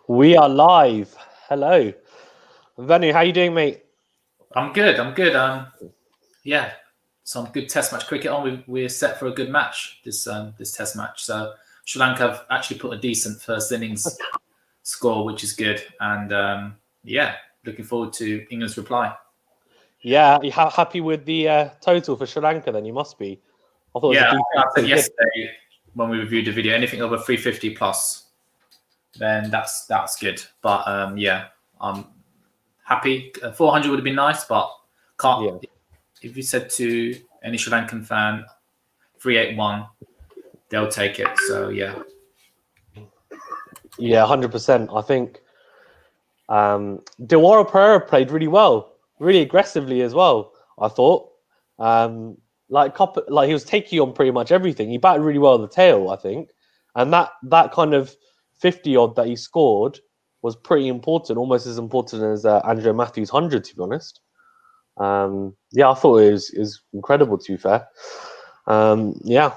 We are live. Hello, Venu. How you doing, mate? I'm good. Yeah, some good Test match cricket on. We're set for a good match this Test match. So Sri Lanka have actually put a decent first innings score, which is good. And yeah, looking forward to England's reply. Yeah, you happy with the total for Sri Lanka? Then you must be. I thought it was Yeah, a I said decent. yesterday when we reviewed the video, anything over 350 plus, then that's good. But yeah, I'm happy. 400 would have been nice, but can't. Yeah. If you said to any Sri Lankan fan, 381, they'll take it. So yeah. Yeah, 100%. I think Dewara Pereira played really well, really aggressively as well. I thought, like he was taking on pretty much everything. He batted really well at the tail, I think, and that kind of 50 odd that he scored was pretty important, almost as important as Andrew Matthews' 100, to be honest. Yeah, I thought it was incredible. To be fair, yeah.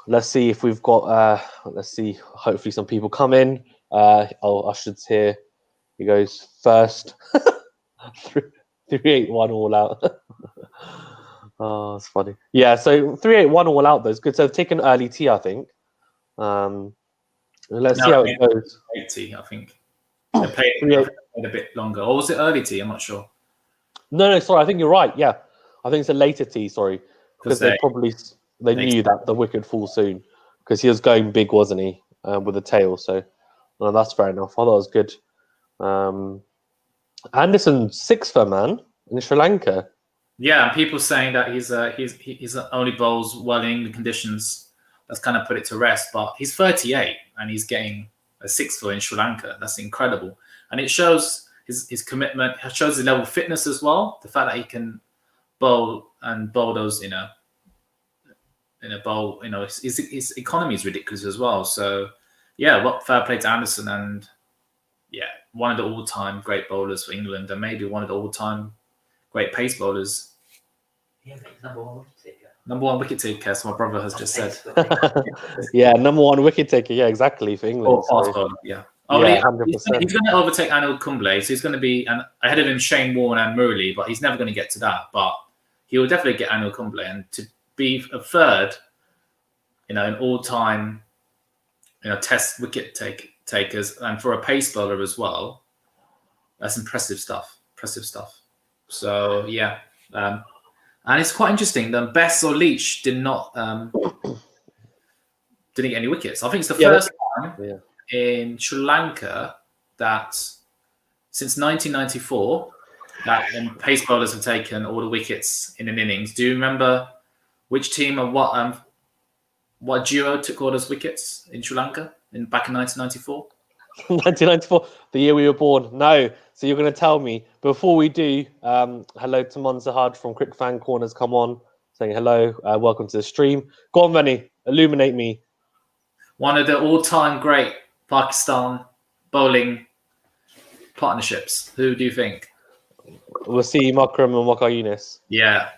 Let's see if we've got. Let's see. Hopefully, some people come in. Usher's here. He goes first. 381 all out. Oh, it's funny. Yeah, so 381 all out though is good. So they've taken early tea, I think. Let's see how it goes. 80, I think. They played a bit longer. Or was it early tea? I'm not sure. No, sorry. I think you're right. Yeah, I think it's a later tea. Sorry, because they knew that the wicket would fall soon because he was going big, wasn't he, with the tail? So that's fair enough. I thought it was good. Anderson sixfer man in Sri Lanka. Yeah, and people saying that he's only bowls well in England conditions. That's kind of put it to rest. But he's 38 and he's getting a sixfer in Sri Lanka. That's incredible, and it shows his commitment. It shows his level of fitness as well. The fact that he can bowl those, in a bowl, his economy is ridiculous as well. So yeah, what fair play to Anderson, and yeah, one of the all-time great bowlers for England, and maybe one of the all-time great pace bowlers. Yeah, number one wicket taker. Number one wicket taker, as my brother has just said. Yeah, number one wicket taker. Yeah, exactly, for England. Fast bowler, yeah. Yeah, 100%. He's going to overtake Anil Kumble, so he's going to be ahead of him Shane Warne and Murali, but he's never going to get to that. But he will definitely get Anil Kumble, and to be a third, in all-time, Test wicket takers, and for a pace bowler as well, that's impressive stuff. So yeah, and it's quite interesting. that Bess or Leach didn't get any wickets. I think it's the first time in Sri Lanka that since 1994 that pace bowlers have taken all the wickets in an innings. Do you remember which team and what duo took all those wickets in Sri Lanka back in 1994? 1994, the year we were born. No, so you're going to tell me. Before we do, hello to Monzahad from Cricket Fan Corners. Come on, saying hello. Welcome to the stream. Go on, Benny. Illuminate me. One of the all-time great Pakistan bowling partnerships. Who do you think? Wasim Akram and Waqar Younis. Yeah,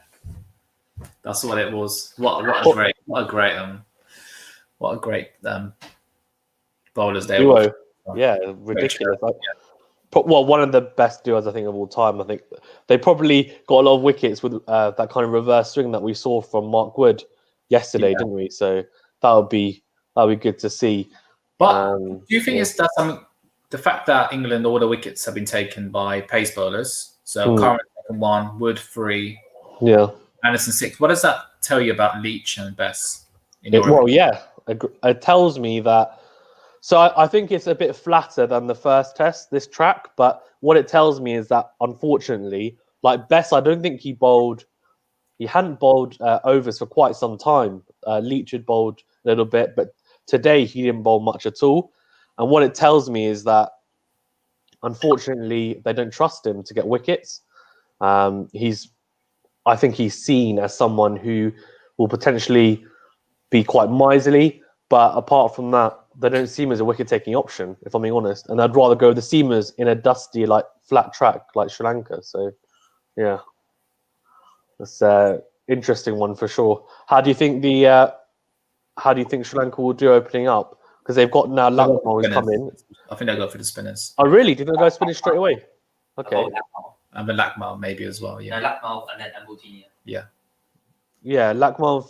that's what it was. What a great bowlers they duo. were. Yeah, ridiculous. Well, one of the best duos I think of all time. I think they probably got a lot of wickets with that kind of reverse swing that we saw from Mark Wood yesterday, didn't we? So that would be good to see. But do you think it's that the fact that England, all the wickets have been taken by pace bowlers? So current second one, Wood 3, Anderson 6. What does that tell you about Leach and Bess? It tells me that. So I think it's a bit flatter than the first test, this track. But what it tells me is that, unfortunately, like Bess, I don't think he hadn't bowled overs for quite some time. Leach had bowled a little bit, but today he didn't bowl much at all. And what it tells me is that, unfortunately, they don't trust him to get wickets. I think he's seen as someone who will potentially be quite miserly. But apart from that, they don't see him as a wicket-taking option, if I'm being honest. And I'd rather go the seamers in a dusty, flat track like Sri Lanka. So, yeah, that's an interesting one for sure. How do you think Sri Lanka will do opening up? because they've got now They'll go Lakmal for who's come spinners. in. I think they'll go for the spinners. Oh, really? Did they go spinach straight away? Okay. Oh, Lakmal. And the Lakmal maybe as well. No, Yeah. Lakmal and then Ambutinho. Yeah, Lakmal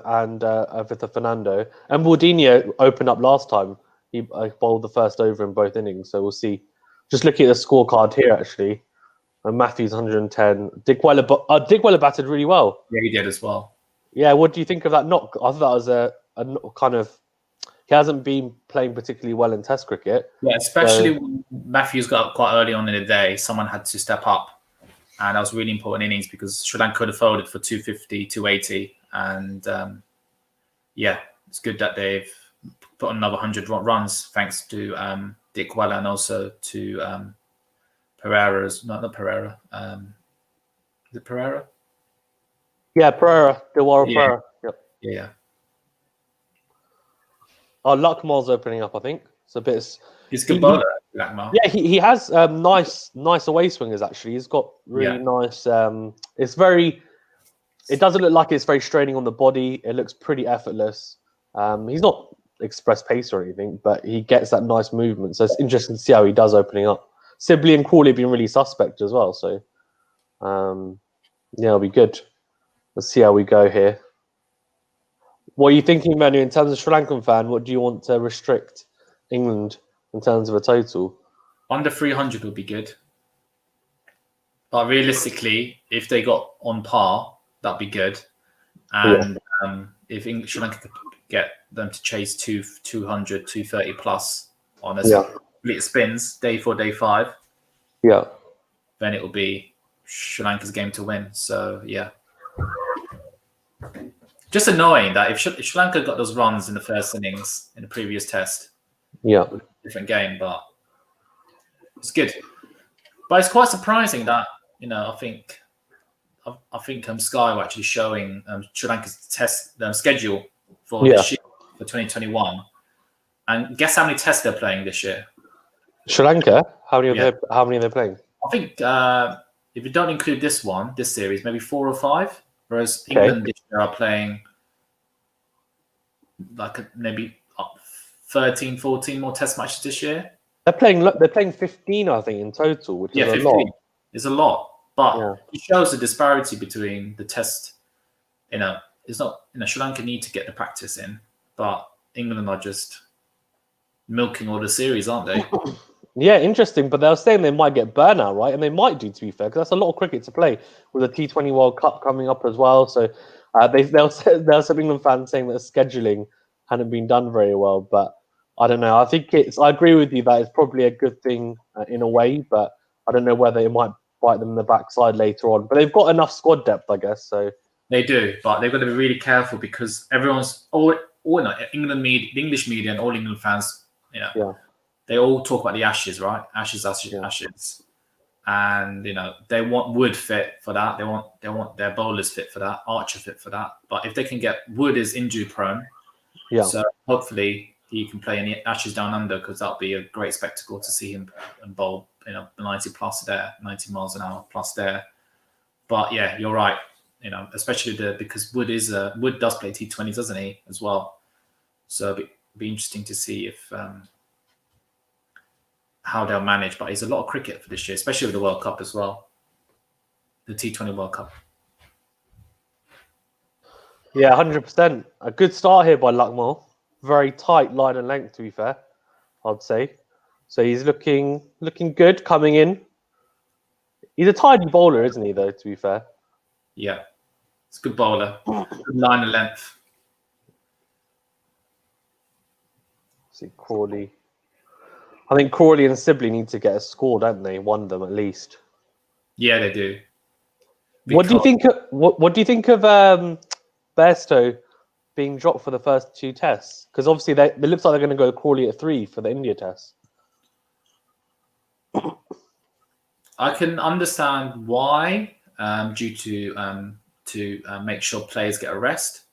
and Victor Fernando. And Bordinho opened up last time. He bowled the first over in both innings, so we'll see. Just looking at the scorecard here, actually. Matthews 110. Digweller batted really well. Yeah, he did as well. Yeah, what do you think of that knock? I thought that was a kind of... He hasn't been playing particularly well in Test cricket. Yeah, especially when Matthews got up quite early on in the day. Someone had to step up. And that was really important innings because Sri Lanka could have folded for 250, 280. And yeah, it's good that they've put on another 100 runs thanks to Dick Weller and also to Pereira's. Not Pereira. Is it Pereira? Yeah, Pereira. Dilwara Yeah. Pereira. Yep. Yeah. Oh, Luckmal's opening up, I think. It's a bit... He's a good bowler, Lakmal. Yeah, he has nice away swingers, actually. He's got really nice... it's very... It doesn't look like it's very straining on the body. It looks pretty effortless. He's not express pace or anything, but he gets that nice movement. So it's interesting to see how he does opening up. Sibley and Crawley have been really suspect as well. So, yeah, it'll be good. Let's see how we go here. What are you thinking, Manu, in terms of Sri Lankan fan? What do you want to restrict England in terms of a total? Under 300 would be good. But realistically, if they got on par, that'd be good. And if Sri Lanka could get them to chase 200, 230 plus on a split spins, day 4, day 5, then it will be Sri Lanka's game to win. So, yeah. Just annoying that if Sri Lanka got those runs in the first innings in the previous test, different game, but it's good. But it's quite surprising that, I think Sky were actually showing Sri Lanka's test schedule for this year, for 2021. And guess how many tests they're playing this year? Sri Lanka? How many are they playing? I think if you don't include this series, maybe 4 or 5. Whereas England this year are playing maybe 13, 14 more test matches this year. They're playing 15, I think, in total, which is 15. a lot. It's a lot. But it shows the disparity between the test. It's not, Sri Lanka need to get the practice in, but England are just milking all the series, aren't they? Yeah, interesting. But they were saying they might get burnout, right? And they might do, to be fair, because that's a lot of cricket to play with the T20 World Cup coming up as well. So there were some England fans saying that the scheduling hadn't been done very well. But I don't know. I agree with you that it's probably a good thing in a way, but I don't know whether it might bite them in the backside later on. But they've got enough squad depth, I guess. So they do, but they've got to be really careful because everyone's England media, the English media, and all England fans, they all talk about the Ashes, right? Ashes, and they want Wood fit for that. They want their bowlers fit for that, Archer fit for that. But if they can get Wood is injury prone, so hopefully he can play in the Ashes down under because that'll be a great spectacle to see him and bowl 90 plus there, 90 miles an hour plus there. But yeah, you're right. Especially because Wood does play T20s, doesn't he, as well? So it'll be interesting to see if how they'll manage. But it's a lot of cricket for this year, especially with the World Cup as well, the T20 World Cup. Yeah, 100%. A good start here by Luckmal. Very tight line and length, to be fair, I'd say. So he's looking good coming in. He's a tidy bowler, isn't he, though, to be fair? Yeah, it's a good bowler. Good line and length. See, Crawley. I think Crawley and Sibley need to get a score, don't they? One of them at least. Yeah, they do. What do you think? What do you think of Bairstow being dropped for the first 2 tests? Because obviously it looks like they're going to go Crawley at 3 for the India test. I can understand why, due to make sure players get a rest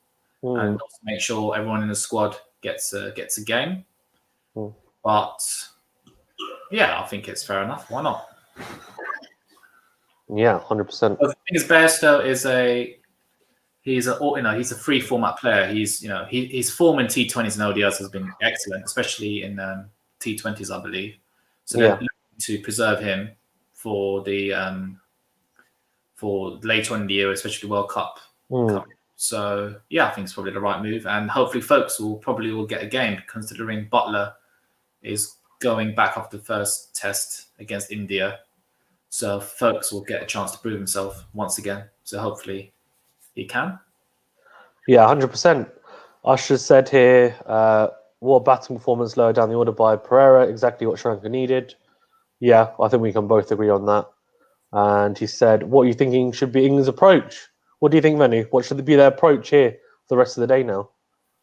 and also make sure everyone in the squad gets a game. But yeah, I think it's fair enough. Why not? Yeah, 100%. The thing is, Bairstow he's he's a free format player. His form in T20s and ODIs has been excellent, especially in T20s, I believe. So they're looking to preserve him for later on in the year, especially the World Cup. So yeah, I think it's probably the right move, and hopefully, folks will get a game, considering Butler is going back after the first test against India. So folks will get a chance to prove himself once again. So hopefully he can. Yeah, 100%. Usher said here, what batting performance lower down the order by Pereira, exactly what Sri Lanka needed. Yeah, I think we can both agree on that. And he said, what are you thinking should be England's approach? What do you think, Manu? What should be their approach here for the rest of the day now?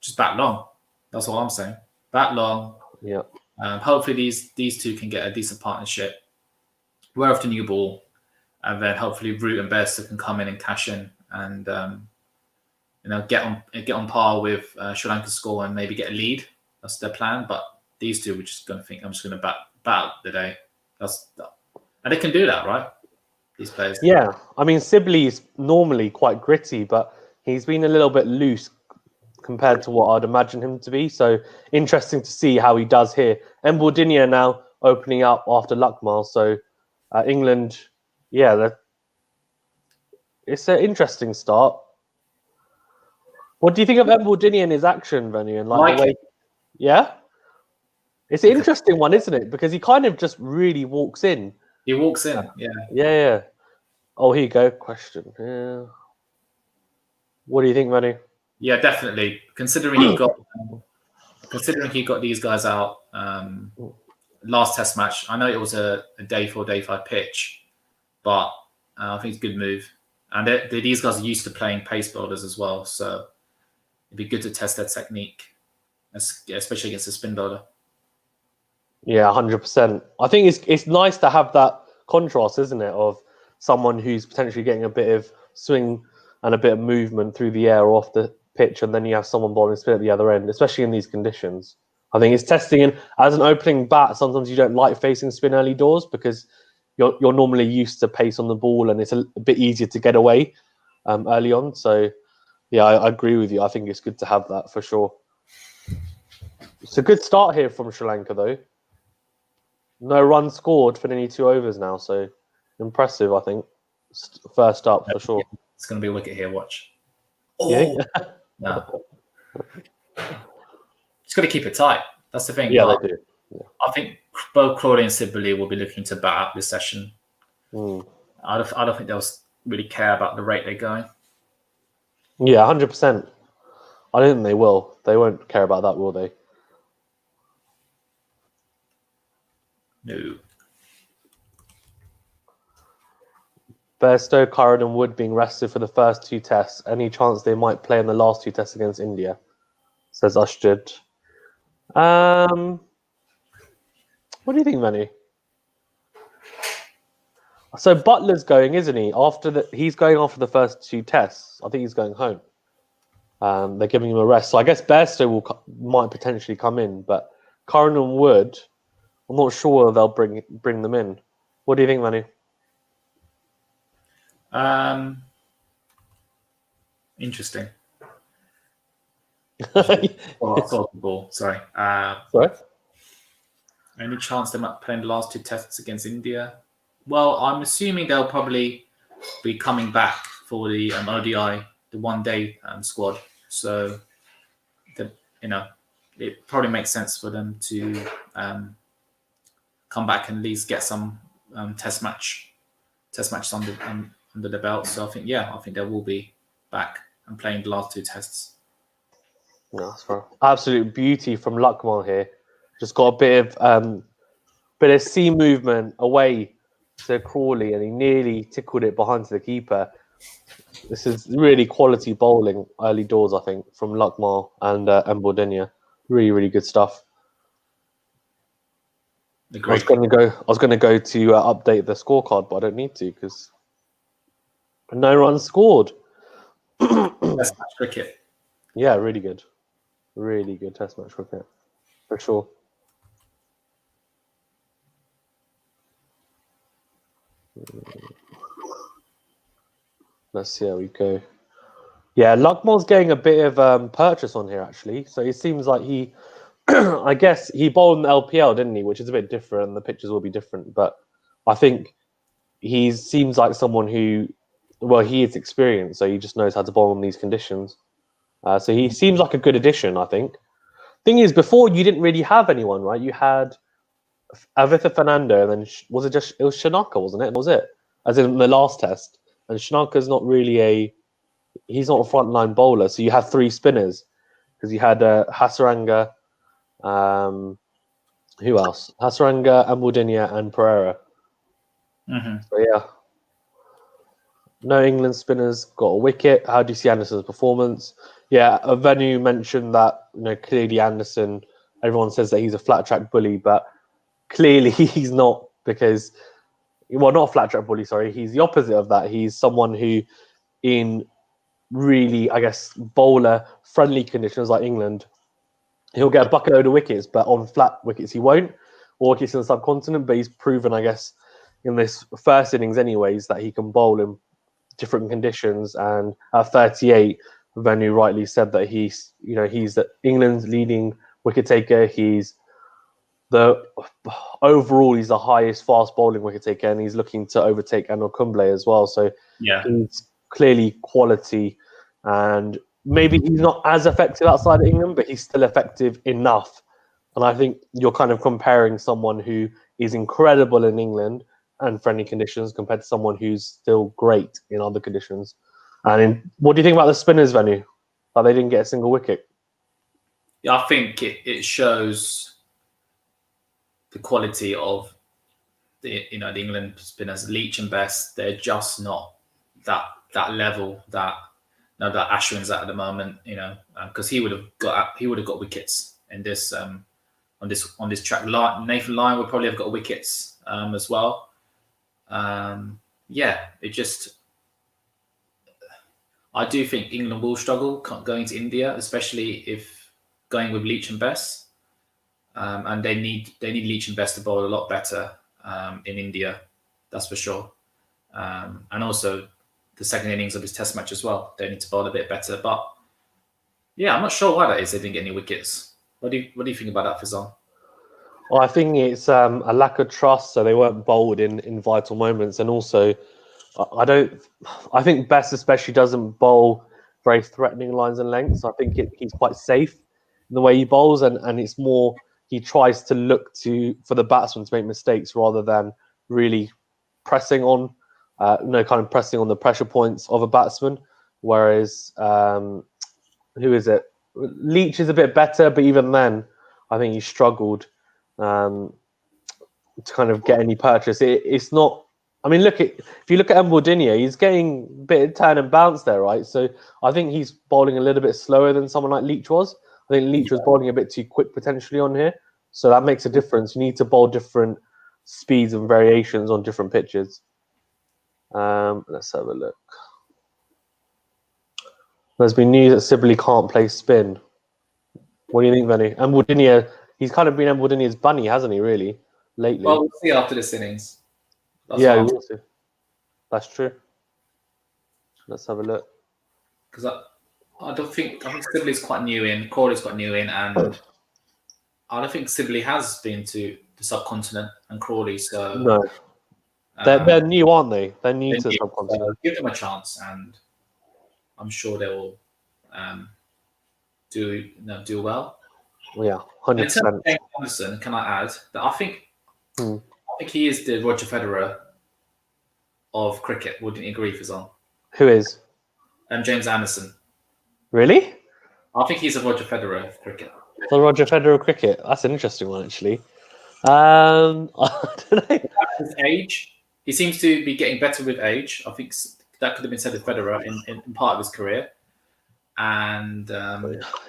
Just bat long. That's all I'm saying. Bat long. Yeah. Hopefully these two can get a decent partnership. Wear off the new ball, and then hopefully Root and Bairstow can come in and cash in and get on par with Sri Lanka's score and maybe get a lead. That's their plan. But these two, we're just going to think I'm just going to bat out the day. And they can do that, right? These players. Yeah, I mean Sibley's normally quite gritty, but he's been a little bit loose compared to what I'd imagine him to be. So interesting to see how he does here. Mbuldinia now opening up after Luckmal. So England, yeah, it's an interesting start. What do you think of Mbuldinia and his action, Venu? And the way, yeah, it's an interesting one, isn't it? Because he kind of just really walks in. He walks in, yeah. Yeah. Oh, here you go. Question. Yeah. What do you think, Manu? Yeah, definitely. Considering he got these guys out last Test match, I know it was a day 4, day 5 pitch, but I think it's a good move. And these guys are used to playing pace bowlers as well, so it'd be good to test their technique, especially against a spin bowler. Yeah, 100%. I think it's nice to have that contrast, isn't it, of someone who's potentially getting a bit of swing and a bit of movement through the air or off the pitch, and then you have someone bowling spin at the other end, especially in these conditions. I think it's testing, and as an opening bat, sometimes you don't like facing spin early doors because you're normally used to pace on the ball, and it's a bit easier to get away early on. So, yeah, I agree with you. I think it's good to have that for sure. It's a good start here from Sri Lanka, though. No runs scored for nearly 2 overs now, so impressive, I think. First up, for sure. It's going to be a wicket here, watch. Oh! No. Just got to keep it tight. That's the thing. Yeah, they do. Yeah. I think both Crawley and Sibley will be looking to bat up this session. I don't think they'll really care about the rate they're going. Yeah, 100%. I don't think they will. They won't care about that, will they? No. Bairstow, Curran and Wood being rested for the first 2 tests. Any chance they might play in the last 2 tests against India? Says Ushtred. What do you think, Manu? So Butler's going, isn't he? He's going after the first 2 tests. I think he's going home. They're giving him a rest. So I guess Bairstow might potentially come in, but Curran and Wood, I'm not sure they'll bring them in. What do you think, Manu? Interesting. Ball. Sorry. Sorry? Any chance they might play in the last 2 tests against India? Well, I'm assuming they'll probably be coming back for the ODI, the one-day squad. So, it probably makes sense for them to come back and at least get some test matches under the belt. So I think they will be back and playing the last 2 tests. No, that's for absolute beauty from Luckmal here. Just got a bit of sea movement away to Crawley, and he nearly tickled it behind to the keeper. This is really quality bowling early doors, I think, from Luckmal and Mbuldinia. Really, really good stuff. I was going to go to update the scorecard, but I don't need to because no runs scored. Test match cricket. Yeah, really good Test match cricket for sure. Let's see how we go. Yeah, Luckmore's getting a bit of purchase on here actually. So it seems like he, I guess he bowled in the LPL, didn't he? Which is a bit different, and the pitches will be different. But I think he seems like someone who, well, he is experienced, so he just knows how to bowl in these conditions. So he seems like a good addition, I think. Thing is, before you didn't really have anyone, right? You had Avitha Fernando, and then was it was Shanaka, wasn't it? Was it? As in the last test, and Shanaka's not really he's not a frontline bowler, so you have three spinners because you had Hasaranga, who else? Hasaranga, Ambudinia, and Pereira. Mm-hmm. So yeah, no England spinners got a wicket. How do you see Anderson's performance? Yeah, Venu mentioned that clearly Anderson. Everyone says that he's a flat track bully, but clearly he's not because, well, not a flat track bully. Sorry, he's the opposite of that. He's someone who, in really, I guess, bowler friendly conditions like England, he'll get a bucket load of wickets, but on flat wickets he won't, or wickets in the subcontinent. But he's proven, I guess, in this first innings, anyways, that he can bowl in different conditions. And at 38, Venu rightly said that he's England's leading wicket taker. He's he's the highest fast bowling wicket taker, and he's looking to overtake Anil Kumble as well. So Yeah. he's clearly quality, and maybe he's not as effective outside of England, but he's still effective enough. And I think you're kind of comparing someone who is incredible in England and friendly conditions compared to someone who's still great in other conditions. And what do you think about the spinners, Venu? That they didn't get a single wicket? Yeah, I think it shows the quality of the England spinners. Leach and Best, they're just not that level that Ashwin's at the moment. Because he would have got wickets in this on this track. Nathan Lyon would probably have got wickets as well. It just. I do think England will struggle going to India, especially if going with Leach and Best. And they need Leach and Best to bowl a lot better in India, that's for sure. And also the second innings of his Test match as well, they need to bowl a bit better. But yeah, I'm not sure why that is. They didn't get any wickets. What do you think about that, Fazal? Well, I think it's a lack of trust, so they weren't bowled in vital moments, and also I think Best especially doesn't bowl very threatening lines and lengths. I think he's quite safe in the way he bowls, and it's more he tries to look for the batsman to make mistakes rather than really pressing on, kind of pressing on the pressure points of a batsman. Whereas, who is it? Leach is a bit better, but even then, I think he struggled to kind of get any purchase. It's not. I mean, if you look at Mbodinia, he's getting a bit of turn and bounce there, right? So I think he's bowling a little bit slower than someone like Leach was. I think Leach was bowling a bit too quick potentially on here. So that makes a difference. You need to bowl different speeds and variations on different pitches. Let's have a look. There's been news that Sibley can't play spin. What do you think, Benny? Mbodinia, he's kind of been Mbodinia's bunny, hasn't he, really, lately? Well, we'll see after this innings. We will see. That's true. Let's have a look. Because I think Sibley's quite new in, Crawley's quite new in, and I don't think Sibley has been to the subcontinent and Crawley. So no, they're new, aren't they? They're new to the subcontinent. So give them a chance, and I'm sure they will do well. Yeah, 100%. James Anderson, can I add that I think he is the Roger Federer of cricket. Wouldn't you agree, Fazal? Who is? James Anderson. Really? I think he's a Roger Federer of cricket. The Roger Federer of cricket. That's an interesting one, actually. I don't know. His age, he seems to be getting better with age. I think that could have been said of Federer in part of his career. And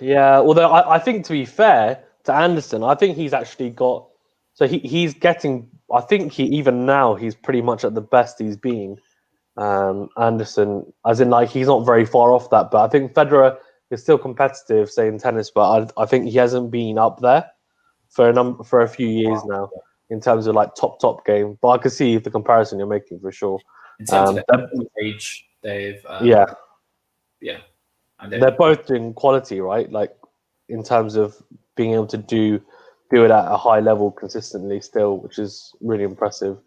yeah, although I think, to be fair to Anderson, I think he's actually got. So he's getting. I think even now he's pretty much at the best he's been. Anderson, as in he's not very far off that, but I think Federer is still competitive, say in tennis, but I think he hasn't been up there for a few years now in terms of top game. But I can see the comparison you're making for sure. In terms of age, they've yeah. And They're both doing quality, right? Like in terms of being able to do it at a high level consistently still, which is really impressive.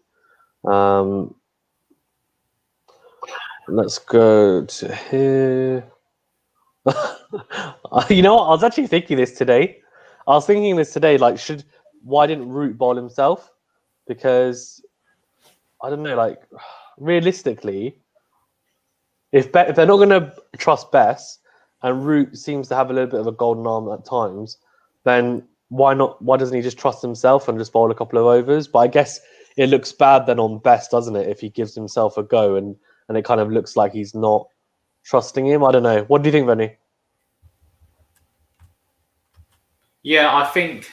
Let's go to here. You know what? I was actually thinking this today. Like, why didn't Root bowl himself? Because I don't know. Like, realistically, if they're not going to trust Bess, and Root seems to have a little bit of a golden arm at times, then why not? Why doesn't he just trust himself and just bowl a couple of overs? But I guess it looks bad then on Bess, doesn't it? If he gives himself a go and it kind of looks like he's not trusting him. I don't know. What do you think, Rennie? Yeah, I think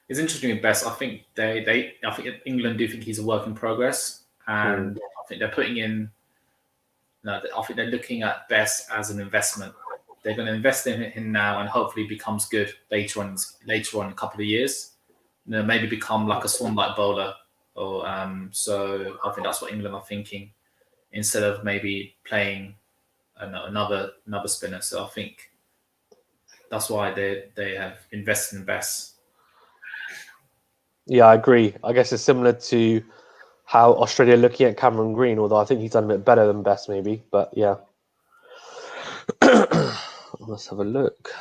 it's interesting with Best. I think I think England do think he's a work in progress, and I think they're putting in. No, I think they're looking at Best as an investment. They're going to invest in him now, and hopefully becomes good later on in a couple of years. You know, maybe become like a Swan-like bowler, or so I think that's what England are thinking, instead of maybe playing another spinner. So I think that's why they have invested in Bess. Yeah, I agree. I guess it's similar to how Australia are looking at Cameron Green, although I think he's done a bit better than Bess, maybe. But yeah. Let's have a look.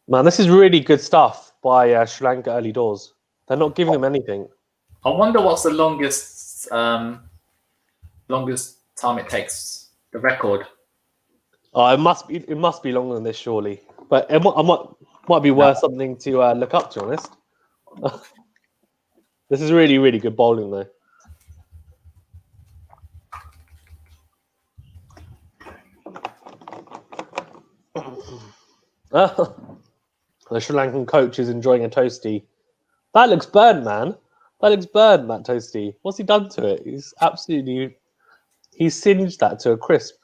Man, this is really good stuff by Sri Lanka early doors. They're not giving them anything. I wonder what's the longest time it takes. The record. Oh, it must be longer than this, surely. But it might be worth something to look up, to be honest. This is really, really good bowling, though. The Sri Lankan coach is enjoying a toasty. That looks burned, man. That looks burned, that toasty. What's he done to it? He's singed that to a crisp.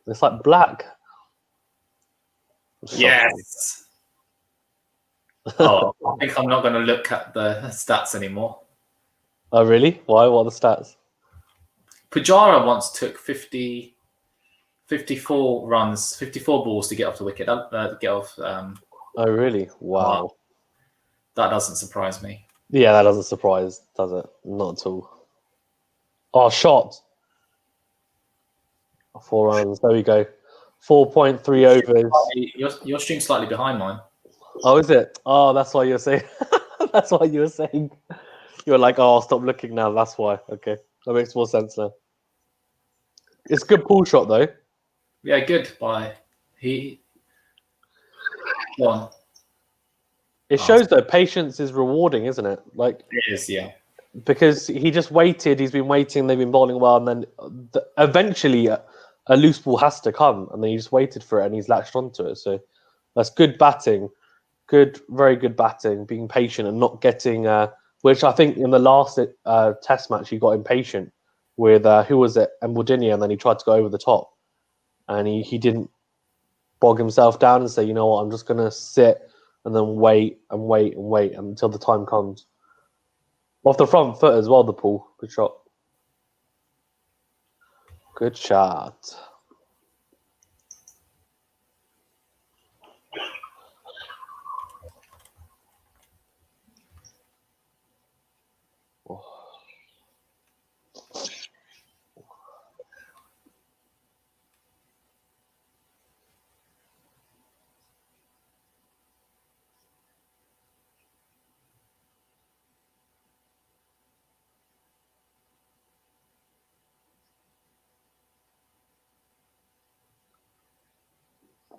It's like black. Yes. Oh, I think I'm not going to look at the stats anymore. Oh, really? Why? What are the stats? Pujara once took 54 runs, 54 balls to get off the wicket. Get off. Oh, really? Wow. That doesn't surprise me. Yeah, that doesn't surprise, does it? Not at all. Oh, shot. 4 runs. There we go. 4.3 overs. Your stream's slightly behind mine. Oh, is it? Oh, that's why you're saying. That's why you were saying. You're like, oh, I'll stop looking now. That's why. Okay, that makes more sense now. It's a good pull shot, though. Yeah, good. By he. Go on. It shows though patience is rewarding, isn't it? Like it is, yeah. Because he just waited. He's been waiting. They've been bowling well, and then eventually a loose ball has to come, and then he just waited for it, and he's latched onto it. So that's good batting. Good, very good batting. Being patient and not getting. Which I think in the last Test match he got impatient with who was it? Mbudini, and then he tried to go over the top, and he didn't bog himself down and say, you know what, I'm just gonna sit and then wait until the time comes. Off the front foot as well, the pull. Good shot. Good shot.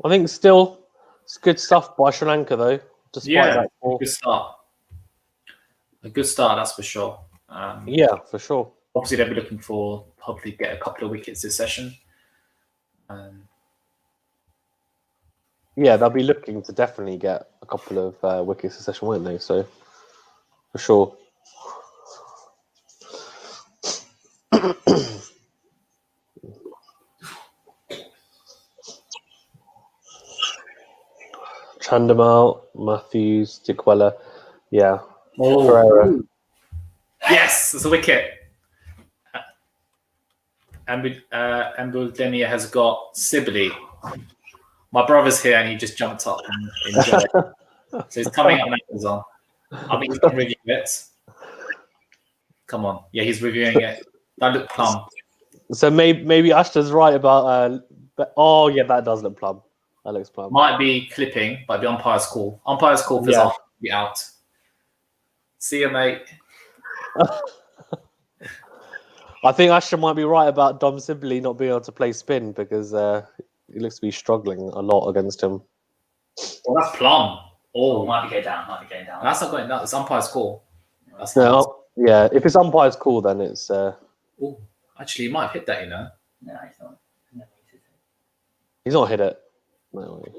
I think still it's good stuff by Sri Lanka though. Despite that good start. A good start, that's for sure. Yeah, for sure. Obviously, they'll be looking for hopefully get a couple of wickets this session. Yeah, they'll be looking to definitely get a couple of wickets this session, won't they? So for sure. Chandimal, Matthews, Tikwela, yeah. Oh, yes, there's a wicket. Ambulenia has got Sibley. My brother's here and he just jumped up and enjoyed it. So it's coming up on Amazon. I think he's going to review it. Come on. Yeah, he's reviewing it. That looked plum. So maybe Ashton's right about. Oh yeah, that does look plum. That looks plum. Might be clipping, but the umpire's call. Umpire's call for Zaha to be out. See you, mate. I think Ashton might be right about Dom Sibley not being able to play spin because he looks to be struggling a lot against him. Well, that's plum. Oh, might be going down. Might be going down. That's not going down. It's umpire's call. That's yeah, if it's umpire's call, then it's. Oh, actually, he might have hit that, you know. No, he's not. No, he's not hit it. No way.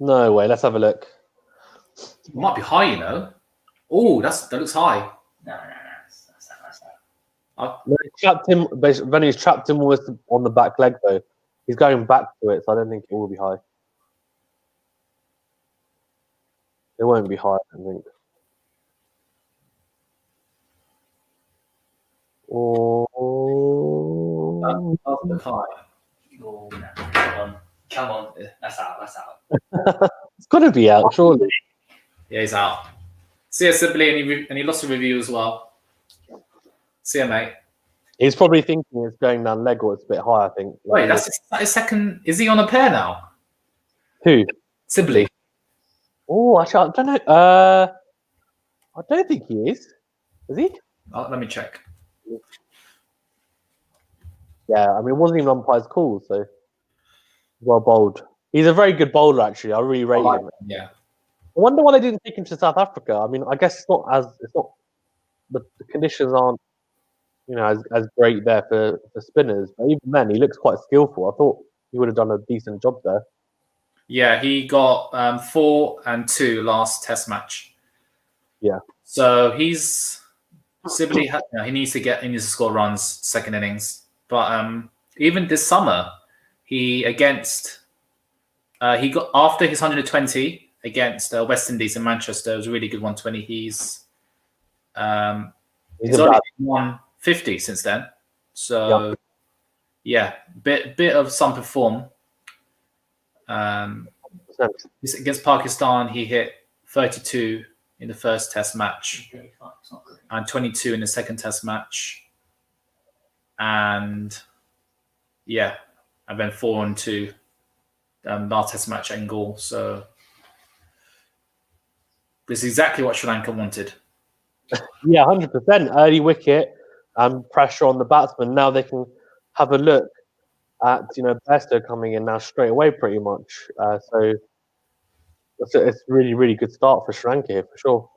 No way. Let's have a look. It might be high, you know. Oh, that looks high. No. He trapped him. Benny's trapped him almost on the back leg though. He's going back to it, so I don't think it will be high. It won't be high, I think. Oh, That's high. Oh, no. Come on. That's out. it's got to be out, surely. Yeah, he's out. See you, Sibley, and he lost a review as well. See you, mate. He's probably thinking it's going down leg or it's a bit high, I think. Wait, that's his second. Is he on a pair now? Who? Sibley. Oh, actually, I don't know. I don't think he is. Is he? Oh, let me check. Yeah, I mean, it wasn't even umpire's call, so well bowled. He's a very good bowler, actually. I really rate him. Yeah. I wonder why they didn't take him to South Africa. I mean, I guess it's not the conditions aren't, as great there for spinners. But even then, he looks quite skillful. I thought he would have done a decent job there. Yeah, he got 4 and 2 last Test match. Yeah. So Sibley. He needs to score runs second innings. But even this summer, he got after his 120 against West Indies in Manchester. It was a really good 120. He's only won 50 since then. So yeah, bit of some form. Against Pakistan, he hit 32 in the first Test match and 22 in the second Test match, and then 4 and 2 last Test match at England. So this is exactly what Sri Lanka wanted. Yeah, 100%. Early wicket and pressure on the batsman. Now they can have a look at Bairstow coming in now straight away, pretty much. So it's really, really good start for Sri Lanka here for sure.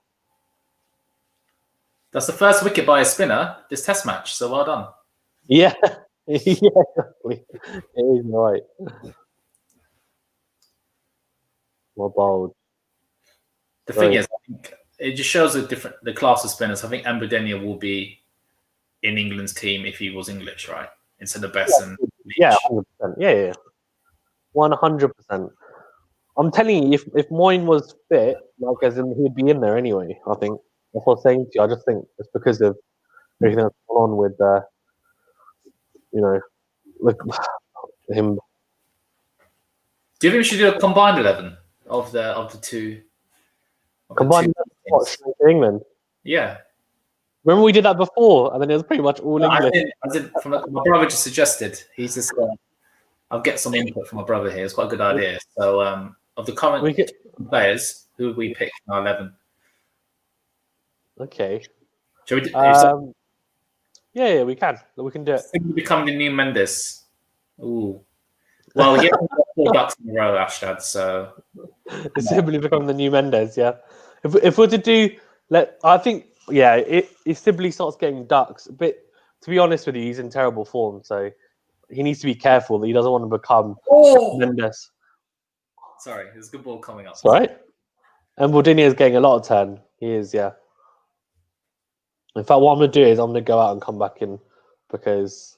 That's the first wicket by a spinner this Test match. So well done. Yeah, yeah, exactly. It is right. Well bowled. The thing is, I think it just shows the class of spinners. I think Ambudenia will be in England's team if he was English, right? Instead of Bess and yeah, 100%. Yeah, 100%. I'm telling you, if Moyne was fit, as in he'd be in there anyway. I think that's what I'm saying to you. I just think it's because of everything that's going on with, him. Do you think we should do a combined 11 of the two? Combined England. Yeah. Remember we did that before, and then it was pretty much all English. My brother just suggested. He's just. I'll get some input from my brother here. It's quite a good idea. So, of the current players, who would we pick in our 11? Okay. Shall we? Yeah, we can. We can do it. I think we become the new Mendes. Ooh. Well, we got 4 ducks in a row, Ashdad. So it's simply become the new Mendes. Yeah. If we're to do, I think. Yeah, if Sibley starts getting ducks, but to be honest with you, he's in terrible form, so he needs to be careful that he doesn't want to become Mendes. Sorry, there's a good ball coming up. That's right. And Baldini is getting a lot of turn. He is, yeah. In fact, what I'm going to do is I'm going to go out and come back in because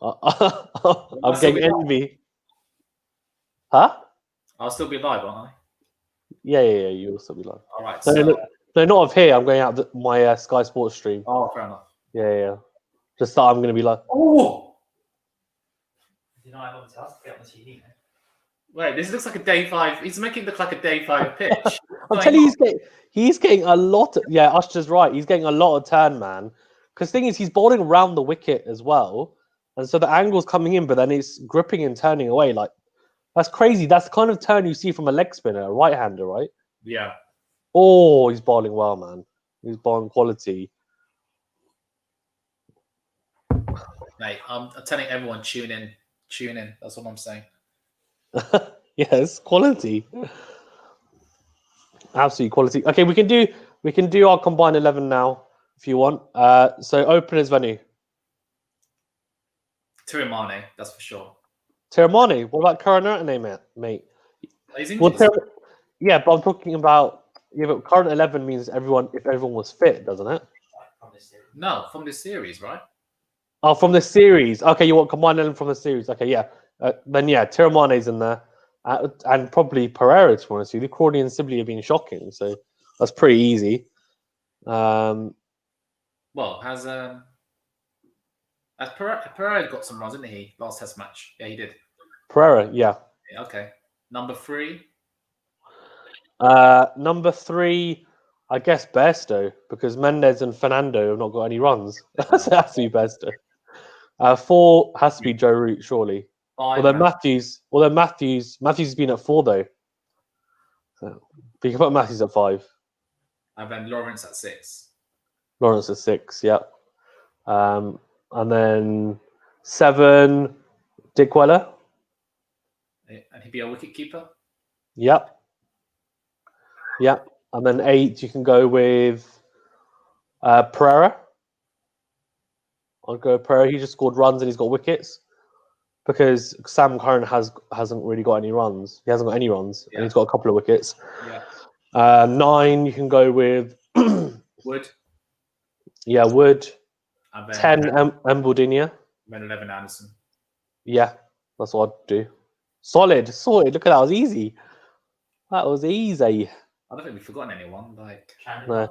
I'm getting envy. Huh? I'll still be live, aren't I? Yeah, you'll still be live. All right. No, not of here. I'm going out my Sky Sports stream. Oh, fair enough. Yeah. Just that I'm going to be like, Oh, Did I have to get on the TV? wait, this looks like a day 5. He's making it look like a day 5 pitch. I'm telling you, he's getting a lot. Yeah, Usher's right. He's getting a lot of turn, man. Because thing is, he's bowling around the wicket as well, and so the angle's coming in, but then it's gripping and turning away. Like that's crazy. That's the kind of turn you see from a leg spinner, a right-hander, right? Yeah. Oh, he's bowling well, man. He's bowling quality. Mate, I'm telling everyone, tune in. Tune in. That's what I'm saying. Yes, quality. Absolute quality. Okay, we can do our combined 11 now if you want. So openers venue. Tiramane, that's for sure. Tiramani. What about Karanatane, mate? He's Well, injured. yeah, but I'm talking about but current 11 means if everyone was fit, doesn't it? No, from this series, right? Oh, from the series. Okay, you want combined 11 from the series. Okay, yeah. Then yeah, Tiramane's in there, and probably Pereira. To be honest with you, Crawley and Sibley have been shocking, so that's pretty easy. Well, has Pereira got some runs, didn't he? Last Test match. Yeah, he did. Pereira, yeah. Yeah, okay. Number 3. Number 3, I guess Bairstow, because Mendes and Fernando have not got any runs. So it has to be Bairstow. 4 has to be Joe Root, surely. 5. Although Matthews has been at 4 though. So, but you can put Matthews at 5. And then Lawrence at 6. Lawrence at 6, yeah. And then 7, Dick Weller. And he'd be a wicket keeper. Yep. Yep. And then 8, you can go with Pereira. I'll go Pereira. He just scored runs and he's got wickets. Because Sam Curran hasn't really got any runs. He hasn't got any runs. Yeah. And he's got a couple of wickets. Yeah. 9, you can go with Wood. Yeah, Wood. And then 10, Embaldini. then 11 Anderson. Yeah, that's what I'd do. Sorted. Look at that. That was easy. That was easy. I don't think we've forgotten anyone. Like No.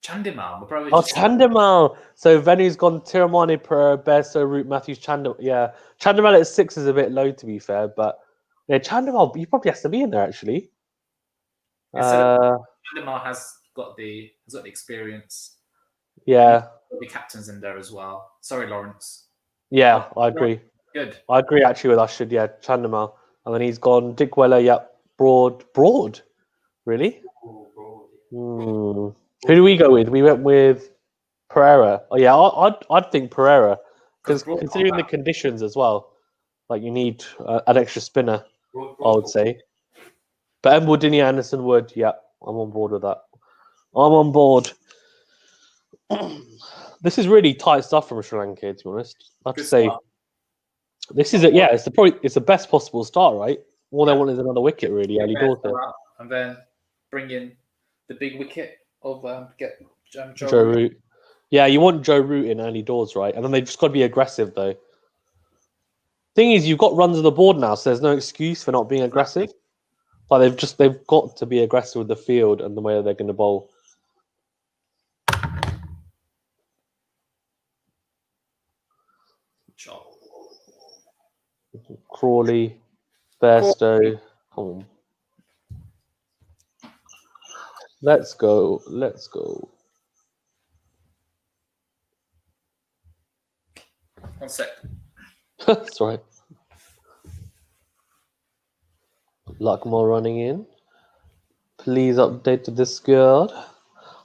Chandimal. We're probably Oh, just Chandimal. So Venu's gone Tiramani, Pereira, Bairstow, Root, Matthews, Chandimal. Yeah, Chandimal at 6 is a bit low, to be fair. But yeah, Chandimal, he probably has to be in there, actually. Chandimal has got the experience. Yeah. The captain's in there as well. Sorry, Lawrence. Yeah, I agree. Good. I agree, actually, with Ashid. Yeah, Chandimal. And then he's gone Dick Weller, yep. Broad. Really? Who do we go with? We went with Pereira. Oh yeah, I'd think Pereira because considering the conditions as well, like you need an extra spinner, I would say. But Embaldini, Anderson, Wood, yeah, I'm on board with that. I'm on board. This is really tight stuff from Sri Lanka, to be honest. I have to say, this is it's the best possible start, right? All they want is another wicket, really, early doors there. And then bring in the big wicket of get Joe Root. Yeah, you want Joe Root in early doors, right? And then they've just got to be aggressive, though. Thing is, you've got runs on the board now, so there's no excuse for not being aggressive. But they've got to be aggressive with the field and the way they're going to bowl. Crawley, Bairstow, come on. Let's go. One sec. That's right. Luckmore running in. Please update to this girl.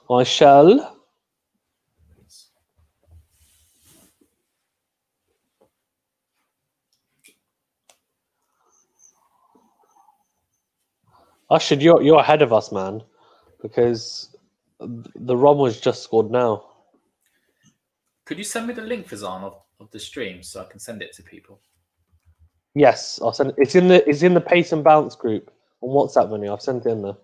I shall. Ashid, you're ahead of us, man, because the run was just scored now. Could you send me the link, Fazan, of the stream so I can send it to people? Yes, I'll send it. It's in the Pace and Bounce group on WhatsApp menu. I've sent it in there.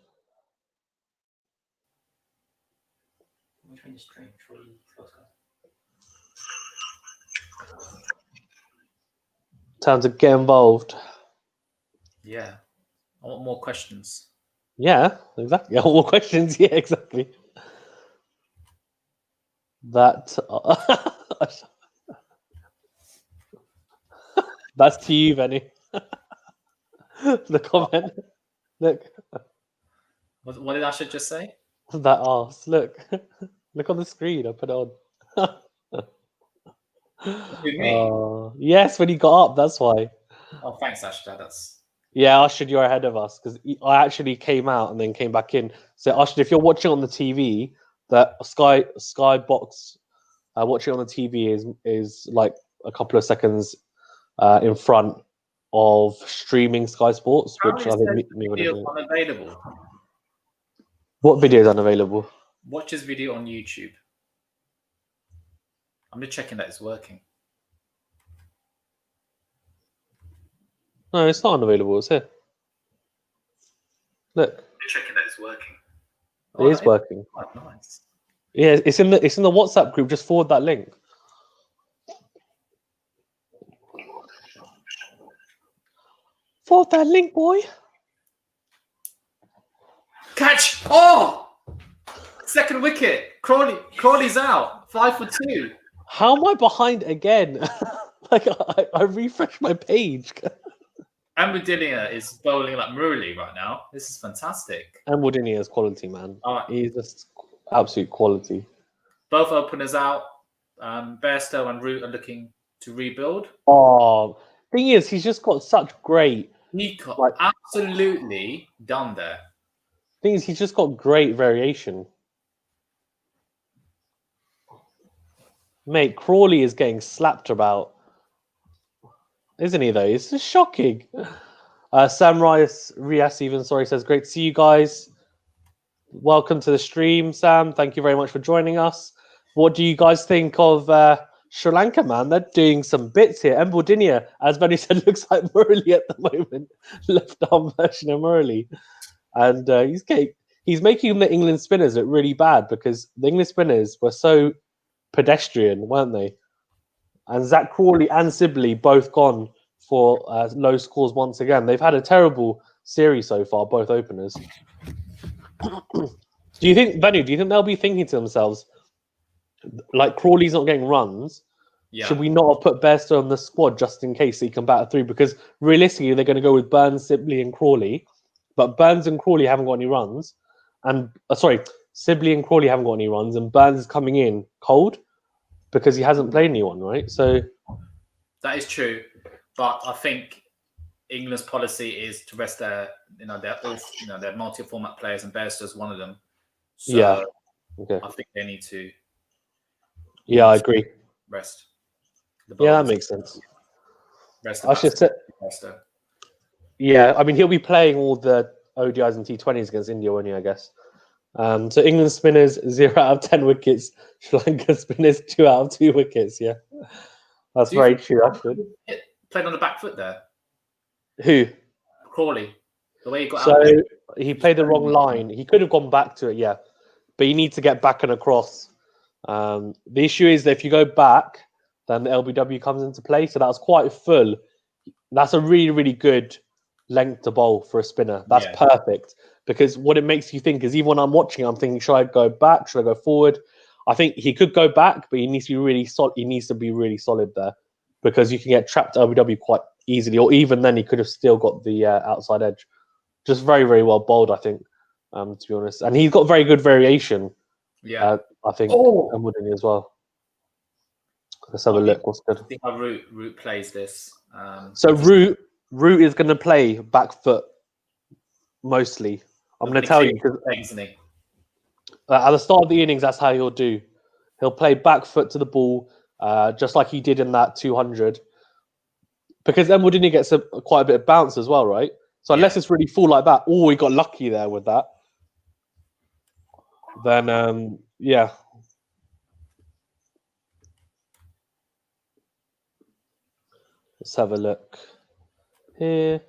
Time to get involved. Yeah. I want more questions. Yeah, exactly. I want more questions. Yeah, exactly. That That's to you, Benny. The comment. Look, What did Asher just say? that ass. Look. Look on the screen. I put it on. Yes, when he got up, that's why. Oh, thanks, Asher. That's Yeah, Ashton, you're ahead of us because I actually came out and then came back in. So, Ashton, if you're watching on the TV, that Sky Box watching on the TV is like a couple of seconds in front of streaming Sky Sports, which I think me would video do. unavailable. What video is unavailable? Watch his video on YouTube. I'm just checking that it's working. No, it's not unavailable. It's here. Look, I'm checking that it's working. it is working. Oh, nice. Yeah, it's in the WhatsApp group. Just forward that link. Forward that link, boy. Catch! Oh! Second wicket. Crawley's out. 5 for 2. How am I behind again? Like I refreshed my page. Ambudinia is bowling like Murali right now. This is fantastic. And Woodini is quality, man. All right. He's just absolute quality. Both openers out. Bairstow and Root are looking to rebuild. Oh, thing is, he's just got such great. He got absolutely done there. Thing is, he's just got great variation. Mate, Crawley is getting slapped about, isn't he? Though it's just shocking. Sam Rias even says, "Great to see you guys. Welcome to the stream, Sam. Thank you very much for joining us. What do you guys think of Sri Lanka, man? They're doing some bits here. Mbodinia, as Benny said, looks like Murali at the moment, left arm version of Murali, and he's making the England spinners look really bad because the English spinners were so pedestrian, weren't they? And Zach Crawley and Sibley both gone for low scores once again. They've had a terrible series so far, both openers. Do you think, Benny, they'll be thinking to themselves, like Crawley's not getting runs, should we not have put Bairstow on the squad just in case he can bat through? Because realistically, they're going to go with Burns, Sibley and Crawley. But Burns and Crawley haven't got any runs. And, Sibley and Crawley haven't got any runs. And Burns is coming in cold because he hasn't played anyone, right? So that is true. But I think England's policy is to rest their multi-format players, and Bairstow is one of them. So yeah, okay. I think they need to. Yeah, I agree. Rest. Yeah, that makes sense. Rest. I should say. Yeah, I mean he'll be playing all the ODIs and T20s against India, won't he? I guess. So England spinners 0 out of 10 wickets. Sri Lanka spinners 2 out of 2 wickets. Yeah, that's very true. Actually, played on the back foot there. Who? Crawley. The way he got so out there. He played the wrong line. He could have gone back to it, yeah, but you need to get back and across. The issue is that if you go back, then the LBW comes into play. So that was quite full. That's a really, really good length to bowl for a spinner. That's perfect. Because what it makes you think is, even when I'm watching, I'm thinking, should I go back? Should I go forward? I think he could go back, but he needs to be really solid. He needs to be really solid there, because you can get trapped LBW quite easily, or even then he could have still got the outside edge. Just very, very well bowled, I think, to be honest. And he's got very good variation. Yeah, I think, and Woodini as well. Let's have a look. What's good? I think how Root plays this. So Root is going to play back foot mostly. I'm going to tell you, because at the start of the innings, that's how he'll do. He'll play back foot to the ball, just like he did in that 200. Because then Woodini gets quite a bit of bounce as well, right? So unless it's really full like that, he got lucky there with that. Then, yeah. Let's have a look here.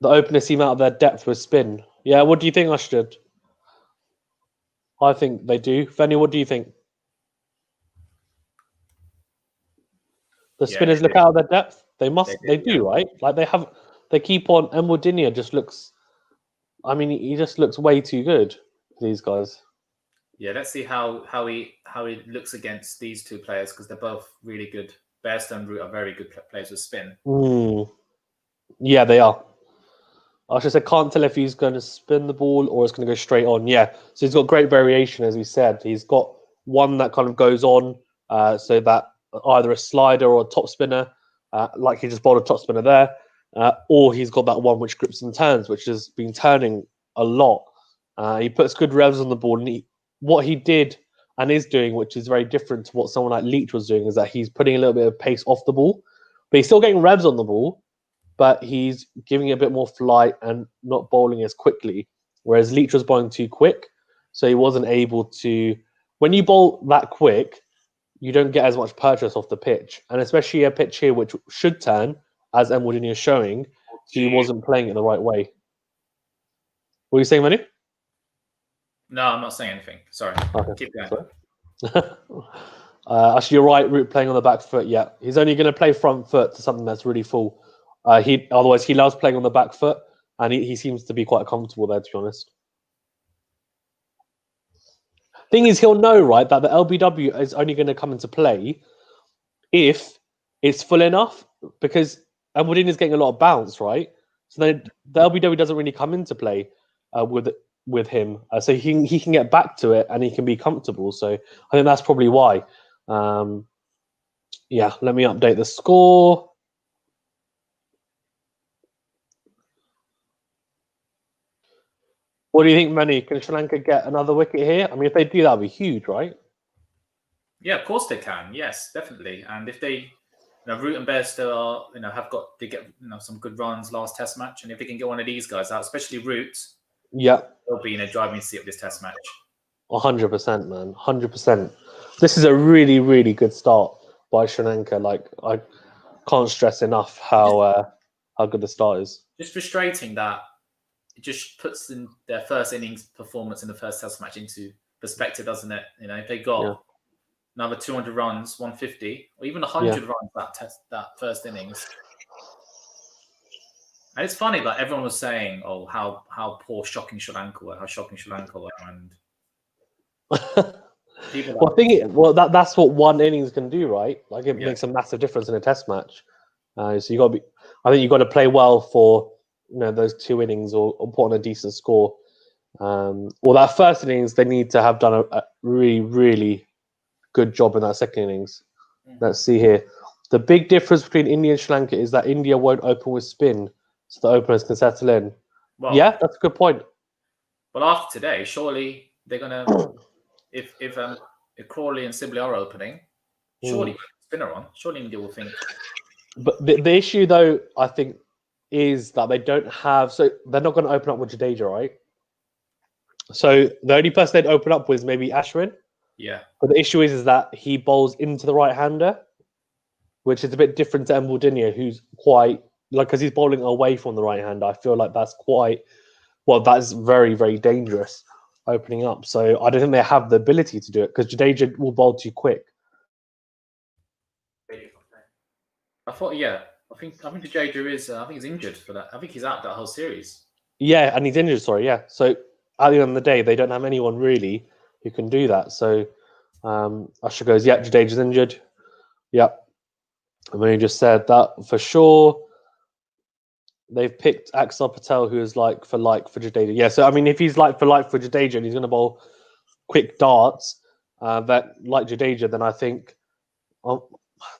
The openers seem out of their depth with spin. Yeah, what do you think, Ashton? I think they do. Fenny, what do you think? The spinners look out of their depth? They do, right? Like they keep on. Mbodinia just looks, he just looks way too good, these guys. Yeah, let's see how he looks against these two players, because they're both really good Bairstow and Root are very good players with spin. Yeah, they are. I should say, can't tell if he's going to spin the ball or it's going to go straight on. Yeah, so he's got great variation, as we said. He's got one that kind of goes on, so that either a slider or a top spinner, like he just bowled a top spinner there, or he's got that one which grips and turns, which has been turning a lot. He puts good revs on the ball, and what he did and is doing, which is very different to what someone like Leach was doing, is that he's putting a little bit of pace off the ball, but he's still getting revs on the ball, but he's giving it a bit more flight and not bowling as quickly. Whereas Leach was bowling too quick, so he wasn't able to. When you bowl that quick, you don't get as much purchase off the pitch, and especially a pitch here which should turn, as Embledini is showing, he wasn't playing it the right way. What are you saying, Manu? No, I'm not saying anything. Sorry. Okay. Keep going. Actually, you're right. Root playing on the back foot. Yeah, he's only going to play front foot to something that's really full. Otherwise he loves playing on the back foot, and he seems to be quite comfortable there, to be honest. Thing is, he'll know, right, that the LBW is only going to come into play if it's full enough, because Embledini is getting a lot of bounce, right? So then the LBW doesn't really come into play with him, so he can get back to it and he can be comfortable. So I think that's probably why. Yeah, let me update the score. What do you think, Manu? Can Sri Lanka get another wicket here? I mean, if they do, that would be huge, right? Yeah, of course they can. Yes, definitely. And if they, Root and Bairstow are, they get some good runs last Test match, and if they can get one of these guys out, especially Root, yeah, they'll be in a driving seat of this Test match. 100%, man, 100%. This is a really, really good start by Sri Lanka. Like, I can't stress enough how good the start is. Just frustrating that it just puts in their first innings performance in the first Test match into perspective, doesn't it? If they got another 200 runs, 150, or even 100 runs that first innings. And it's funny that everyone was saying, "Oh, how poor, shocking Sri Lanka were, how shocking Sri Lanka were," and people. That's what one innings can do, right? Like it makes a massive difference in a Test match. So you got to be. I think you got to play well for those two innings or put on a decent score. Or that first innings, they need to have done a really, really good job in that second innings. Let's see here. The big difference between India and Sri Lanka is that India won't open with spin, so the openers can settle in. Well, yeah, that's a good point. But after today, surely they're gonna if Crawley and Sibley are opening, surely spinner on. Surely India will think. But the issue, though, I think, is that they don't have. So they're not going to open up with Jadeja, right? So the only person they'd open up with is maybe Ashwin. Yeah. But the issue is that he bowls into the right-hander, which is a bit different to Embledini, who's quite because he's bowling away from the right-hander. I feel like that's that's very, very dangerous opening up. So I don't think they have the ability to do it because Jadeja will bowl too quick. I thought, I think Jadeja is. I think he's injured for that. I think he's out that whole series. Yeah, and he's injured. Sorry, yeah. So at the end of the day, they don't have anyone really who can do that. So Usher goes, Jadeja's injured. Yep. And when he just said that for sure, they've picked Axar Patel, who is like for Jadeja. Yeah. So I mean, if he's like for Jadeja and he's going to bowl quick darts that like Jadeja, then I think.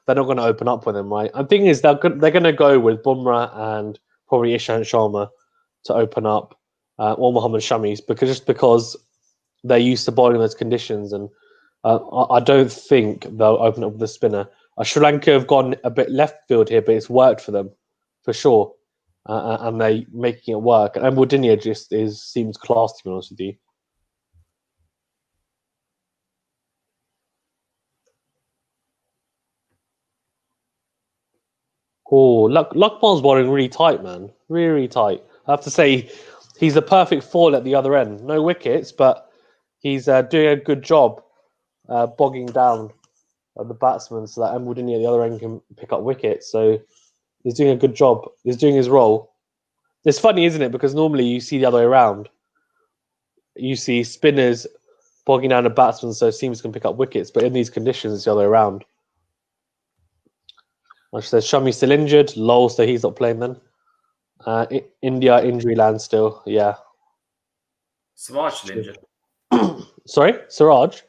They're not going to open up with him, right? I'm thinking is they're going to go with Bumrah and probably Ishant Sharma to open up, or Mohammad Shamis, because they're used to bowling in those conditions, and I don't think they'll open up with the spinner. Sri Lanka have gone a bit left field here, but it's worked for them for sure, and they're making it work. And Embledini just seems class, to be honest with you. Oh, Luckman's bowling really tight, man. Really, really tight. I have to say, he's the perfect fall at the other end. No wickets, but he's doing a good job bogging down the batsman so that Embledini at the other end can pick up wickets. So he's doing a good job. He's doing his role. It's funny, isn't it? Because normally you see the other way around. You see spinners bogging down a batsman so seamers can pick up wickets. But in these conditions, it's the other way around. Like I said, Shami's still injured. Lol, so he's not playing then. India injury land still. Yeah. Siraj still injured. Sorry, Siraj.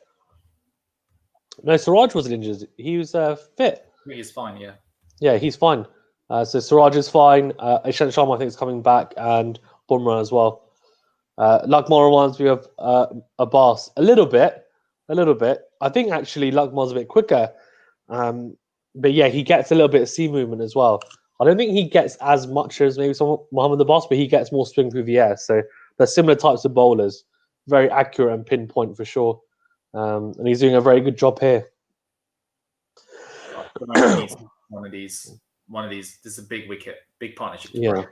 No, Siraj wasn't injured. He was fit. I think he's fine. Yeah. Yeah, he's fine. So Siraj is fine. Ishant Sharma, I think, is coming back, and Bumrah as well. Luckmore reminds me of Abbas a little bit. I think actually Luckmore's a bit quicker. But yeah, he gets a little bit of sea movement as well. I don't think he gets as much as maybe someone Mohammed Abbas, but he gets more swing through the air. So they're similar types of bowlers, very accurate and pinpoint for sure. And he's doing a very good job here. One of these. This is a big wicket, big partnership. Yeah.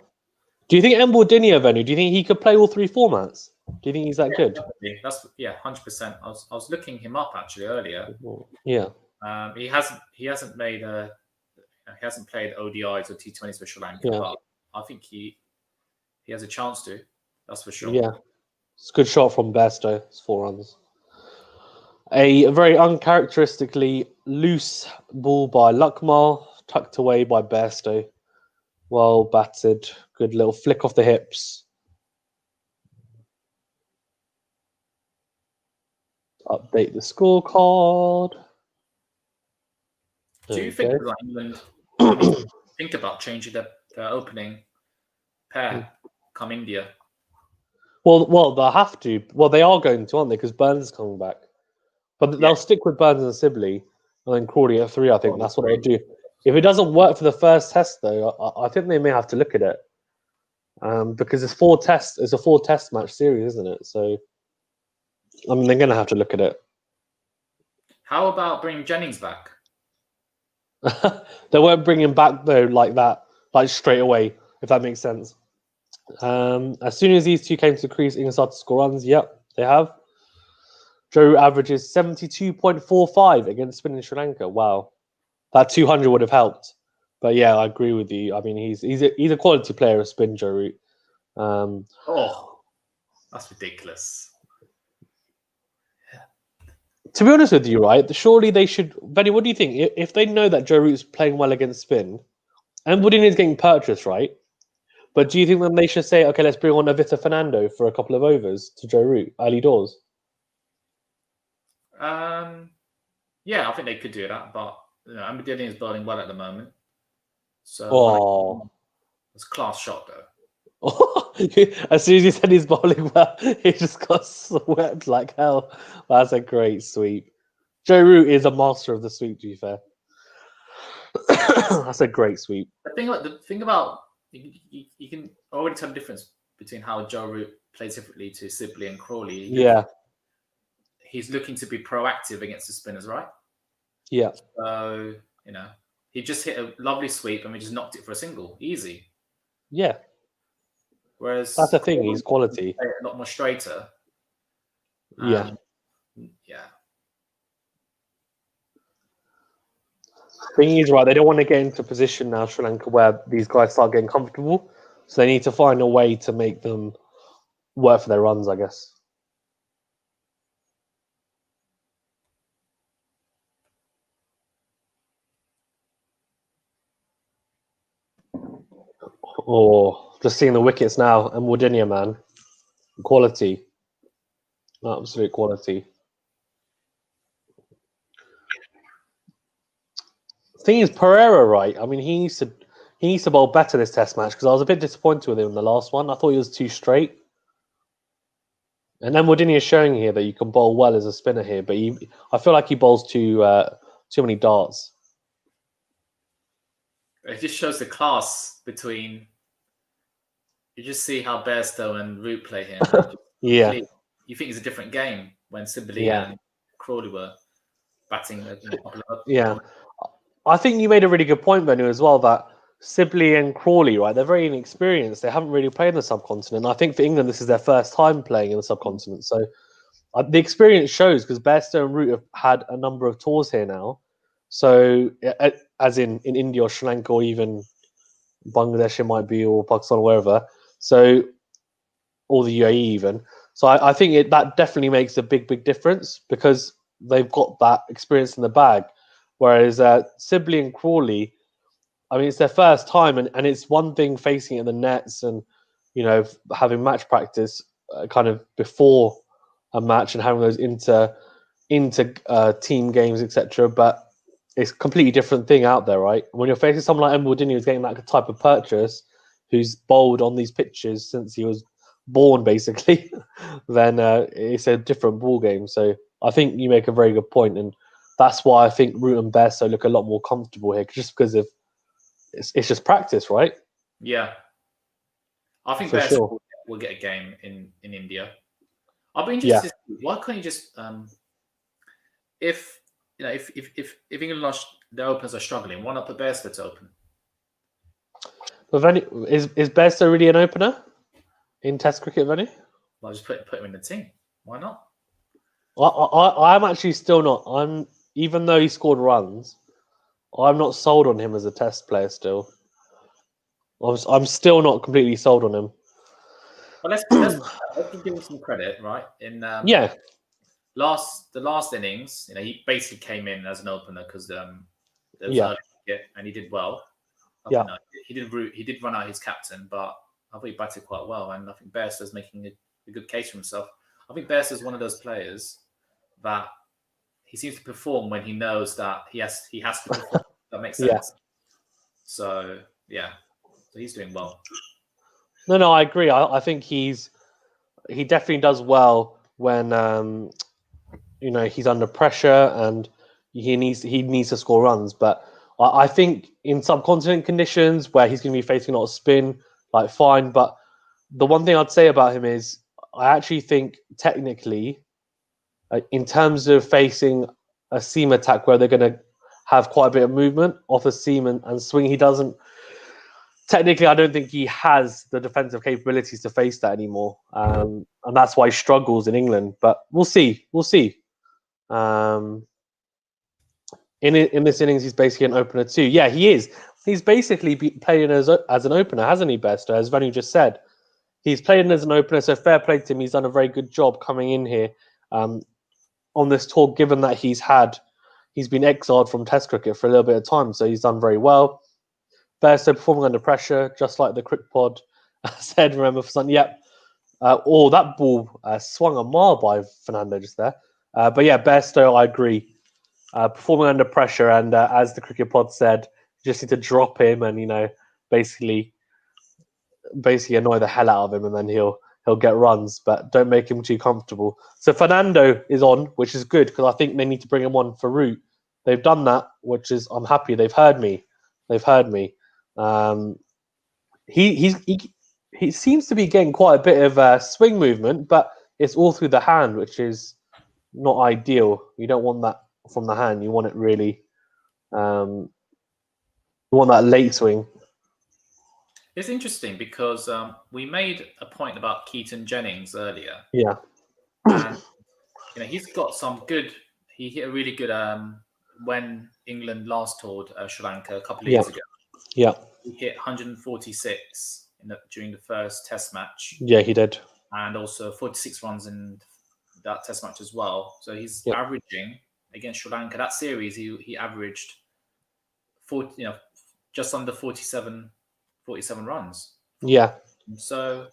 Do you think Mbordini, Venu? Do you think he could play all three formats? Do you think he's that good? Definitely. That's 100%. I was looking him up actually earlier. Yeah. He hasn't played ODIs or T20s for Sri Lanka, but I think he has a chance to. That's for sure. Yeah, it's a good shot from Bairstow. It's 4 runs. A very uncharacteristically loose ball by Luckmal, tucked away by Bairstow. Well batted, good little flick off the hips. Update the scorecard. Do you think that England think about changing their opening pair come India? Well, they'll have to. Well, they are going to, aren't they? Because Burns is coming back. But they'll stick with Burns and Sibley, and then Crawley at 3. I think that's what they'll do. If it doesn't work for the first test, though, I think they may have to look at it. Because it's 4 tests. It's a 4-test match series, isn't it? So, I mean, they're going to have to look at it. How about bringing Jennings back? They won't bring him back though, like that, like straight away. If that makes sense. As soon as these two came to the crease, England started to score runs. Yep, they have. Joe averages 72.45 against spin in Sri Lanka. Wow, that 200 would have helped. But yeah, I agree with you. I mean, he's a quality player of spin, Joe Root. That's ridiculous. To be honest with you, right? Surely they should. Benny, what do you think? If they know that Joe Root's playing well against spin, and Woodin is getting purchased, right? But do you think then they should say, okay, let's bring on Avita Fernando for a couple of overs to Joe Root early doors? Yeah, I think they could do that, but Mbordini is bowling well at the moment. So it's a class shot though. As soon as he said he's bowling well, he just got swept like hell. That's a great sweep. Joe Root is a master of the sweep, to be fair. That's a great sweep. The thing about you can already tell the difference between how Joe Root plays differently to Sibley and Crawley. Yeah. He's looking to be proactive against the spinners, right? Yeah. So, he just hit a lovely sweep and we just knocked it for a single. Easy. Yeah. Whereas that's the thing, he's quality. A lot more straighter. Yeah. Yeah. Thing is, right, they don't want to get into a position now, Sri Lanka, where these guys start getting comfortable. So they need to find a way to make them work for their runs, I guess. Just seeing the wickets now, and Wardinia, man. Quality. Absolute quality. Thing is, Pereira, right? I mean, he needs to bowl better this test match because I was a bit disappointed with him in the last one. I thought he was too straight. And then Wardinia is showing here that you can bowl well as a spinner here, but I feel like he bowls too many darts. It just shows the class between. You just see how Bairstow and Root play here. Yeah. You think it's a different game when Sibley and Crawley were batting. Yeah. I think you made a really good point, Venu, as well, that Sibley and Crawley, right, they're very inexperienced. They haven't really played in the subcontinent. I think for England, this is their first time playing in the subcontinent. So the experience shows because Bairstow and Root have had a number of tours here now. So, as in India or Sri Lanka or even Bangladesh, it might be, or Pakistan or wherever. So, or the UAE even. So I think that definitely makes a big difference because they've got that experience in the bag. Whereas Sibley and Crawley, I mean, it's their first time, and it's one thing facing it in the nets and having match practice kind of before a match and having those into team games, etc. But it's a completely different thing out there, right? When you're facing someone like Embledini who's getting that type of purchase, who's bowled on these pitches since he was born, basically, then it's a different ball game. So I think you make a very good point, and that's why I think Root and Bairstow look a lot more comfortable here, just because of it's just practice, right? Yeah, I think For Bairstow sure. will get a game in India. I'll be Yeah. interested. Why can't you just if England lost, their openers are struggling, why not put Bairstow to open? But Venny, is Bairstow really an opener in Test cricket, Venny? Well, just put him in the team. Why not? I'm actually still not. Even though he scored runs, I'm not sold on him as a Test player. Still, I'm still not completely sold on him. Well, let's give him some credit, right? In Yeah, the last innings, he basically came in as an opener because there was Yeah. early cricket and he did well. Yeah. He did run out his captain, but I thought he batted quite well, and I think Bairstow's making a good case for himself. I think Bairstow's one of those players that he seems to perform when he knows that he has to perform. That makes sense. Yeah. So he's doing well. No, I agree. I think he definitely does well when he's under pressure and he needs to score runs. But I think in subcontinent conditions where he's going to be facing a lot of spin, like fine. But the one thing I'd say about him is I actually think technically, in terms of facing a seam attack where they're going to have quite a bit of movement off a seam and swing, he doesn't. Technically, I don't think he has the defensive capabilities to face that anymore, and that's why he struggles in England. But we'll see. In this innings, he's basically an opener too. Yeah, he is. He's basically playing as an opener, hasn't he, Best? As Vanu just said, he's playing as an opener. So fair play to him. He's done a very good job coming in here on this tour, given that he's been exiled from Test cricket for a little bit of time. So he's done very well. Bairstow performing under pressure, just like the Crick Pod said. Remember, for something. Yep. That ball swung a mile by Fernando just there. But yeah, Bairstow, I agree. Performing under pressure, and as the Cricket Pod said, you just need to drop him and basically annoy the hell out of him, and then he'll get runs. But don't make him too comfortable. So Fernando is on, which is good because I think they need to bring him on for Root. They've done that, which is I'm happy. They've heard me. He seems to be getting quite a bit of swing movement, but it's all through the hand, which is not ideal. You don't want that from the hand. You want it really. You want that late swing. It's interesting because we made a point about Keaton Jennings earlier. Yeah. And he's got some good. He hit a really good when England last toured Sri Lanka a couple of years ago. Yeah. He hit 146 during the first Test match. Yeah, he did. And also 46 runs in that Test match as well. So he's averaging against Sri Lanka. That series, he averaged just under 47 runs. Yeah. So,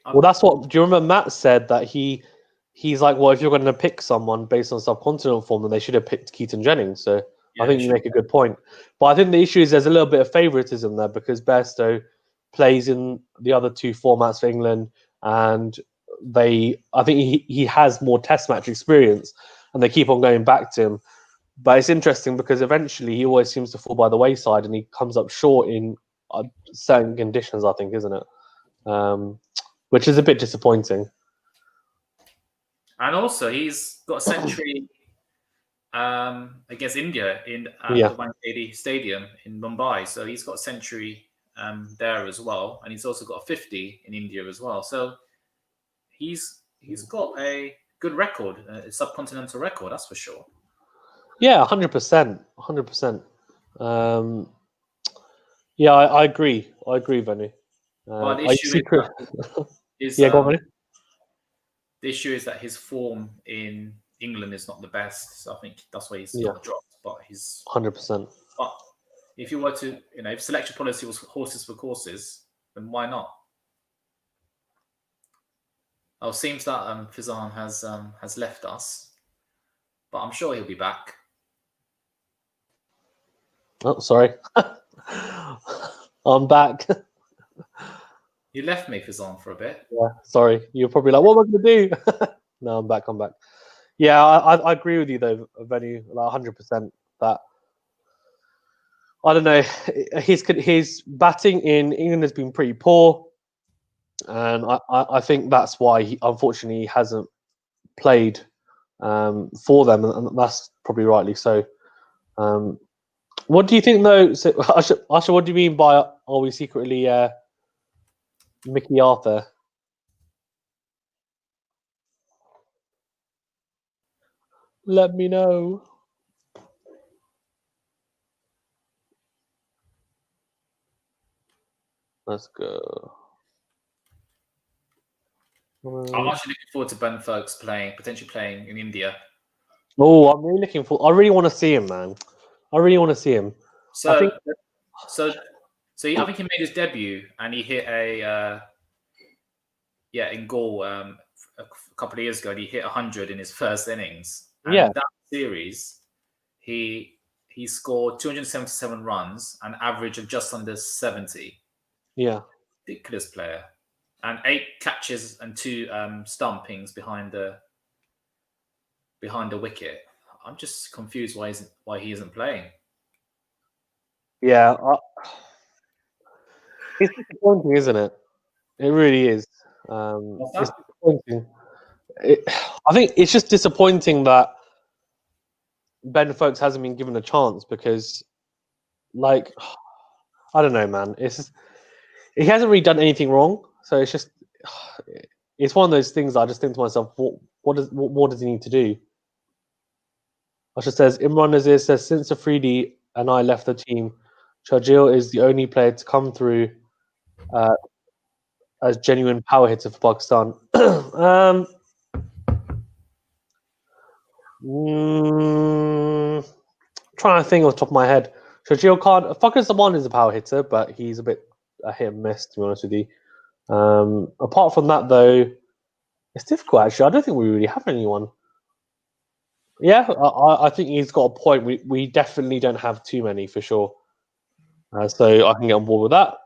well, that's what. Do you remember Matt said that he's like, well, if you're going to pick someone based on subcontinental form, then they should have picked Keaton Jennings. So I think you make a good point. But I think the issue is there's a little bit of favoritism there because Bairstow plays in the other two formats for England, and I think he has more Test match experience, and they keep on going back to him. But it's interesting because eventually he always seems to fall by the wayside, and he comes up short in certain conditions, I think, isn't it? Which is a bit disappointing. And also, he's got a century against India in the Wankhede Stadium in Mumbai. So he's got a century there as well, and he's also got a 50 in India as well. So he's got a good record, a subcontinental record, that's for sure. Yeah, 100%, 100%. Yeah, I agree. Venu. But the issue go on, Venu. The issue is that his form in England is not the best, so I think that's why he's not dropped. But he's 100%. But if you were to, if selection policy was horses for courses, then why not? Oh, it seems that Fizan has left us, but I'm sure he'll be back. Oh, sorry. I'm back. You left me, Fizan, for a bit. Yeah, sorry. You're probably like, what am I going to do? No, I'm back. I'm back. Yeah, I agree with you though, Benny, like 100%. That I don't know. His batting in England has been pretty poor, and I think that's why he unfortunately hasn't played for them, and that's probably rightly so. What do you think though? So, Usher, what do you mean by are we secretly Mickey Arthur? Let me know. Let's go. I'm actually looking forward to Ben Foakes potentially playing in India. Oh, I'm really looking for. I really want to see him, man. I really want to see him. So, I think. I think he made his debut and he hit in goal a couple of years ago. And he hit 100 in his first innings. And Yeah. in that series, he scored 277 runs, an average of just under 70. Yeah. Ridiculous player, and 8 catches and 2 stumpings behind the wicket. I'm just confused why he isn't playing. Yeah. It's disappointing, isn't it? It really is. It's disappointing. I think it's just disappointing that Ben Foakes hasn't been given a chance because, like, I don't know, man. He hasn't really done anything wrong, so it's just it's one of those things that I just think to myself, what does he need to do? Asha says Imran Nazir says since Afridi and I left the team, Sharjeel is the only player to come through as genuine power hitter for Pakistan. Trying to think off the top of my head. Sharjeel Khan, Fakir Zaman is a power hitter, but he's a bit a hit and miss, to be honest with you. Apart from that, though, it's difficult, actually. I don't think we really have anyone. Yeah, I think he's got a point. We definitely don't have too many, for sure. So I can get on board with that.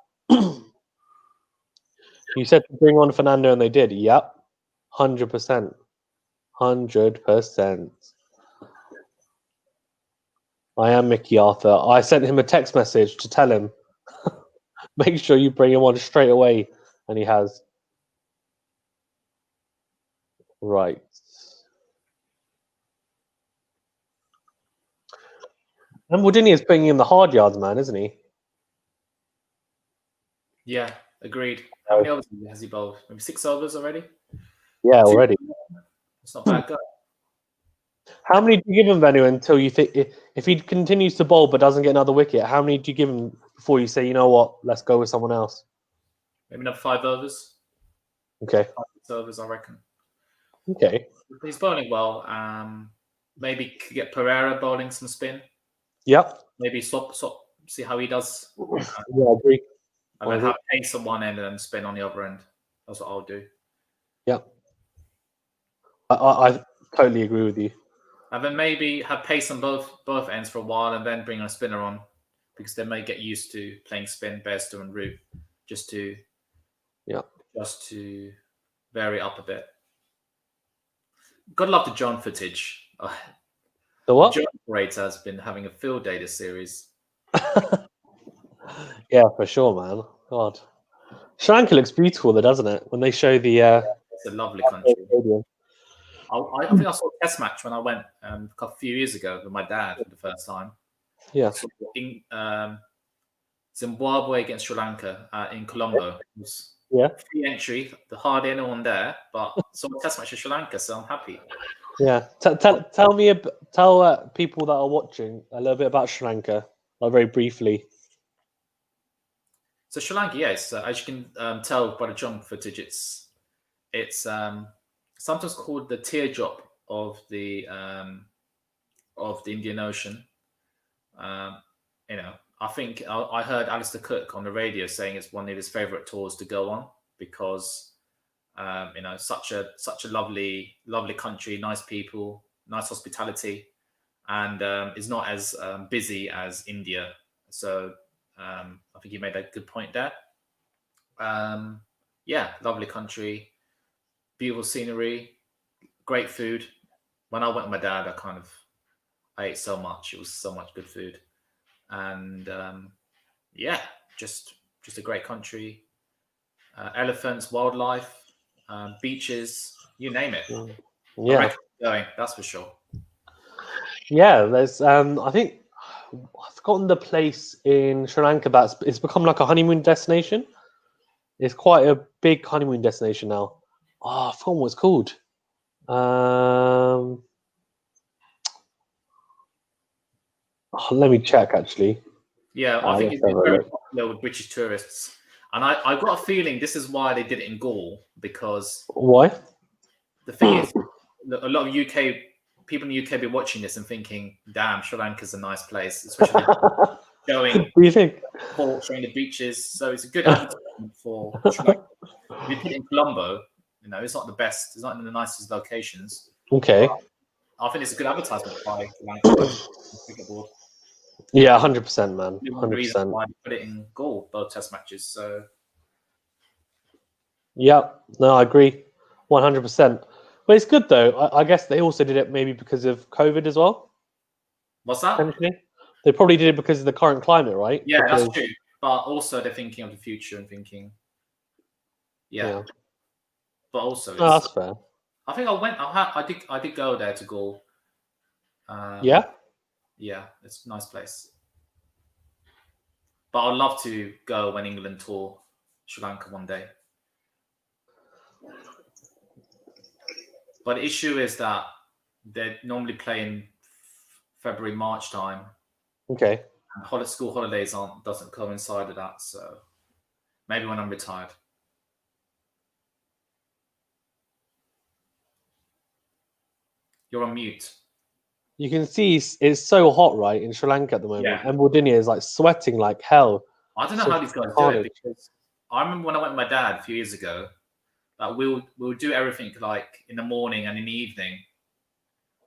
You said to bring on Fernando, and they did. Yep, 100%. 100%. I am Mickey Arthur. I sent him a text message to tell him, make sure you bring him on straight away. And he has. Right. And Woodini is putting in the hard yards, man, isn't he? Yeah, agreed. How many overs has he bowled? Maybe 6 overs already? Yeah, already. It's not bad. Go. How many do you give him, Venu, until you think if he continues to bowl but doesn't get another wicket? How many do you give him before you say, you know what, let's go with someone else? Maybe another 5 overs. Okay. 5 overs, I reckon. Okay. He's bowling well. Maybe could get Pereira bowling some spin. Yep. Maybe swap, see how he does. Yeah, I agree. And then have pace on one end and then spin on the other end. That's what I'll do. Yep. I totally agree with you. And then maybe have pace on both ends for a while and then bring a spinner on because they may get used to playing spin, Bairstow and Root just to vary up a bit. Gotta love the John footage. The what? John operator has been having a field day this series. Yeah, for sure, man. God. Sri Lanka looks beautiful though, doesn't it? When they show the it's a lovely country. I think I saw a test match when I went a few years ago with my dad for the first time. Yeah. Zimbabwe against Sri Lanka in Colombo. It was free entry, the hard anyone there, but saw a test match with Sri Lanka, so I'm happy. Yeah. Tell people that are watching a little bit about Sri Lanka, like very briefly. So Sri Lanka, yes, as you can tell by the jump footage, it's sometimes called the teardrop of the Indian Ocean. I think I heard Alistair Cook on the radio saying it's one of his favourite tours to go on because such a lovely country, nice people, nice hospitality, and it's not as busy as India. So I think you made a good point there. Yeah, lovely country, beautiful scenery, great food. When I went with my dad, I ate so much. It was so much good food, and yeah, just a great country. Elephants, wildlife, beaches, you name it. I Yeah, recommend going, that's for sure. yeah. There's I think I've forgotten the place in Sri Lanka that's it's become like a honeymoon destination. It's quite a big honeymoon destination now. Oh, I forgot what it's called. Let me check actually. Yeah, I think let's it's have a very look. popular with British tourists. And I got a feeling this is why they did it in Gaul, because Why? the thing is, a lot of people in the UK be watching this and thinking, damn, Sri Lanka's a nice place, especially showing What do you think? ports, showing the beaches. So it's a good advertisement for Sri Lanka. If you put it in Colombo, it's not the best, it's not in the nicest locations. Okay. But I think it's a good advertisement by Sri Lanka cricket board. Yeah, 100%, man. One of the reasons 100%. why they put it in Gaul, both test matches. So Yeah, no, I agree, 100%. But it's good though. I guess they also did it maybe because of COVID as well. what's that? Potentially, they probably did it because of the current climate, right? Yeah, because, that's true. But also they're thinking of the future and thinking, yeah. But also, No, that's fair. I think I did go there to Gaul. Yeah, yeah, it's a nice place. But I'd love to go when England tour Sri Lanka one day. But the issue is that they normally play in February, March time. okay. And school holidays doesn't coincide with that. So maybe when I'm retired. You're on mute. You can see it's so hot, right, in Sri Lanka at the moment. Yeah. And Sardinia is like sweating like hell. I don't know So how these guys do it, because I remember when I went with my dad a few years ago, like we'll do everything like in the morning and in the evening,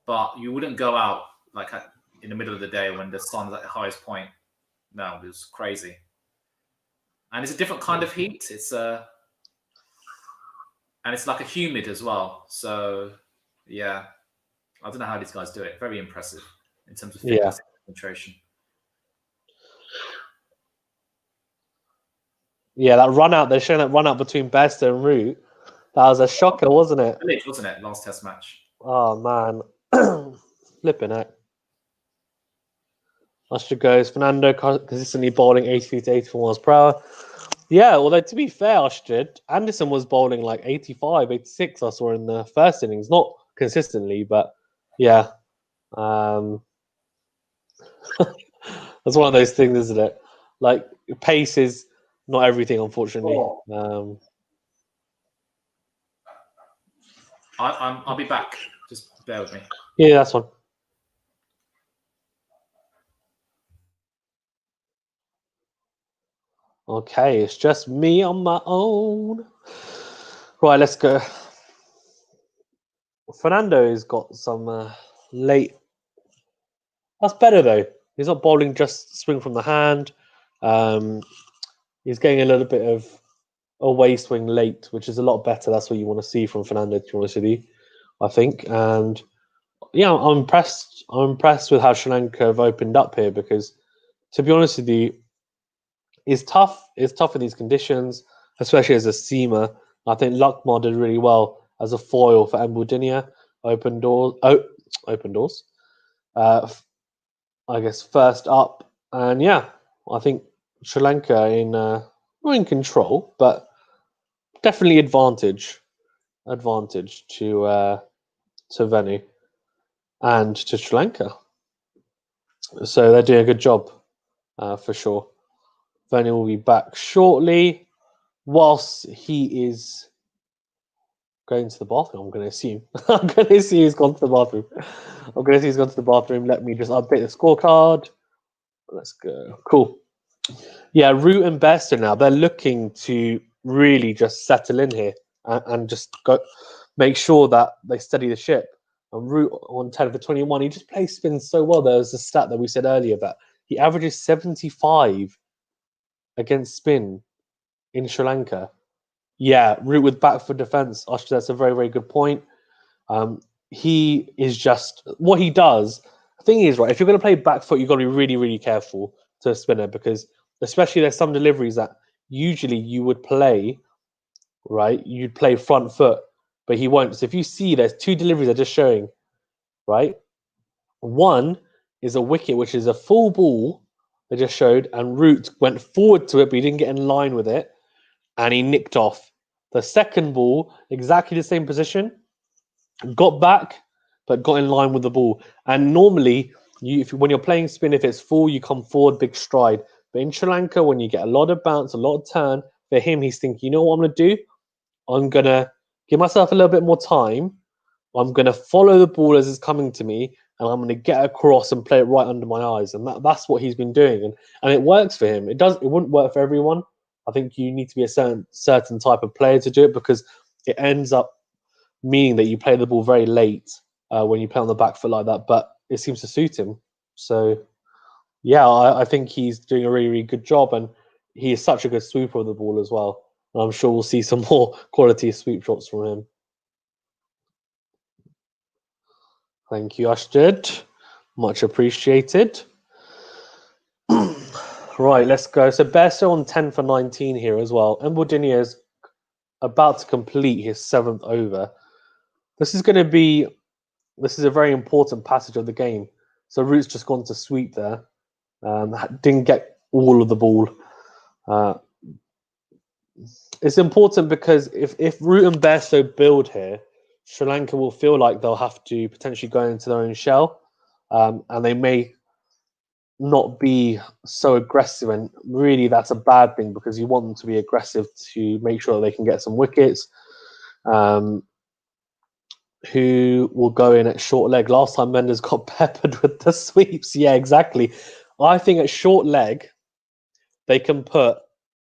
but you wouldn't go out like in the middle of the day when the sun's at the highest point. No, it was crazy. And it's a different kind of heat. And it's like a humid as well. So yeah, I don't know how these guys do it. Very impressive in terms of fitness and concentration. Yeah, that run out, they're showing that run out between Bester and Root. That was a shocker, wasn't it? Village, wasn't it? Last test match. Oh, man. Flipping it. Usher goes. Fernando consistently bowling 83 to 84 miles per hour. Yeah, although to be fair, Ashton, Anderson was bowling like 85, 86, I saw in the first innings. Not consistently, but yeah. That's one of those things, isn't it? Like, pace is not everything, unfortunately. I'll be back. Just bear with me. Yeah, that's one. Okay, it's just me on my own. Right, let's go. Fernando's got some late. That's better though. He's not bowling just swing from the hand. He's getting a little bit of away swing late, which is a lot better. That's what you want to see from Fernando, to be honest with you, I think. And yeah, I'm impressed. I'm impressed with how Sri Lanka have opened up here because, to be honest with you, it's tough. It's tough in these conditions, especially as a seamer. I think Luckmore did really well as a foil for Mbudinha. Open doors. Open doors. I guess first up, and yeah, I think Sri Lanka not in control, but definitely advantage to Venu and to Sri Lanka. So they're doing a good job for sure. Venu will be back shortly. Whilst he is going to the bathroom, I'm going to assume. I'm going to assume he's gone to the bathroom. I'm going to assume he's gone to the bathroom. Let me just update the scorecard. Let's go. Cool. Yeah, Root and Bester now, they're looking to really just settle in here and just go make sure that they steady the ship. And Root on 10 for 21, he just plays spins so well. There was a stat that we said earlier that he averages 75 against spin in Sri Lanka. Yeah, Root with back for defense. Actually, that's a very, very good point. He is just what he does. The thing is, right, if you're going to play back foot, you've got to be really, really careful to a spinner because, especially, there's some deliveries that usually you would play, right? You'd play front foot, but he won't. So if you see, there's two deliveries are just showing, right? One is a wicket, which is a full ball they just showed, and Root went forward to it, but he didn't get in line with it, and he nicked off. The second ball, exactly the same position, got back, but got in line with the ball. And normally, when you're playing spin, if it's full, you come forward, big stride. But in Sri Lanka, when you get a lot of bounce, a lot of turn, for him, he's thinking, you know what I'm going to do? I'm going to give myself a little bit more time. I'm going to follow the ball as it's coming to me, and I'm going to get across and play it right under my eyes. And that's what he's been doing. And it works for him. It wouldn't work for everyone. I think you need to be a certain type of player to do it because it ends up meaning that you play the ball very late when you play on the back foot like that, but it seems to suit him. So, yeah, I think he's doing a really, really good job, and he is such a good sweeper of the ball as well. And I'm sure we'll see some more quality sweep shots from him. Thank you, Ashdid. Much appreciated. Right, let's go. So, Besso on 10 for 19 here as well. And Budinia is about to complete his 7th over. This is a very important passage of the game. So Root's just gone to sweep there. Didn't get all of the ball. It's important because if Root and Besso build here, Sri Lanka will feel like they'll have to potentially go into their own shell. And they may not be so aggressive. And really, that's a bad thing because you want them to be aggressive to make sure that they can get some wickets. Who will go in at short leg? Last time Mendes got peppered with the sweeps. Yeah, exactly. I think at short leg, they can put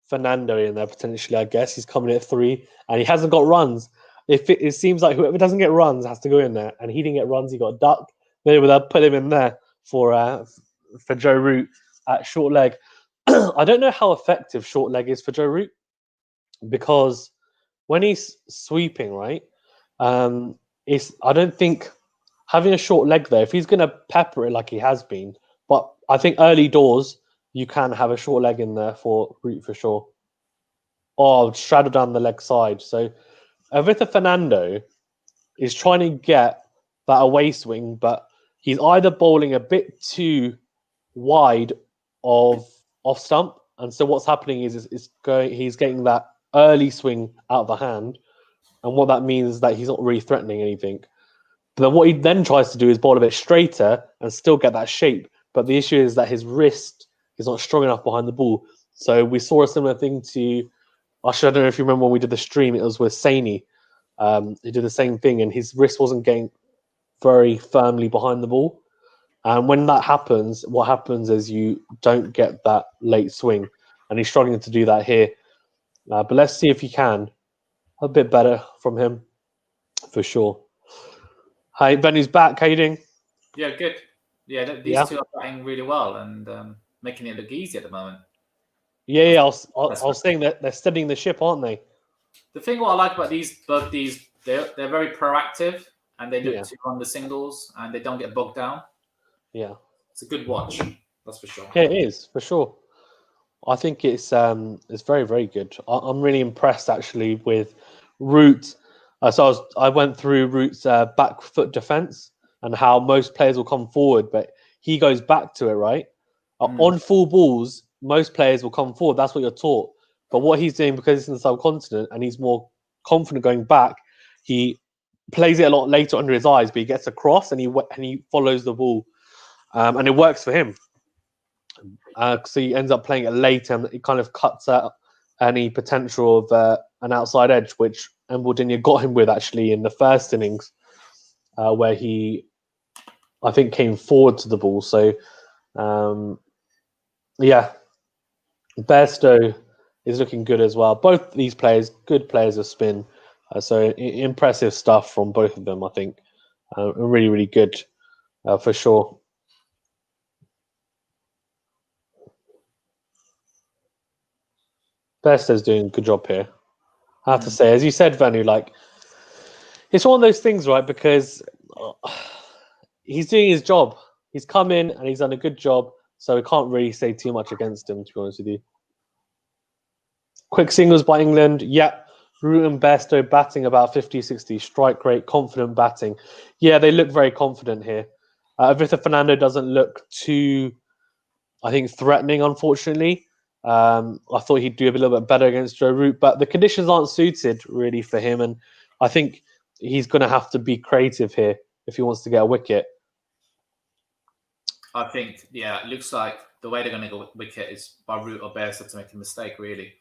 Fernando in there potentially, I guess. He's coming at 3 and he hasn't got runs. It seems like whoever doesn't get runs has to go in there. And he didn't get runs, he got ducked. Maybe they'll put him in there for Joe Root at short leg. I don't know how effective short leg is for Joe Root because when he's sweeping, right, I don't think having a short leg there, if he's going to pepper it like he has been, but I think early doors, you can have a short leg in there for Root for sure. Or straddle down the leg side. So Avitha Fernando is trying to get that away swing, but he's either bowling a bit too wide of off stump. And so what's happening is he's getting that early swing out of the hand. And what that means is that he's not really threatening anything. But then what he then tries to do is bowl a bit straighter and still get that shape. But the issue is that his wrist is not strong enough behind the ball. So we saw a similar thing to, I don't know if you remember when we did the stream, it was with Saini. He did the same thing and his wrist wasn't getting very firmly behind the ball. And when that happens, what happens is you don't get that late swing. And he's struggling to do that here. But let's see if he can. A bit better from him, for sure. Hi, Benny's back. How you doing? Yeah, good. Yeah, these two are batting really well and making it look easy at the moment. Yeah, I was saying that they're steadying the ship, aren't they? The thing what I like about both these, they're very proactive and they look to run the singles and they don't get bogged down. Yeah, it's a good watch. That's for sure. Yeah, it is for sure. I think it's very, very good. I'm really impressed actually with Root. So I went through Root's back foot defense and how most players will come forward, but he goes back to it, right? On full balls, most players will come forward. That's what you're taught. But what he's doing, because it's in the subcontinent and he's more confident going back, he plays it a lot later under his eyes, but he gets across and he follows the ball, and it works for him. So he ends up playing it late and it kind of cuts out any potential of an outside edge, which Embledinha got him with actually in the first innings, where he, I think, came forward to the ball. So, yeah, Bairstow is looking good as well. Both these players, good players of spin. So impressive stuff from both of them, I think. Really, really good for sure. Bairstow's doing a good job here. I have to say, as you said, Vanu, like it's one of those things, right? Because he's doing his job. He's come in and he's done a good job, so we can't really say too much against him, to be honest with you. Quick singles by England. Yep. Root and Bairstow batting about 50-60. Strike rate, confident batting. Yeah, they look very confident here. Victor Fernando doesn't look too, I think, threatening, unfortunately. I thought he'd do a little bit better against Joe Root, but the conditions aren't suited really for him, and I think he's going to have to be creative here if he wants to get a wicket. I think, it looks like the way they're going to go wicket is by Root or Bairstow to make a mistake, really.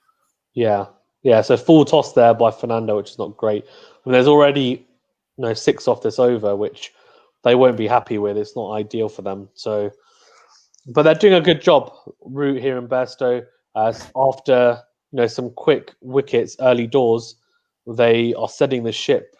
Yeah. So full toss there by Fernando, which is not great. I mean, there's already 6 off this over, which they won't be happy with. It's not ideal for them. So, but they're doing a good job, Root here in Bairstow. After some quick wickets early doors, they are setting the ship,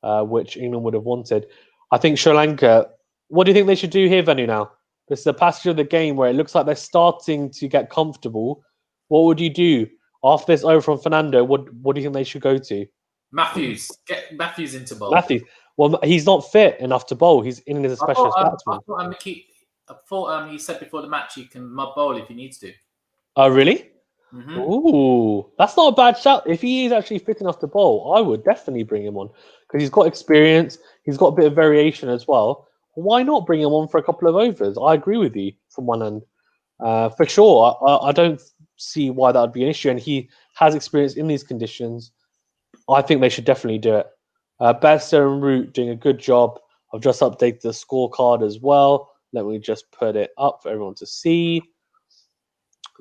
which England would have wanted. I think Sri Lanka. What do you think they should do here, Venu? Now, this is a passage of the game where it looks like they're starting to get comfortable. What would you do after this over from Fernando? What do you think they should go to? Matthews, get Matthews into bowl. Matthews. Well, he's not fit enough to bowl. He's in as a specialist batsman. I thought he said before the match he can mud bowl if he needs to. Oh, really? Mm-hmm. Ooh, that's not a bad shout. If he is actually fit enough to bowl, I would definitely bring him on because he's got experience. He's got a bit of variation as well. Why not bring him on for a couple of overs? I agree with you from one end. For sure, I don't see why that would be an issue. And he has experience in these conditions. I think they should definitely do it. Bairstow and Root doing a good job. I've just updated the scorecard as well. Let me just put it up for everyone to see.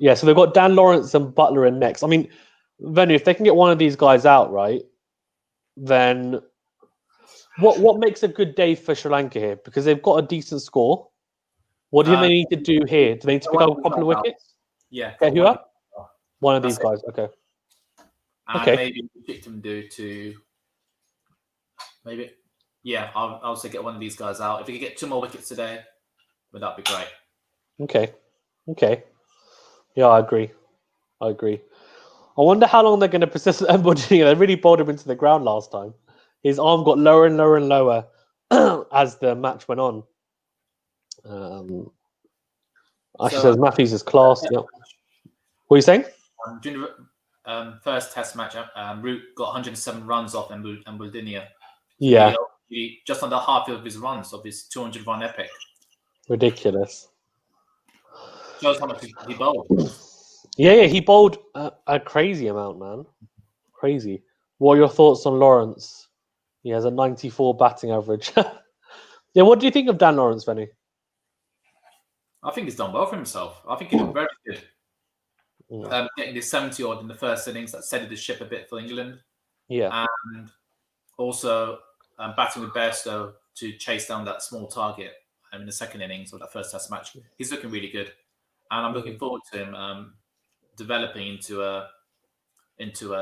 Yeah, so they've got Dan Lawrence and Butler in next. I mean, Venu, if they can get one of these guys out, right, then what makes a good day for Sri Lanka here? Because they've got a decent score. What do you think they need to do here? Do they need to pick up a couple of wickets? Yeah. Get who up? One of these guys. Okay. And maybe Victim do to maybe. Yeah, I'll say get one of these guys out. If we could get 2 more wickets today, would that be great? Okay. Yeah, I agree. I wonder how long they're going to persist at Embodini. They really bowled him into the ground last time. His arm got lower and lower and lower as the match went on. Actually says Matthews is class. Yep. What are you saying? During the first test match, Root got 107 runs off Embodini. Yeah. He just under half of his runs of his 200-run epic. Ridiculous. Shows how much he bowled. Yeah, he bowled a crazy amount, man. Crazy. What are your thoughts on Lawrence? He has a 94 batting average. Yeah, what do you think of Dan Lawrence, Benny? I think he's done well for himself. I think he looked very good. Getting this 70-odd in the first innings, that steadied the ship a bit for England. Yeah. And also batting with Bairstow to chase down that small target in the second innings of that first test match. He's looking really good. And I'm looking forward to him developing into a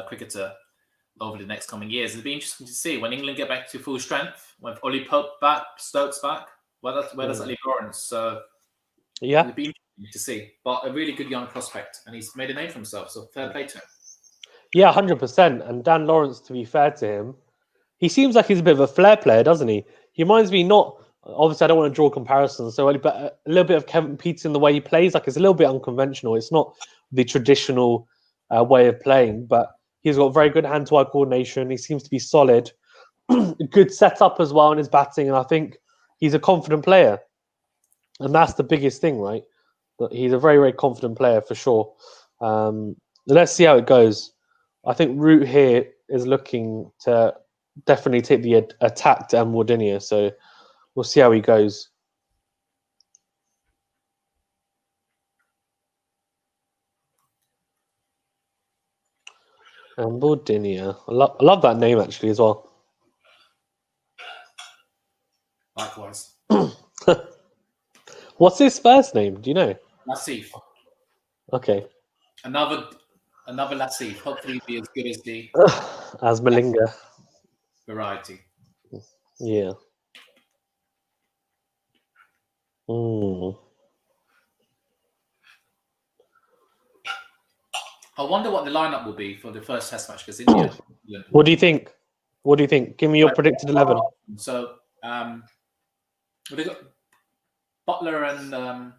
cricketer over the next coming years. It'll be interesting to see when England get back to full strength, when Ollie Pope back, Stokes back, where does that leave Lawrence? So yeah, it'll be interesting to see. But a really good young prospect, and he's made a name for himself, so fair play to him. Yeah, 100%. And Dan Lawrence, to be fair to him, he seems like he's a bit of a flair player, doesn't he? He reminds me obviously I don't want to draw comparisons, but a little bit of Kevin Peters in the way he plays. Like, it's a little bit unconventional. It's not the traditional way of playing, but he's got very good hand-to-eye coordination. He seems to be solid. Good setup as well in his batting, and I think he's a confident player. And that's the biggest thing, right? But he's a very, very confident player for sure. Let's see how it goes. I think Root here is looking to definitely take the attack to Embodini, so we'll see how he goes. Embodini. I love that name actually as well. Likewise. What's his first name? Do you know? Nassif. Okay. Another lassie. Hopefully, be as good as the As Malinga. variety. Yeah. Mm. I wonder what the lineup will be for the first Test match because India. What do you think? What do you think? Give me your predicted 11. So, they got Butler and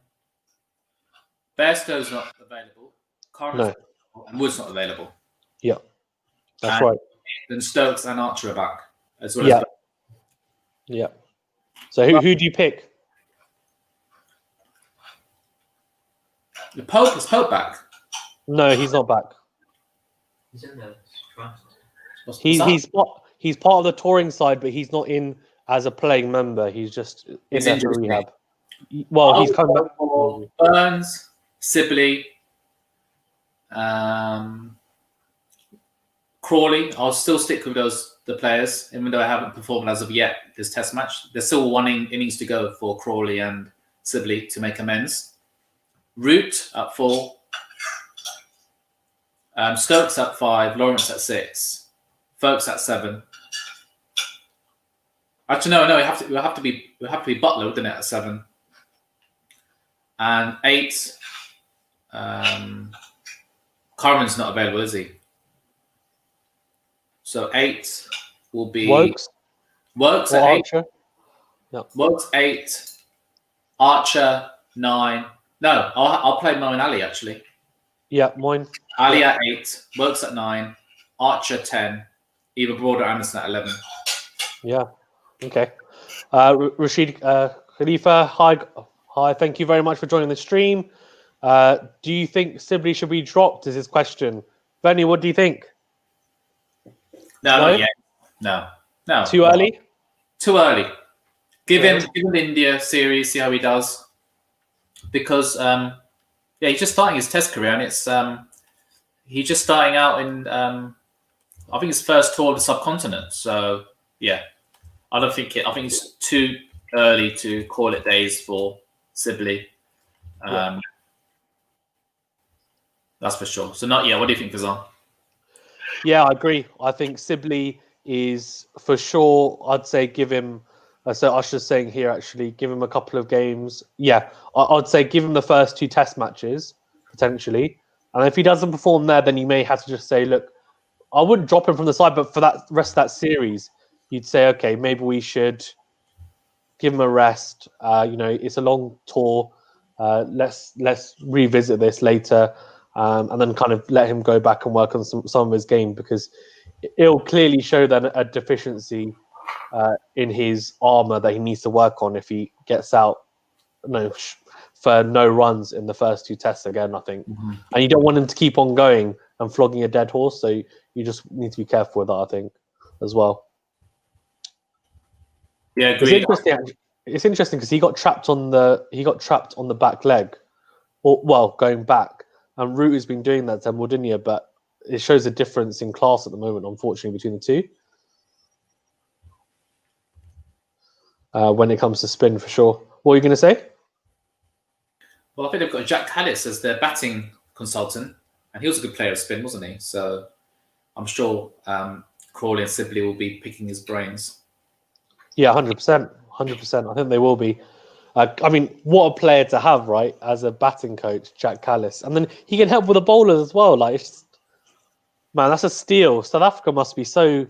Bairstow's not available. Curran's and Wood's not available. Yeah, that's And right. then Stokes and Archer are back as well. Yeah. As Yeah. So who do you pick? the Pope is Pope back. No, he's not back. He's in the trust. He's part of the touring side, but he's not in as a playing member. He's just in there for rehab. Well, he's come back. For Burns, Sibley, Crawley. I'll still stick with the players, even though I haven't performed as of yet this Test match. There's still one innings to go for Crawley and Sibley to make amends. Root at 4. Stokes at 5. Lawrence at 6. Folks at 7. Actually, no. It have to be Butler, wouldn't it, at 7? And 8. Carmen's not available, is he? So 8 will be Works at 8. Archer. Yeah. Works 8. Archer 9. No, I'll play Mo and Ali actually. Yeah, mine. Ali at 8. Works at 9. Archer 10. Eva Broader Anderson at 11. Yeah. Okay. Rashid Khalifa, hi. Thank you very much for joining the stream. Do you think Sibley should be dropped? Is his question. Benny, what do you think? No, not yet. No. Too early? Too early. Give him the India series, see how he does. Because he's just starting his Test career, and it's he's just starting out in I think his first tour of the subcontinent. So yeah, I think it's too early to call it days for Sibley. That's for sure. So not yet. What do you think, Fazan? Yeah, I agree. I think Sibley is for sure. I'd say give him. So Usher's saying here actually, give him a couple of games. Yeah, I'd say give him the first 2 Test matches potentially, and if he doesn't perform there, then you may have to just say, look, I wouldn't drop him from the side, but for that rest of that series, you'd say, okay, maybe we should give him a rest. It's a long tour. Let's revisit this later, and then kind of let him go back and work on some of his game, because it'll clearly show then a deficiency in his armor that he needs to work on if he gets out for no runs in the first 2 tests again, I think. And you don't want him to keep on going and flogging a dead horse, so you just need to be careful with that, I think, as well. Yeah, agreed. It's interesting because he got trapped on the back leg, going back, and Root has been doing that to Mordinia, but it shows a difference in class at the moment, unfortunately, between the two. When it comes to spin, for sure. What are you going to say? Well, I think they've got Jack Callis as their batting consultant, and he was a good player of spin, wasn't he? So I'm sure Crawley and Sibley will be picking his brains. Yeah, 100%. 100%. I think they will be. I mean, what a player to have, right, as a batting coach, Jack Callis. And then he can help with the bowlers as well. Like, it's just, man, that's a steal. South Africa must be so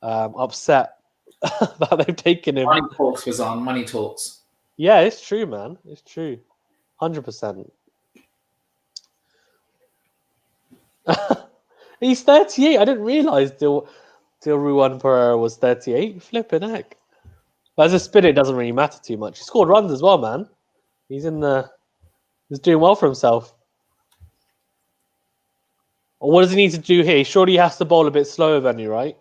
upset that they've taken him. Money talks, Fazan. Money talks. Yeah, it's true, man. It's true. 100%. He's 38. I didn't realise Dilruwan Pereira was 38. Flipping heck. But as a spinner, it doesn't really matter too much. He scored runs as well, man. He's doing well for himself. Or what does he need to do here? Surely he has to bowl a bit slower than you, right?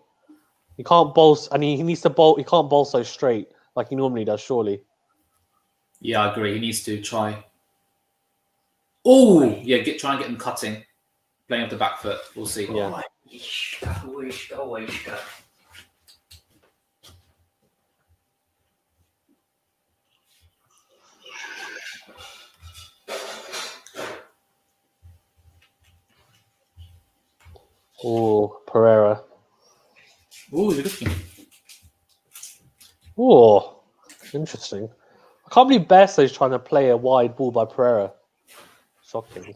He can't bowl, and he needs to bowl. He can't bowl so straight like he normally does. Surely. Yeah, I agree. He needs to try. Oh, yeah. Try and get them cutting, playing off the back foot. We'll see. Yeah. Oh, Pereira. Ooh, you're looking. Oh, interesting. I can't believe Bairstow's trying to play a wide ball by Pereira. Shocking.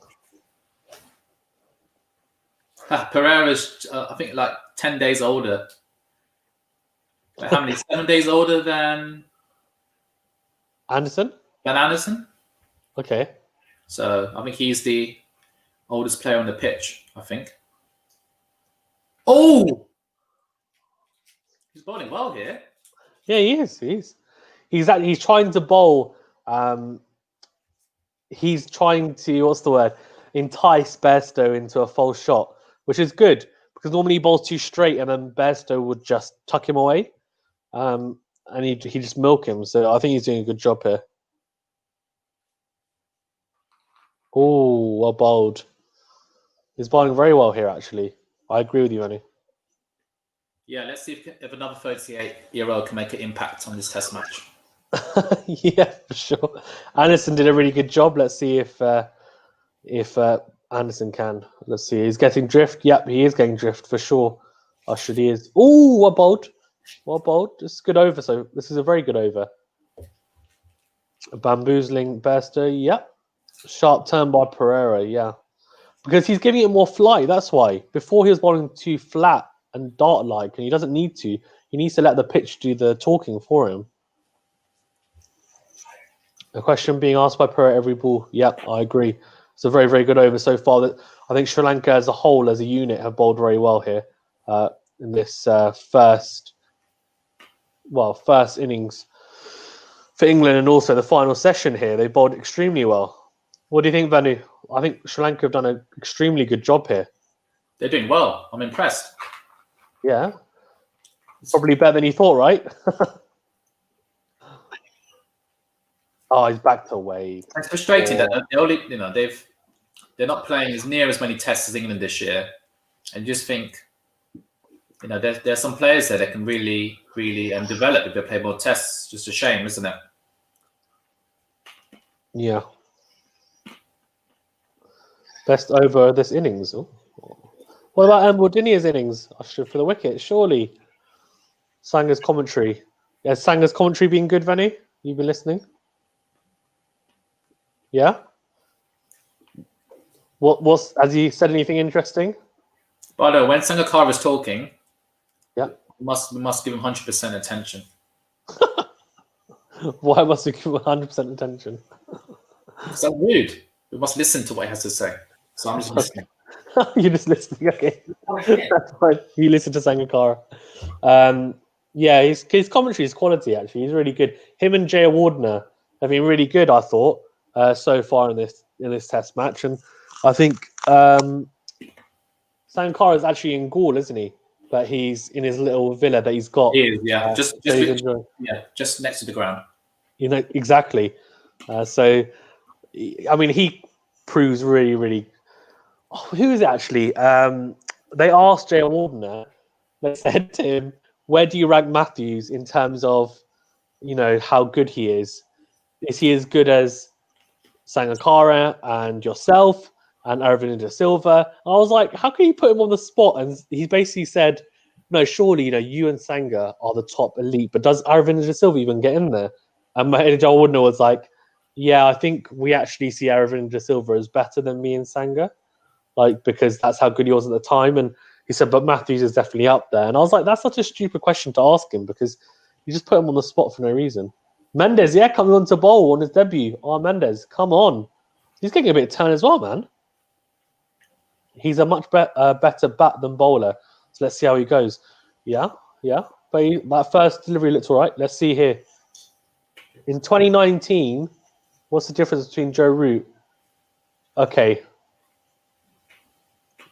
Pereira's, I think, like 10 days older. Like, how many? 7 days older than Anderson? Anderson. Okay. So I think he's the oldest player on the pitch, I think. Oh! He's bowling well here. Yeah, he is. He's trying to bowl. He's trying to, what's the word? Entice Bairstow into a false shot, which is good because normally he bowls too straight and then Bairstow would just tuck him away. And he just milk him. So I think he's doing a good job here. Oh, well bowled. He's bowling very well here, actually. I agree with you, Manny. Yeah, let's see if another 38-year-old can make an impact on this test match. Yeah, for sure. Anderson did a really good job. Let's see if Anderson can. Let's see. He's getting drift. Yep, he is getting drift for sure. Usher, he is. Oh, well bowled. Well bowled. This is a good over. So this is a very good over. A bamboozling Bairstow. Yep. Sharp turn by Pereira. Yeah. Because he's giving it more flight. That's why. Before he was bowling too flat and dart-like, and he doesn't need to. He needs to let the pitch do the talking for him. A question being asked by Pereira every ball. Yep, I agree. It's a very, very good over so far. That I think Sri Lanka as a whole, as a unit, have bowled very well here in this first innings for England, and also the final session here. They bowled extremely well. What do you think, Vanu? I think Sri Lanka have done an extremely good job here. They're doing well. I'm impressed. Yeah, probably better than you thought, right? Oh, he's back to Wade. It's frustrating that they only, they're not playing as near as many tests as England this year, and just think, there's some players there that can really, really develop if they play more tests. Just a shame, isn't it? Yeah. Best over this innings. Ooh. What about Mbaldinia's innings? For the wicket, surely. Sanga's commentary. Has Sanga's commentary been good, Vanu? You've been listening? Yeah? Has he said anything interesting? But no, when Sangakkara is talking, yeah, we must give him 100% attention. Why must we give him 100% attention? Because that's rude. We must listen to what he has to say. So I'm just listening. You're just listening, okay. That's fine. You listen to Sangakkara. Yeah, his commentary is quality, actually. He's really good. Him and Jay Wardner have been really good, I thought, so far in this test match. And I think Sangakkara is actually in Gaul, isn't he? But he's in his little villa that he's got. He is, yeah. Just next to the ground. Exactly. So, I mean, he proves really, really. Oh, who is it actually? They asked Jay Wardner. They said to him, "Where do you rank Matthews in terms of, how good he is? Is he as good as Sangakkara and yourself and Aravinda Silva?" I was like, "How can you put him on the spot?" And he basically said, "No, surely you and Sanga are the top elite, but does Aravinda Silva even get in there?" And Jay Wardner was like, "Yeah, I think we actually see Aravinda Silva as better than me and Sanga." Because that's how good he was at the time. And he said, but Matthews is definitely up there. And I was like, that's such a stupid question to ask him because you just put him on the spot for no reason. Mendes, coming on to bowl on his debut. Oh, Mendes, come on. He's getting a bit of turn as well, man. He's a much better bat than bowler. So let's see how he goes. Yeah. But that first delivery looks all right. Let's see here. In 2019, what's the difference between Joe Root? Okay.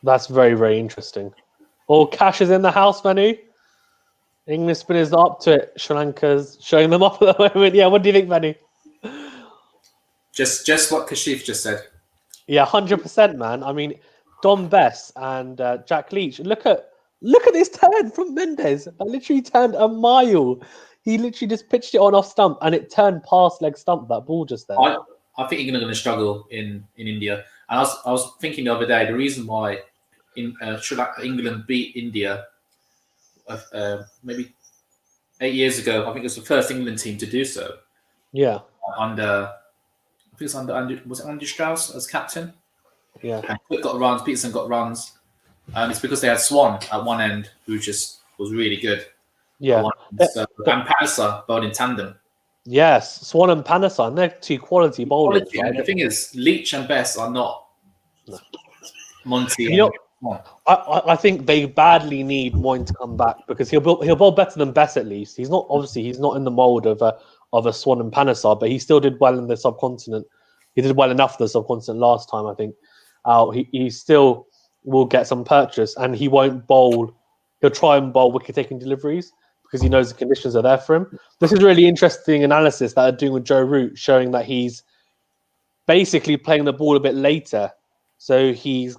That's very, very interesting. Oh, Cash is in the house, Manu. English spinners are up to it. Sri Lanka's showing them off at the moment. Yeah, what do you think, Manu? Just what Kashif just said. Yeah, 100%, man. I mean, Dom Bess and Jack Leach. Look at this turn from Mendes. That literally turned a mile. He literally just pitched it on off stump, and it turned past leg stump. That ball just there. I think England are going to struggle in India. And I was thinking the other day, the reason why England beat India maybe 8 years ago. I think it was the first England team to do so. Yeah. Under, I think it's under was it Andy Strauss as captain? Yeah. And Quick got runs, Peterson got runs, and it's because they had Swan at one end, who just was really good. Yeah. So, and Palliser bowled in tandem. Yes, Swan and Panasan, they're two quality bowlers. Quality, and the thing is, Leach and Best are not Monty. You know, I think they badly need Moyne to come back because he'll bowl better than Best at least. He's not in the mould of a Swan and Panasar, but he still did well in the subcontinent. He did well enough in the subcontinent last time, I think. He still will get some purchase, and he won't bowl. He'll try and bowl wicket-taking deliveries because he knows the conditions are there for him. This is really interesting analysis that they're doing with Joe Root, showing that he's basically playing the ball a bit later. So he's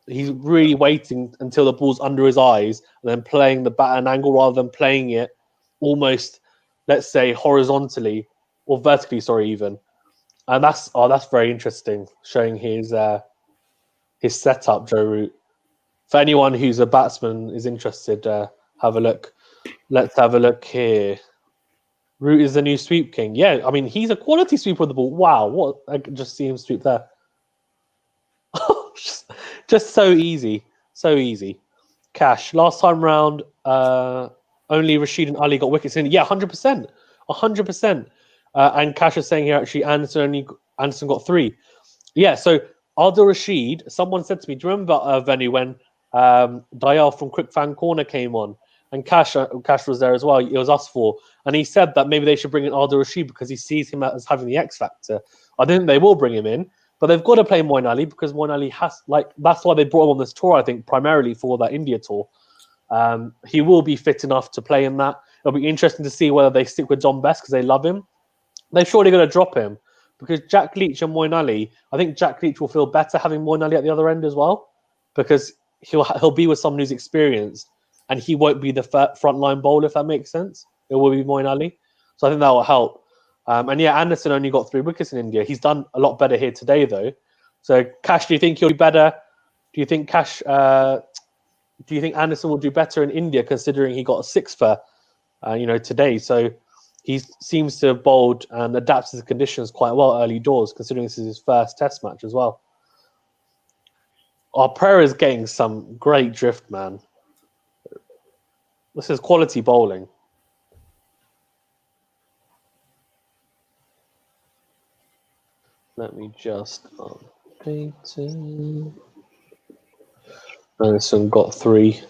really waiting until the ball's under his eyes and then playing the bat at an angle rather than playing it almost, let's say, horizontally or vertically, even. And that's very interesting, showing his setup, Joe Root. For anyone who's a batsman is interested, have a look. Let's have a look here. Root is the new sweep king. Yeah, I mean, he's a quality sweeper of the ball. Wow, what I can just see him sweep there. just so easy. So easy. Cash. Last time round, only Rashid and Ali got wickets in. Yeah, 100%. 100%. And Cash is saying here, actually, Anderson got 3. Yeah, so Adil Rashid, someone said to me, do you remember, Venu, when Dayal from Quick Fan Corner came on? And Cash was there as well. It was us 4. And he said that maybe they should bring in Adil Rashid because he sees him as having the X factor. I think they will bring him in. But they've got to play Moeen Ali because Moeen Ali has, that's why they brought him on this tour, I think, primarily for that India tour. He will be fit enough to play in that. It'll be interesting to see whether they stick with John Best because they love him. They're surely going to drop him because Jack Leach and Moeen Ali, I think Jack Leach will feel better having Moeen Ali at the other end as well because he'll be with someone who's experienced and he won't be the frontline bowler, if that makes sense. It will be Moeen Ali. So I think that will help. And yeah, Anderson only got 3 wickets in India. He's done a lot better here today, though. So, Cash, do you think he'll do better? Do you think do you think Anderson will do better in India, considering he got a 6 for, today? So, he seems to have bowled and adapted to the conditions quite well early doors, considering this is his first Test match as well. Our prayer is getting some great drift, man. This is quality bowling. Let me just update it. Anderson got 3.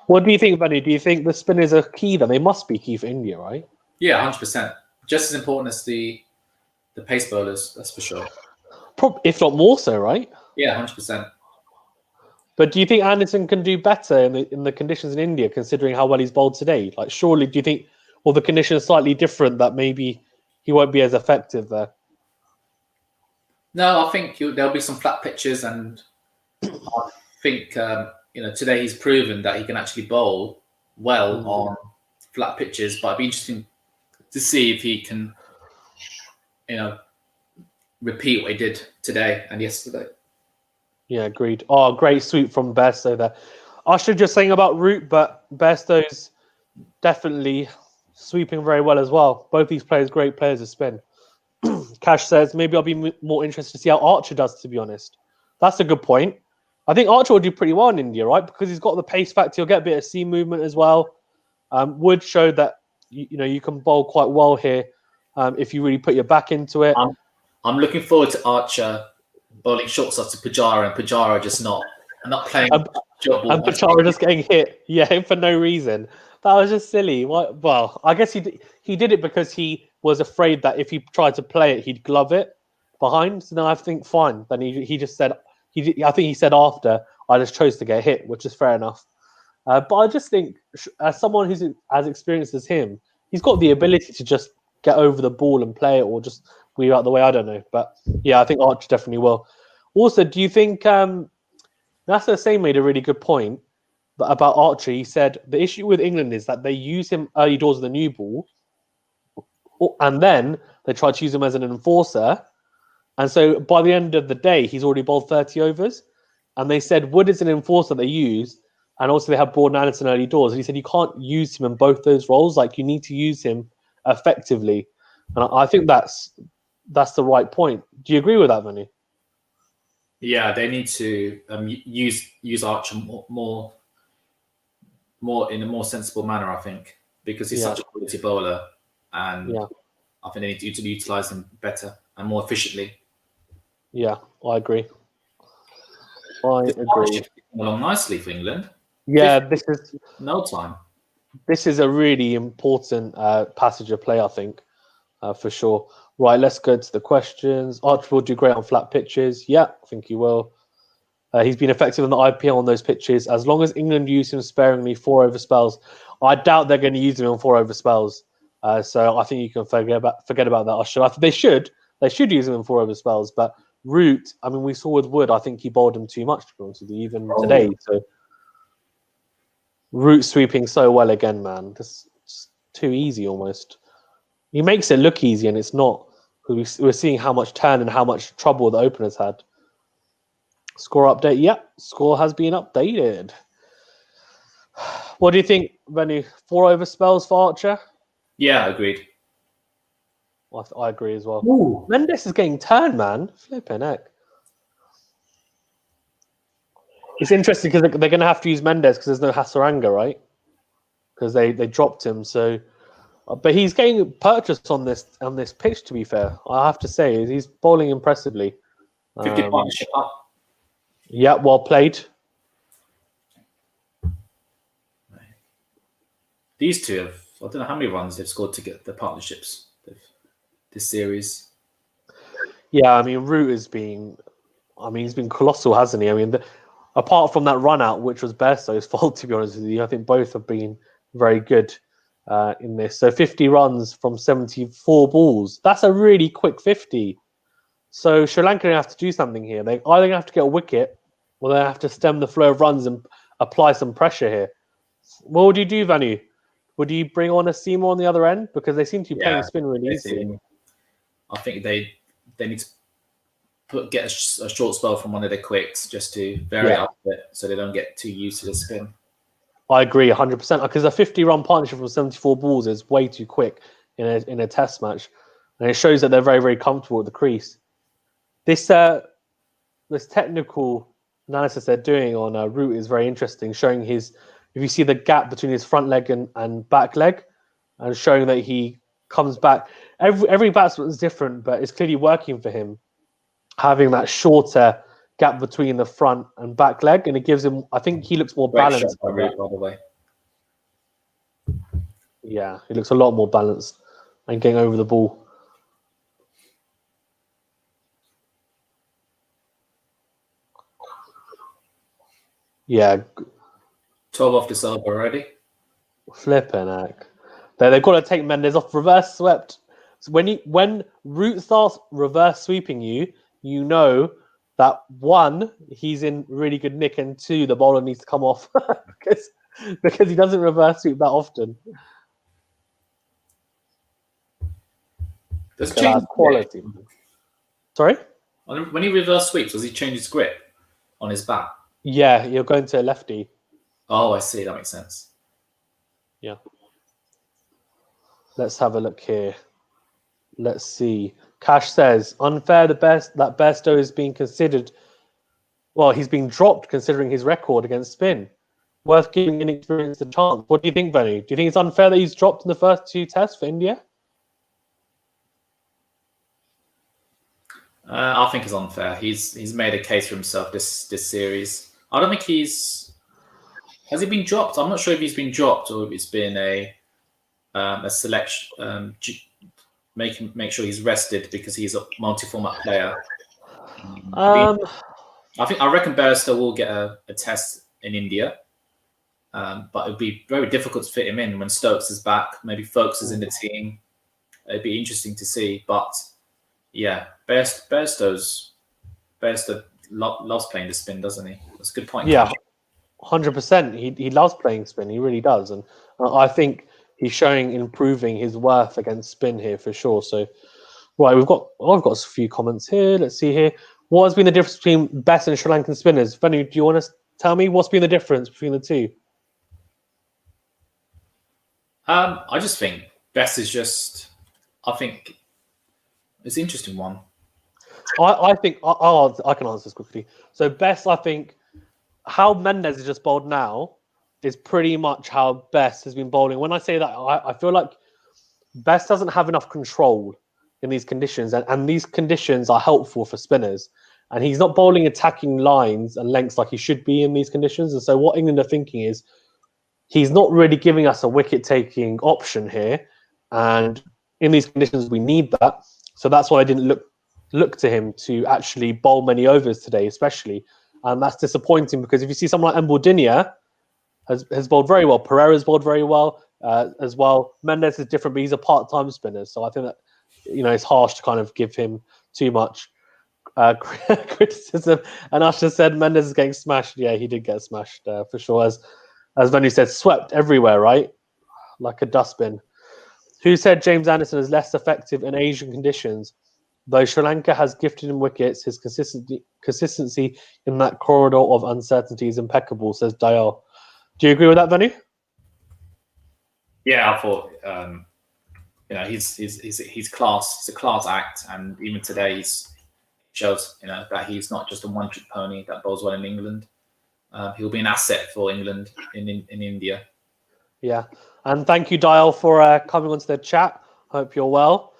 What do you think, Benny? Do you think the spinners are key then? They must be key for India, right? Yeah, 100%. Just as important as the pace bowlers, that's for sure. If not more so, right? Yeah, 100%. But do you think Anderson can do better in the conditions in India, considering how well he's bowled today? Surely, do you think, well, the conditions are slightly different, that maybe he won't be as effective there? No, I think there'll be some flat pitches, and I think today he's proven that he can actually bowl well on flat pitches. But it'd be interesting to see if he can, repeat what he did today and yesterday. Yeah, agreed. Oh, great sweep from Bairstow there. I should just saying about Root, but Bairstow's definitely sweeping very well as well. Both these players, great players to spin. Cash says, maybe I'll be more interested to see how Archer does, to be honest. That's a good point. I think Archer will do pretty well in India, right? Because he's got the pace factor. He'll get a bit of seam movement as well. Wood showed that you can bowl quite well here if you really put your back into it. I'm looking forward to Archer bowling short shots to Pujara, and Pujara just not playing. And Pujara just getting hit, for no reason. That was just silly. Well, I guess he did it because he was afraid that if he tried to play it, he'd glove it behind. So then I think fine. Then he just said I think he said after, I just chose to get hit, which is fair enough. But I just think as someone who's as experienced as him, he's got the ability to just get over the ball and play it, or just weave out the way. I don't know, but yeah, I think Archer definitely will. Also, do you think Nasser Hussain made a really good point about Archer? He said the issue with England is that they use him early doors of the new ball, and then they try to use him as an enforcer. And so by the end of the day, he's already bowled 30 overs. and they said Wood is an enforcer they use, and also they have Broad Anderson early doors. And he said you can't use him in both those roles. Like you need to use him effectively, and I think that's the right point. Do you agree with that, Vinny? Yeah, they need to use Archer more in a more sensible manner, I think, because he's such a quality bowler, and I think they need to utilize him better and more efficiently. Yeah, I agree. I agree. Along nicely for England. Yeah, this is no time. This is a really important passage of play, I think, for sure. Right, let's go to the questions. Archer will do great on flat pitches. Yeah, I think he will. He's been effective in the IPL on those pitches. As long as England use him sparingly 4-over spells, I doubt they're going to use him on 4-over spells. So I think you can forget about that. I think they should use him in 4-over spells. But Root, I mean, we saw with Wood. I think he bowled him too much, to be honest with you, even today. So Root sweeping so well again, man. This is too easy almost. He makes it look easy, and it's not. We're seeing how much turn and how much trouble the openers had. Score update. Yep, score has been updated. What do you think, Benny? 4-over spells for Archer? Yeah, agreed. I agree as well. Ooh. Mendes is getting turned, man. Flipping heck. It's interesting because they're going to have to use Mendes because there's no Hasaranga, right? Because they dropped him. So, but he's getting purchased on this pitch. To be fair, I have to say he's bowling impressively. 50 partnership up. Yeah, well played. These two have, I don't know how many runs they've scored to get the partnerships this series. Yeah, I mean, Root has been, he's been colossal, hasn't he? I mean, apart from that run out, which was Bairstow's fault, to be honest with you, I think both have been very good in this. So 50 runs from 74 balls. That's a really quick 50. So Sri Lanka have to do something here. They either going to have to get a wicket or they have to stem the flow of runs and apply some pressure here. What would you do, Vanu? Would you bring on a Seymour on the other end? Because they seem to be playing spin really easily. I think they need to get a short spell from one of their quicks just to vary up a bit so they don't get too used to the spin. I agree 100% because a 50-run partnership from 74 balls is way too quick in a test match. And it shows that they're very, very comfortable with the crease. This technical analysis they're doing on Root is very interesting, showing if you see the gap between his front leg and back leg, and showing that he comes back. Every batsman is different, but it's clearly working for him, having that shorter gap between the front and back leg, and it gives him, I think he looks more balanced. By Root, by the way. Yeah, he looks a lot more balanced and getting over the ball. Yeah. 12 off this over already. Flipping heck. They've got to take Mendes off reverse swept. So when Root starts reverse sweeping you, you know that 1, he's in really good nick, and 2, the bowler needs to come off because he doesn't reverse sweep that often. Does change quality. Sorry? When he reverse sweeps, does he change his grip on his bat? Yeah, you're going to lefty. Oh, I see. That makes sense. Yeah. Let's have a look here. Let's see. Cash says, unfair that Bairstow is being considered. Well, he's being dropped considering his record against spin. Worth giving inexperienced a chance. What do you think, Benny? Do you think it's unfair that he's dropped in the first 2 tests for India? I think it's unfair. He's made a case for himself this series. I don't think has he been dropped? I'm not sure if he's been dropped or if it's been a selection. Make sure he's rested because he's a multi-format player. I reckon Bairstow will get a test in India, but it'd be very difficult to fit him in when Stokes is back. Maybe Folkes is in the team. It'd be interesting to see, but yeah, Bairstow loves playing the spin, doesn't he? That's a good point. Yeah, 100%. He loves playing spin. He really does, and I think he's showing improving his worth against spin here for sure. So, right, I've got a few comments here. Let's see here. What has been the difference between Best and Sri Lankan spinners? Venu, do you want to tell me what's been the difference between the two? I just think Best is just. I think it's an interesting one. I think I can answer this quickly. So Best, I think, how Mendes is just bowled now is pretty much how Best has been bowling. When I say that, I feel like Best doesn't have enough control in these conditions, and these conditions are helpful for spinners. And he's not bowling attacking lines and lengths like he should be in these conditions. And so what England are thinking is he's not really giving us a wicket-taking option here. And in these conditions, we need that. So that's why I didn't look to him to actually bowl many overs today, especially. And that's disappointing because if you see someone like Mbuldinia has bowled very well, Pereira's bowled very well as well. Mendes is different, but he's a part-time spinner. So I think that, it's harsh to kind of give him too much criticism. And Usher said Mendes is getting smashed. Yeah, he did get smashed for sure. As Venu said, swept everywhere, right? Like a dustbin. Who said James Anderson is less effective in Asian conditions? Though Sri Lanka has gifted him wickets, his consistency in that corridor of uncertainty is impeccable, says Dayal. Do you agree with that, Venu? Yeah, I thought he's class. It's a class act, and even today shows that he's not just a one-trick pony that bowls well in England. He'll be an asset for England in India. Yeah, and thank you, Dial, for coming onto the chat. Hope you're well.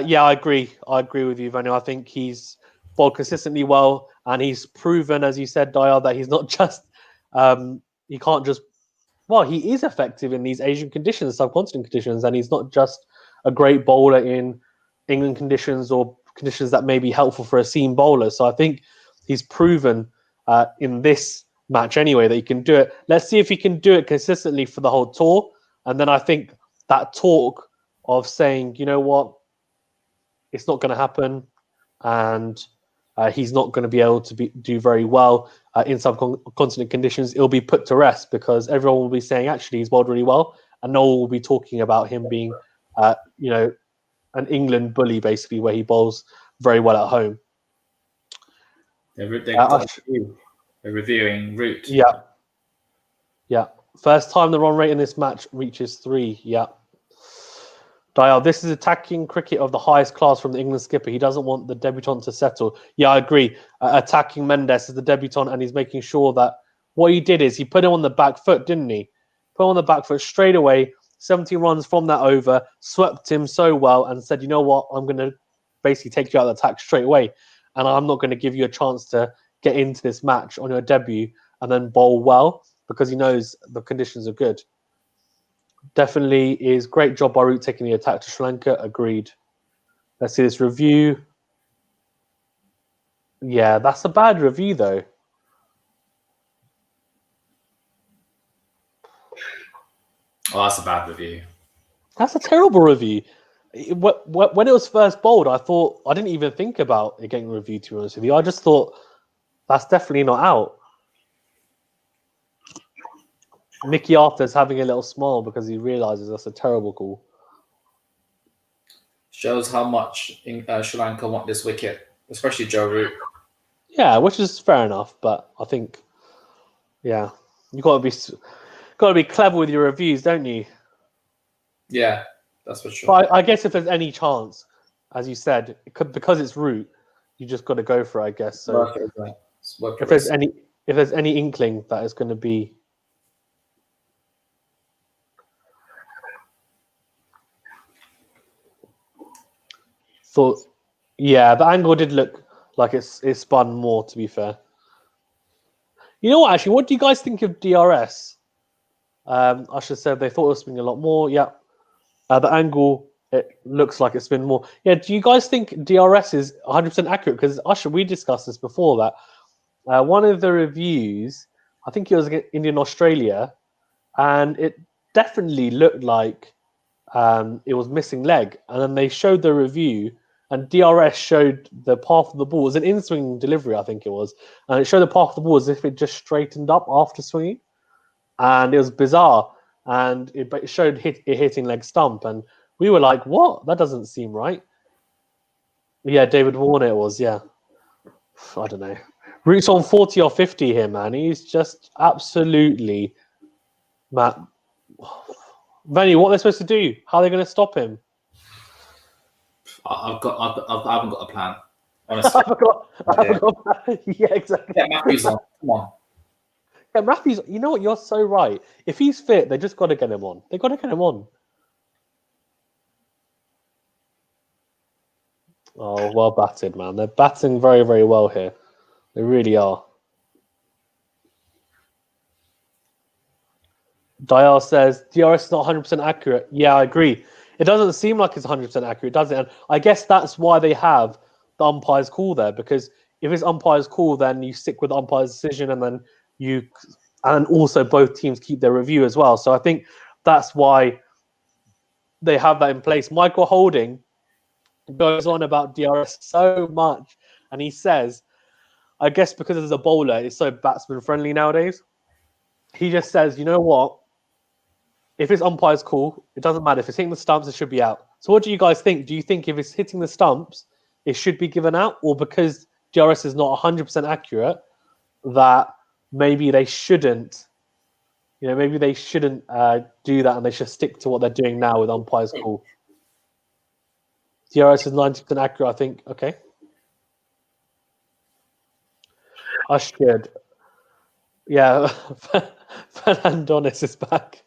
Yeah, I agree. I agree with you, Vanu. I think he's bowled consistently well, and he's proven, as you said, Dial, that he's not just he can't just. Well, he is effective in these Asian conditions, subcontinent conditions, and he's not just a great bowler in England conditions or conditions that may be helpful for a seam bowler. So I think he's proven in this match anyway that he can do it. Let's see if he can do it consistently for the whole tour. And then I think that talk of saying, you know what, it's not going to happen, and he's not going to be able to do very well in subcontinent conditions, it'll be put to rest because everyone will be saying, actually, he's bowled really well, and no one will be talking about him being, an England bully, basically, where he bowls very well at home. They're reviewing route. Yeah. First time the run rate in this match reaches 3. Yeah. Dial, this is attacking cricket of the highest class from the England skipper. He doesn't want the debutant to settle. Yeah, I agree. Attacking Mendes as the debutant, and he's making sure that what he did is he put him on the back foot, didn't he? Put him on the back foot straight away. 17 runs from that over, swept him so well and said, you know what, I'm going to basically take you out of the attack straight away. And I'm not going to give you a chance to get into this match on your debut and then bowl well because he knows the conditions are good. Definitely is great job by Root taking the attack to Sri Lanka. Agreed. Let's see this review. Yeah, that's a bad review though. Oh, that's a bad review. That's a terrible review. When it was first bowled, I thought I didn't even think about it getting reviewed. To be honest with you, I just thought that's definitely not out. Mickey Arthur's having a little smile because he realizes that's a terrible call. Shows how much Sri Lanka want this wicket, especially Joe Root. Yeah, which is fair enough, but I think, yeah, you got to be clever with your reviews, don't you? Yeah, that's for sure. But I guess if there's any chance, as you said, because it's Root, you just got to go for it, I guess. So if there's any inkling that it's going to be. Thought, yeah, the angle did look like it spun more, to be fair. You know what, actually, what do you guys think of DRS? Usher said they thought it was spinning a lot more. Yeah. The angle, it looks like it spin more. Yeah, do you guys think DRS is 100% accurate? Because, Usher, we discussed this before that. One of the reviews, I think it was Indian Australia, and it definitely looked like it was missing leg. And then they showed the review, and DRS showed the path of the ball. It was an in-swing delivery, I think it was. And it showed the path of the ball as if it just straightened up after swinging. And it was bizarre. And it showed it hitting leg stump. And we were like, what? That doesn't seem right. Yeah, David Warner it was, yeah. I don't know. Root's on 40 or 50 here, man. He's just absolutely Matt. Vanny, what are they supposed to do? How are they going to stop him? I haven't got a plan. Honestly, I forgot. Yeah, exactly. Get Matthews on. Come on. Yeah, Matthews, you know what? You're so right. If he's fit, they just got to get him on. They got to get him on. Oh, well batted, man. They're batting very, very well here. They really are. Dial says DRS is not 100% accurate. Yeah, I agree. It doesn't seem like it's 100% accurate, does it? And I guess that's why they have the umpire's call there, because if it's umpire's call, then you stick with the umpire's decision, and then and also both teams keep their review as well. So I think that's why they have that in place. Michael Holding goes on about DRS so much, and he says, I guess because as a bowler, it's so batsman friendly nowadays. He just says, you know what? If it's umpire's call, it doesn't matter. If it's hitting the stumps, it should be out. So what do you guys think? Do you think if it's hitting the stumps, it should be given out? Or because DRS is not 100% accurate, that maybe they shouldn't, maybe they shouldn't do that and they should stick to what they're doing now with umpire's call? DRS is 90% accurate, I think. Okay. I should. Yeah. Fernandonis is back.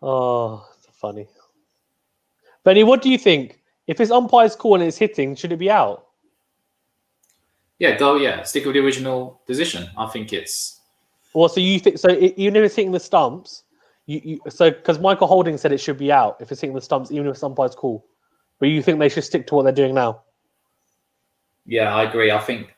Oh, it's funny. Benny, what do you think? If it's umpire's call and it's hitting, should it be out? Yeah, go. Yeah, stick with the original position. I think it's. Well, so you think so? Even if it's hitting the stumps, because Michael Holding said it should be out if it's hitting the stumps, even if it's umpire's call. But you think they should stick to what they're doing now? Yeah, I agree. I think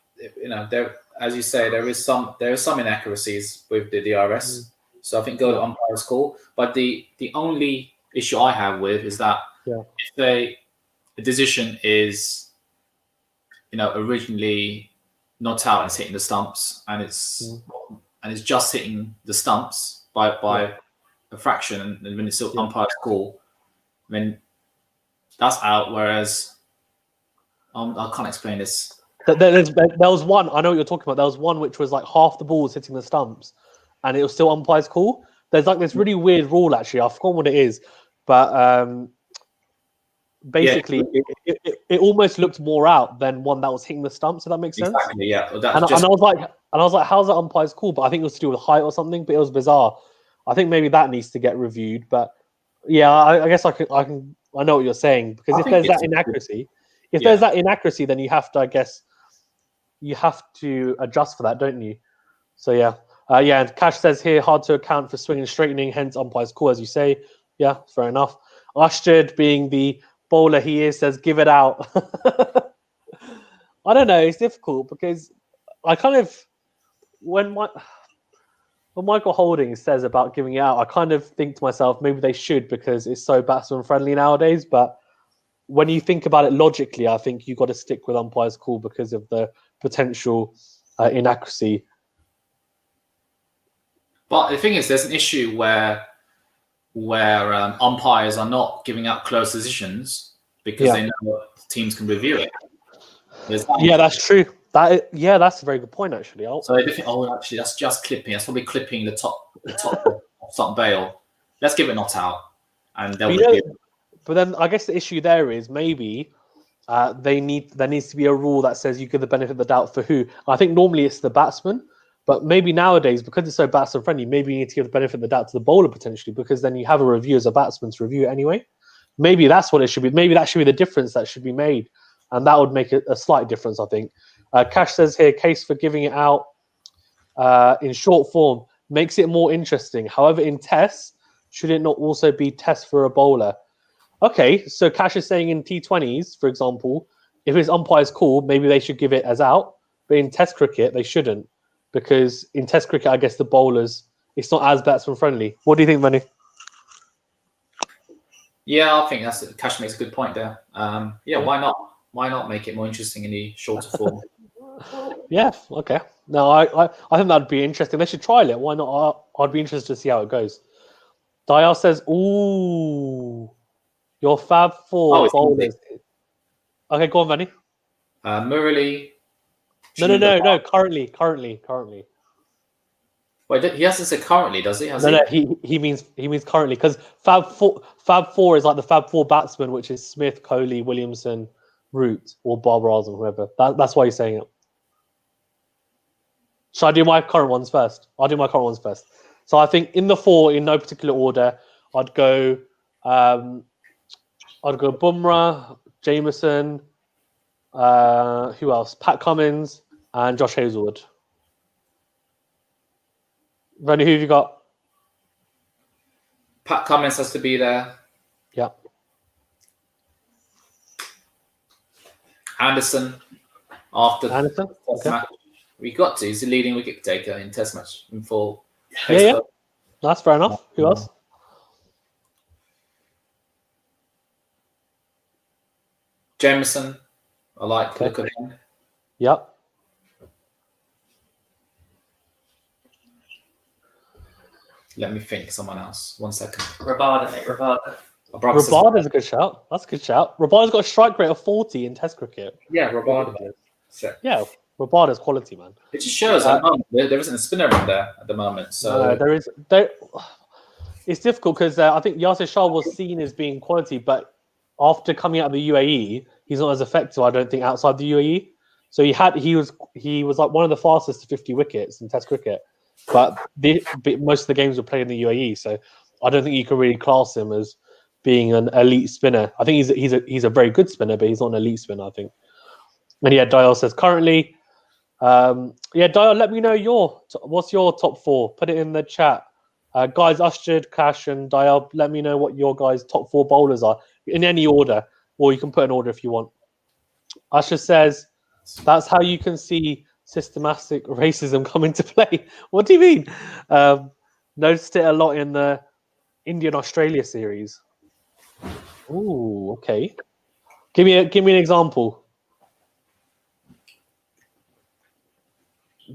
there, as you say, there is some inaccuracies with the DRS. So I think go to umpire's call. But the only issue I have with is that if the decision is originally not out and it's hitting the stumps and it's just hitting the stumps by a fraction, and when it's still umpire's call, then that's out. Whereas I can't explain this. There was one, I know what you're talking about. There was one which was like half the balls hitting the stumps and it was still umpire's call. There's like this really weird rule, actually. I forgot what it is. But basically, it almost looked more out than one that was hitting the stumps, if that makes sense. Exactly, yeah. And I was like, how's that umpire's call? But I think it was to do with height or something, but it was bizarre. I think maybe that needs to get reviewed. But yeah, I guess I know what you're saying, because if there's that inaccuracy, there's that inaccuracy, then you have to, I guess, adjust for that, don't you? So yeah. And Cash says here, hard to account for swing and straightening, hence umpire's call, as you say. Yeah, fair enough. Ashjad, being the bowler he is, says give it out. I don't know, it's difficult because I kind of, when Michael Holding says about giving it out, I kind of think to myself, maybe they should, because it's so batsman friendly nowadays. But when you think about it logically, I think you've got to stick with umpire's call because of the potential inaccuracy. But the thing is, there's an issue where umpires are not giving out close decisions because they know teams can review it. That's true. That's a very good point, actually. So they think, actually, that's just clipping. That's probably clipping the top bail. Let's give it not out, and they'll review it. But then I guess the issue there is maybe there needs to be a rule that says you give the benefit of the doubt for who. I think normally it's the batsman. But maybe nowadays, because it's so batsman friendly, maybe you need to give the benefit of the doubt to the bowler potentially, because then you have a review as a batsman to review it anyway. Maybe that's what it should be. Maybe that should be the difference that should be made. And that would make a slight difference, I think. Cash says here, case for giving it out in short form makes it more interesting. However, in tests, should it not also be test for a bowler? Okay, so Cash is saying in T20s, for example, if it's umpire's call, maybe they should give it as out. But in test cricket, they shouldn't. Because in test cricket, I guess the bowlers, it's not as batsman friendly. What do you think, Manu? Yeah, I think Cash makes a good point there. Why not? Why not make it more interesting in the shorter form? Yeah, okay. No, I think that'd be interesting. They should trial it. Why not? I'd be interested to see how it goes. Dial says, "Ooh, your Fab Four bowlers." Okay, go on, Manny. Murali, No. Currently. Wait, he hasn't said currently, does he? No. He means currently because Fab Four is like the Fab Four batsmen, which is Smith, Kohli, Williamson, Root, or Barbara Azam, whoever. That's why he's saying it. Shall I do my current ones first? I'll do my current ones first. So I think in the 4, in no particular order, I'd go Bumrah, Jameson, who else? Pat Cummins and Josh Hazelwood. Ronnie, who have you got? Pat Cummins has to be there. Yeah. Anderson after Anderson? Test match. We got to. He's the leading wicket taker in Test match in full. Yeah. That's fair enough. Who else? Jameson. I like the look of him. Yep. Let me think. Someone else. 1 second. Rabada, mate. Rabada. Rabada's a good shout. That's a good shout. Rabada's got a strike rate of 40 in Test cricket. Yeah, Rabada. Yeah, Rabada's quality, man. It just shows at the moment there isn't a spinner in there at the moment. So there is. It's difficult because I think Yasir Shah was seen as being quality, but after coming out of the UAE, he's not as effective. I don't think outside the UAE. So he was like one of the fastest to 50 wickets in Test cricket, but most of the games were played in the UAE. So I don't think you can really class him as being an elite spinner. I think he's a very good spinner, but he's not an elite spinner, I think. And yeah, Dial says currently. Dial, let me know what's your top 4. Put it in the chat. Guys, Ashjad, Cash, and Dial, let me know what your guys' top 4 bowlers are in any order, or you can put an order if you want. Ashjad says, that's how you can see systematic racism come into play. What do you mean? Noticed it a lot in the Indian-Australia series. Ooh, okay. Give me an example.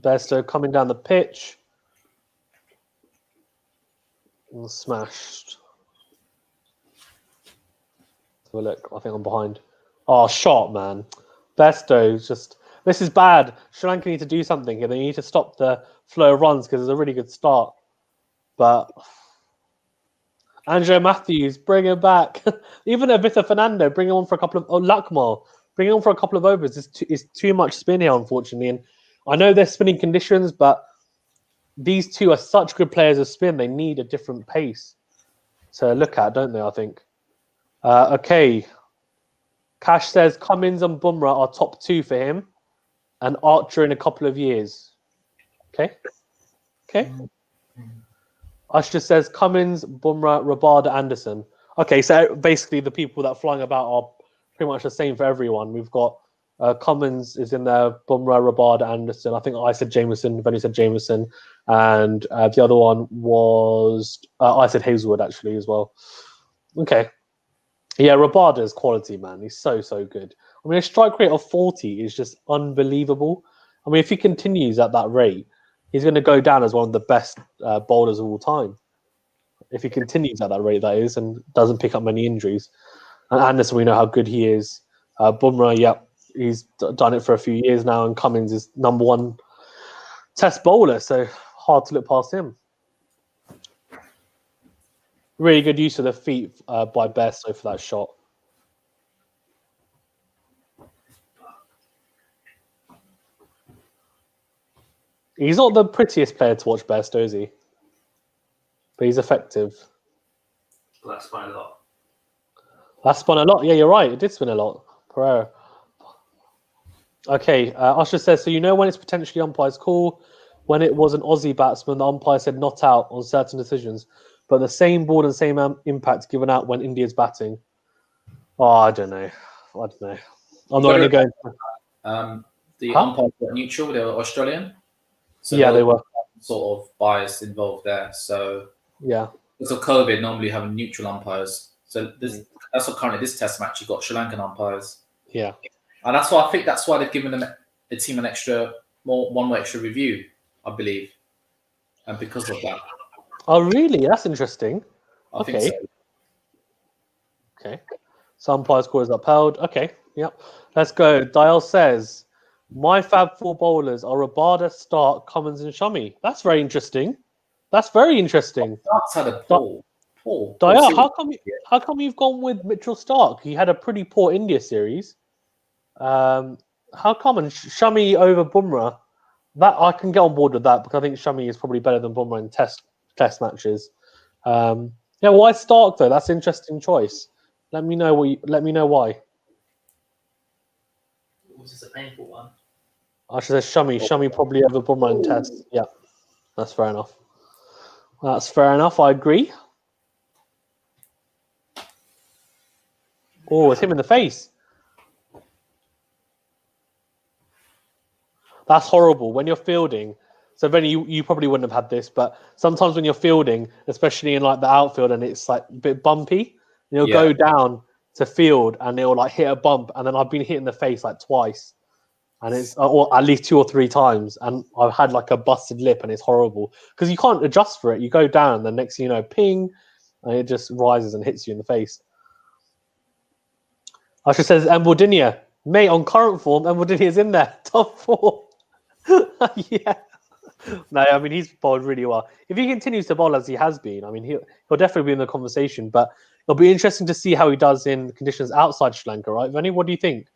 Bairstow coming down the pitch. And smashed. Have a look. I think I'm behind. Oh, shot, man. Bairstow's just... This is bad. Sri Lanka need to do something here. They need to stop the flow of runs because it's a really good start. But... Andrew Matthews, bring him back. Even Avitha Fernando, bring him on for a couple of... Oh, Lakmal, bring him on for a couple of overs. It's too much spin here, unfortunately. And I know they're spinning conditions, but these two are such good players of spin. They need a different pace to look at, don't they, I think? Okay. Cash says Cummins and Bumrah are top 2 for him and Archer in a couple of years. Okay. Ash just says Cummins, Bumrah, Rabada, Anderson. Okay, so basically the people that are flying about are pretty much the same for everyone. We've got Cummins is in there, Bumrah, Rabada, Anderson. I think I said Jameson, Benny said Jameson, and the other one was I said Hazelwood actually as well. Okay, yeah, Rabada's quality, man. He's so good. I mean, a strike rate of 40 is just unbelievable. I mean, if he continues at that rate, he's going to go down as one of the best bowlers of all time. If he continues at that rate, that is, and doesn't pick up many injuries. And Anderson, we know how good he is. Bumrah, yep. He's done it for a few years now, and Cummins is number 1 Test bowler, so hard to look past him. Really good use of the feet by Bairstow for that shot. He's not the prettiest player to watch, Bairstow, is he? But he's effective. Well, that spun a lot. That spun a lot. Yeah, you're right. It did spin a lot. Pereira. Okay, Usher says, so you know when it's potentially umpire's call? When it was an Aussie batsman, the umpire said not out on certain decisions, but the same ball and same impact given out when India's batting. Oh, I don't know. I'm not going to go. The umpires were neutral. They were Australian. So yeah, they were. Sort of bias involved there. So yeah. Because of COVID, normally you have neutral umpires. So that's what currently this Test match, you've got Sri Lankan umpires. Yeah. And that's why I think that's why they've given them the team an extra one more extra review, I believe. And because of that. Oh really? That's interesting. I think so. Okay. So umpire score is upheld. Okay. Yep. Let's go. Dial says My Fab Four bowlers are Rabada, Stark, Cummins, and Shami. That's very interesting. That's very interesting. Stark's had a poor Daya, series. how come you've gone with Mitchell Stark? He had a pretty poor India series. How come? And Shami over Bumrah? That I can get on board with that because I think Shami is probably better than Bumrah in test matches. Yeah, why Stark though? That's an interesting choice. Let me know why. Was this a painful one? I should say Shami. Shami probably over Bumrah in test. Yeah, that's fair enough. That's fair enough. I agree. Oh, it's him in the face. That's horrible. When you're fielding, so Benny, you probably wouldn't have had this, but sometimes when you're fielding, especially in like the outfield, and it's like a bit bumpy, you'll go down to field and it'll like hit a bump, and then I've been hit in the face like twice, and it's or at least 2 or 3 times, and I've had like a busted lip, and it's horrible because you can't adjust for it. You go down, and the next thing you know, ping, and it just rises and hits you in the face. Asha says Mbodinia, mate, on current form, Mbodinia is in there, top 4. Yeah. No, I mean, he's bowled really well. If he continues to bowl as he has been, I mean, he'll definitely be in the conversation, but it'll be interesting to see how he does in conditions outside Sri Lanka, right? Vinny, what do you think?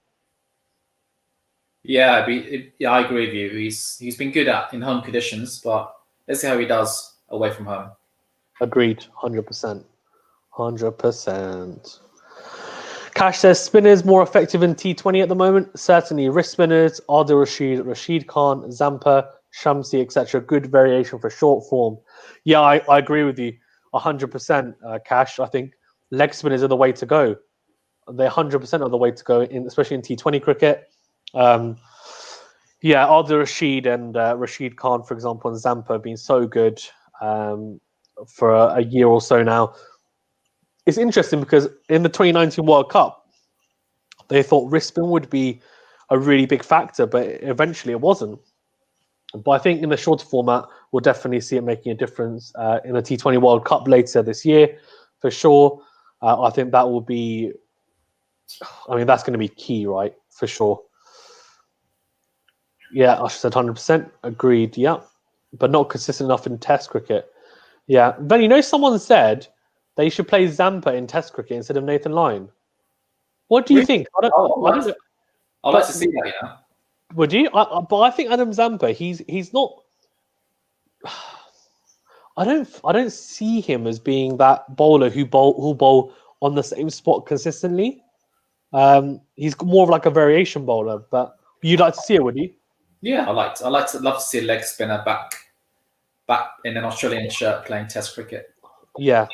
Yeah, I agree with you. He's been good in home conditions, but let's see how he does away from home. Agreed, 100%. 100%. Cash says spinners more effective in T20 at the moment. Certainly, wrist spinners, Adil Rashid, Rashid Khan, Zampa, Shamsi, etc. Good variation for short form. Yeah, I agree with you 100%, Cash. I think leg spinners are the way to go. They're 100% are the way to go, especially in T20 cricket. Yeah, Adil Rashid and Rashid Khan, for example, and Zampa have been so good for a year or so now. It's interesting because in the 2019 World Cup, they thought wrist spin would be a really big factor, but eventually it wasn't. But I think in the shorter format, we'll definitely see it making a difference in the T20 World Cup later this year, for sure. I think that will be, I mean, that's going to be key, right? For sure. Yeah, I said 100%. Agreed, yeah. But not consistent enough in Test cricket. Yeah. Then, you know, someone said they should play Zampa in Test cricket instead of Nathan Lyon. What do you think? I don't know. I'd like to see that, yeah. Would you? But I think Adam Zampa, he's not. I don't see him as being that bowler who bowl on the same spot consistently. He's more of like a variation bowler, but you'd like to see it, would you? Yeah, love to see a leg spinner back in an Australian shirt playing Test cricket. Yeah,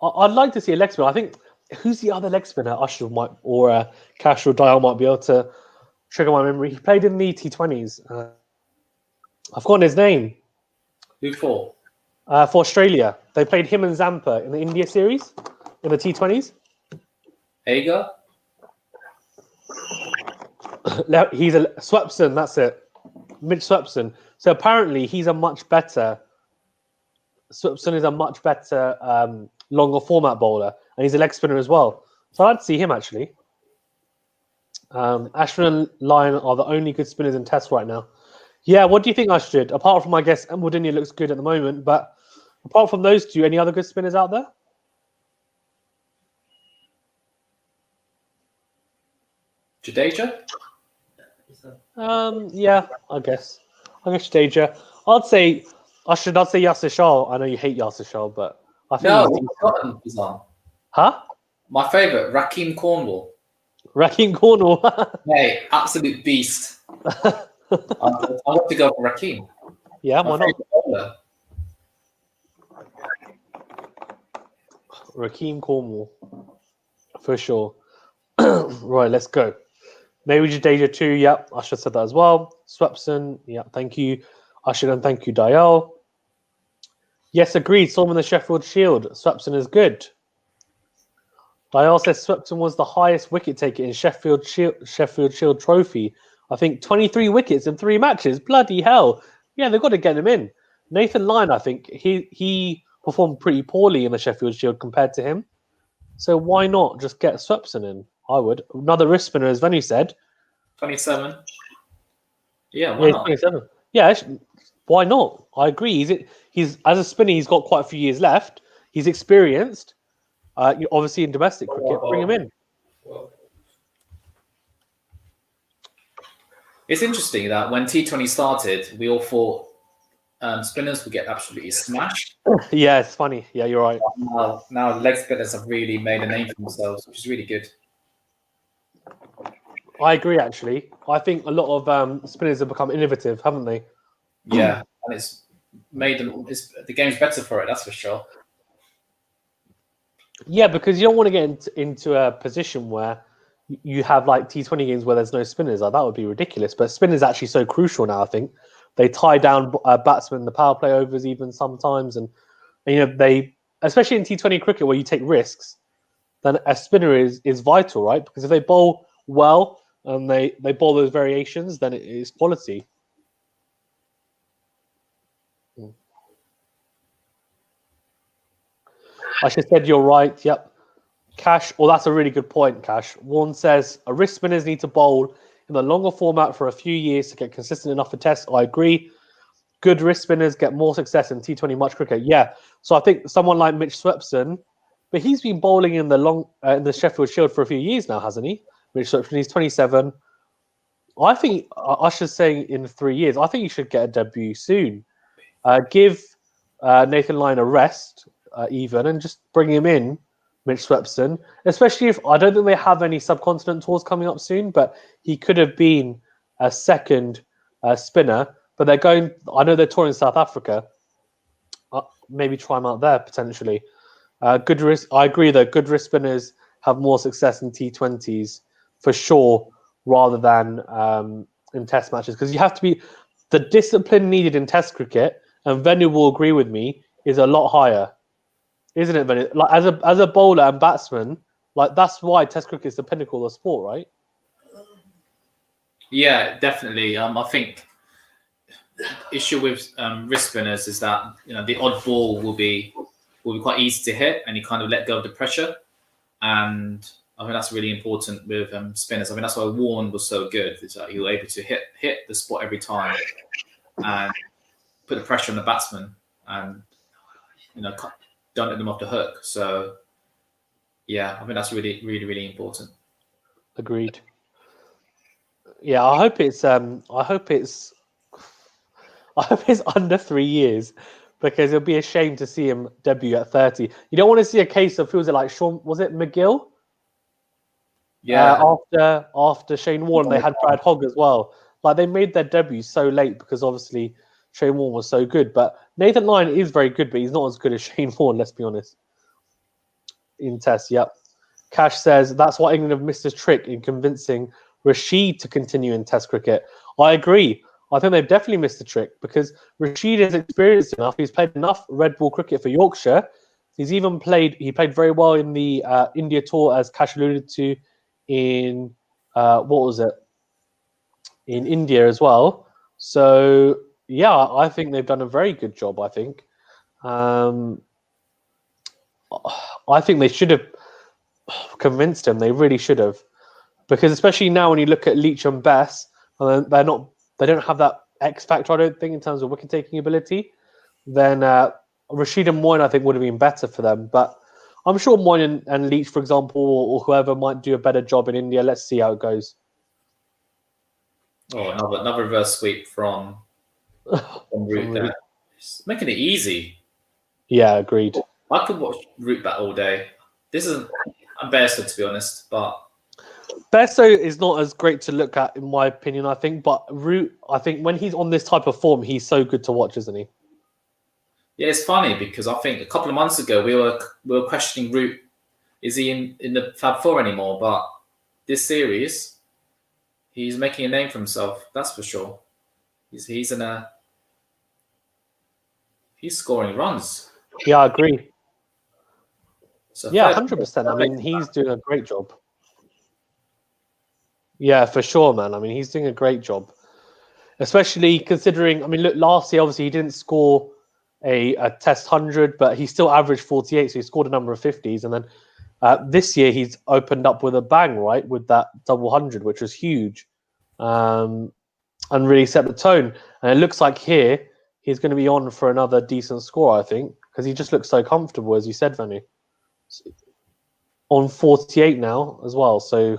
I'd like to see a leg spinner. I think who's the other leg spinner? Ashraf might or Cash or Dial might be able to trigger my memory. He played in the T20s. I've forgotten his name. Who for? For Australia, they played him and Zampa in the India series in the T20s. Hager? He's a Swepson. That's it, Mitch Swepson. So apparently, he's a much better. Swepson is a much better longer format bowler, and he's a leg spinner as well. So I'd see him actually. Ashwin and Lyon are the only good spinners in Test right now. Yeah, what do you think, Ashrid? Apart from, I guess, Mbodinia looks good at the moment, but apart from those two, any other good spinners out there? Jadeja? Yeah, I guess Jadeja. I'd say Yasir Shah. I know you hate Yasir Shah, but I think he's on. Huh? My favourite, Rakeem Cornwall. Rakeem Cornwall. Hey, absolute beast. I want to go for Rakeem. Yeah, why not? Rakeem Cornwall. For sure. Right, let's go. Maybe Jadeja too. Yeah, I should have said that as well. Swepson. Yeah, thank you. I should and thank you, Dial. Yes, agreed. Saw him in the Sheffield Shield. Swepson is good. Dial says Swepson was the highest wicket taker in Sheffield Shield Trophy. I think 23 wickets in 3 matches. Bloody hell. Yeah, they've got to get him in. Nathan Lyon, I think, he performed pretty poorly in the Sheffield Shield compared to him. So why not just get Swepson in? I would. Another wrist spinner, as Venny said. 27. Yeah, Yeah, why he's not? 27. Yeah, why not? I agree. He's as a spinner, he's got quite a few years left. He's experienced. Obviously in domestic cricket, bring him in. It's interesting that when T20 started, we all thought spinners would get absolutely smashed. Yeah, it's funny. Yeah, you're right. Now leg spinners have really made a name for themselves, which is really good. I agree. Actually, I think a lot of spinners have become innovative, haven't they? Yeah, and it's made them. The game's better for it. That's for sure. Yeah, because you don't want to get into a position where you have like T20 games where there's no spinners. Like, that would be ridiculous. But spinners actually so crucial now. I think they tie down batsmen in the power play overs even sometimes, and they, especially in T20 cricket where you take risks, then a spinner is vital, right? Because if they bowl well and they bowl those variations, then it is quality. I should have said you're right. Yep. Cash, well, that's a really good point, Cash. Warren says a wrist spinners need to bowl in the longer format for a few years to get consistent enough for tests. I agree. Good wrist spinners get more success in T20 match cricket. Yeah. So I think someone like Mitch Swepson, but he's been bowling in the Sheffield Shield for a few years now, hasn't he? Mitch Swepson, he's 27. I think Usher's saying in 3 years. I think he should get a debut soon. Give Nathan Lyon a rest, even, and just bring him in, Mitch Swepson. Especially if I don't think they have any subcontinent tours coming up soon, but he could have been a second spinner. But they're going. I know they're touring South Africa. Maybe try him out there potentially. Good risk. I agree though. Good wrist spinners have more success in T20s for sure, rather than in Test matches, because you have to be the discipline needed in Test cricket. And Venu will agree with me, is a lot higher, isn't it, Venu? Like as a bowler and batsman, like that's why Test cricket is the pinnacle of sport, right? Yeah, definitely. I think issue with wrist spinners is that the odd ball will be quite easy to hit, and you kind of let go of the pressure. And I think that's really important with spinners. I mean, that's why Warren was so good. Is that he was able to hit the spot every time and put the pressure on the batsman, and don't let them off the hook. So yeah, I think that's really, really, really important. Agreed. Yeah, I hope it's under 3 years, because it'll be a shame to see him debut at 30. You don't want to see a case of, who was it, like Sean, was it McGill? Yeah. After Shane Warne, they had Brad Hogg as well. Like, they made their debut so late because obviously Shane Warne was so good. But Nathan Lyon is very good, but he's not as good as Shane Warne, let's be honest. In Test, yep. Cash says that's why England have missed a trick in convincing Rashid to continue in Test cricket. I agree. I think they've definitely missed a trick, because Rashid is experienced enough. He's played enough red ball cricket for Yorkshire. He played very well in the India tour, as Cash alluded to, in in India as well. So yeah, I think they've done a very good job. I think they should have convinced him. They really should have, because especially now when you look at Leach and Bess, they don't have that X factor, I don't think, in terms of wicket taking ability. Then Rashid and Moyne, I think, would have been better for them. But I'm sure Moyne and Leach, for example, or whoever, might do a better job in India. Let's see how it goes. Oh, another reverse sweep from Root there. It's making it easy. Yeah, agreed. I could watch Root bat all day. This isn't embarrassing, to be honest, but Besso is not as great to look at, in my opinion, I think. But Root, I think when he's on this type of form, he's so good to watch, isn't he? yeah, it's funny because I think a couple of months ago we were questioning Root. Is he in the Fab Four anymore? But this series, he's making a name for himself. That's for sure. He's scoring runs. Yeah, I agree. So yeah, 100%. I mean, he's doing a great job. Yeah, for sure, man. I mean, he's doing a great job, especially considering. I mean, look, last year obviously he didn't score a Test 100, but he still averaged 48, so he scored a number of 50s, and then this year he's opened up with a bang, right, with that double 100, which was huge. and really set the tone. And it looks like here he's going to be on for another decent score, I think, because he just looks so comfortable, as you said, Venu. On 48 now as well, so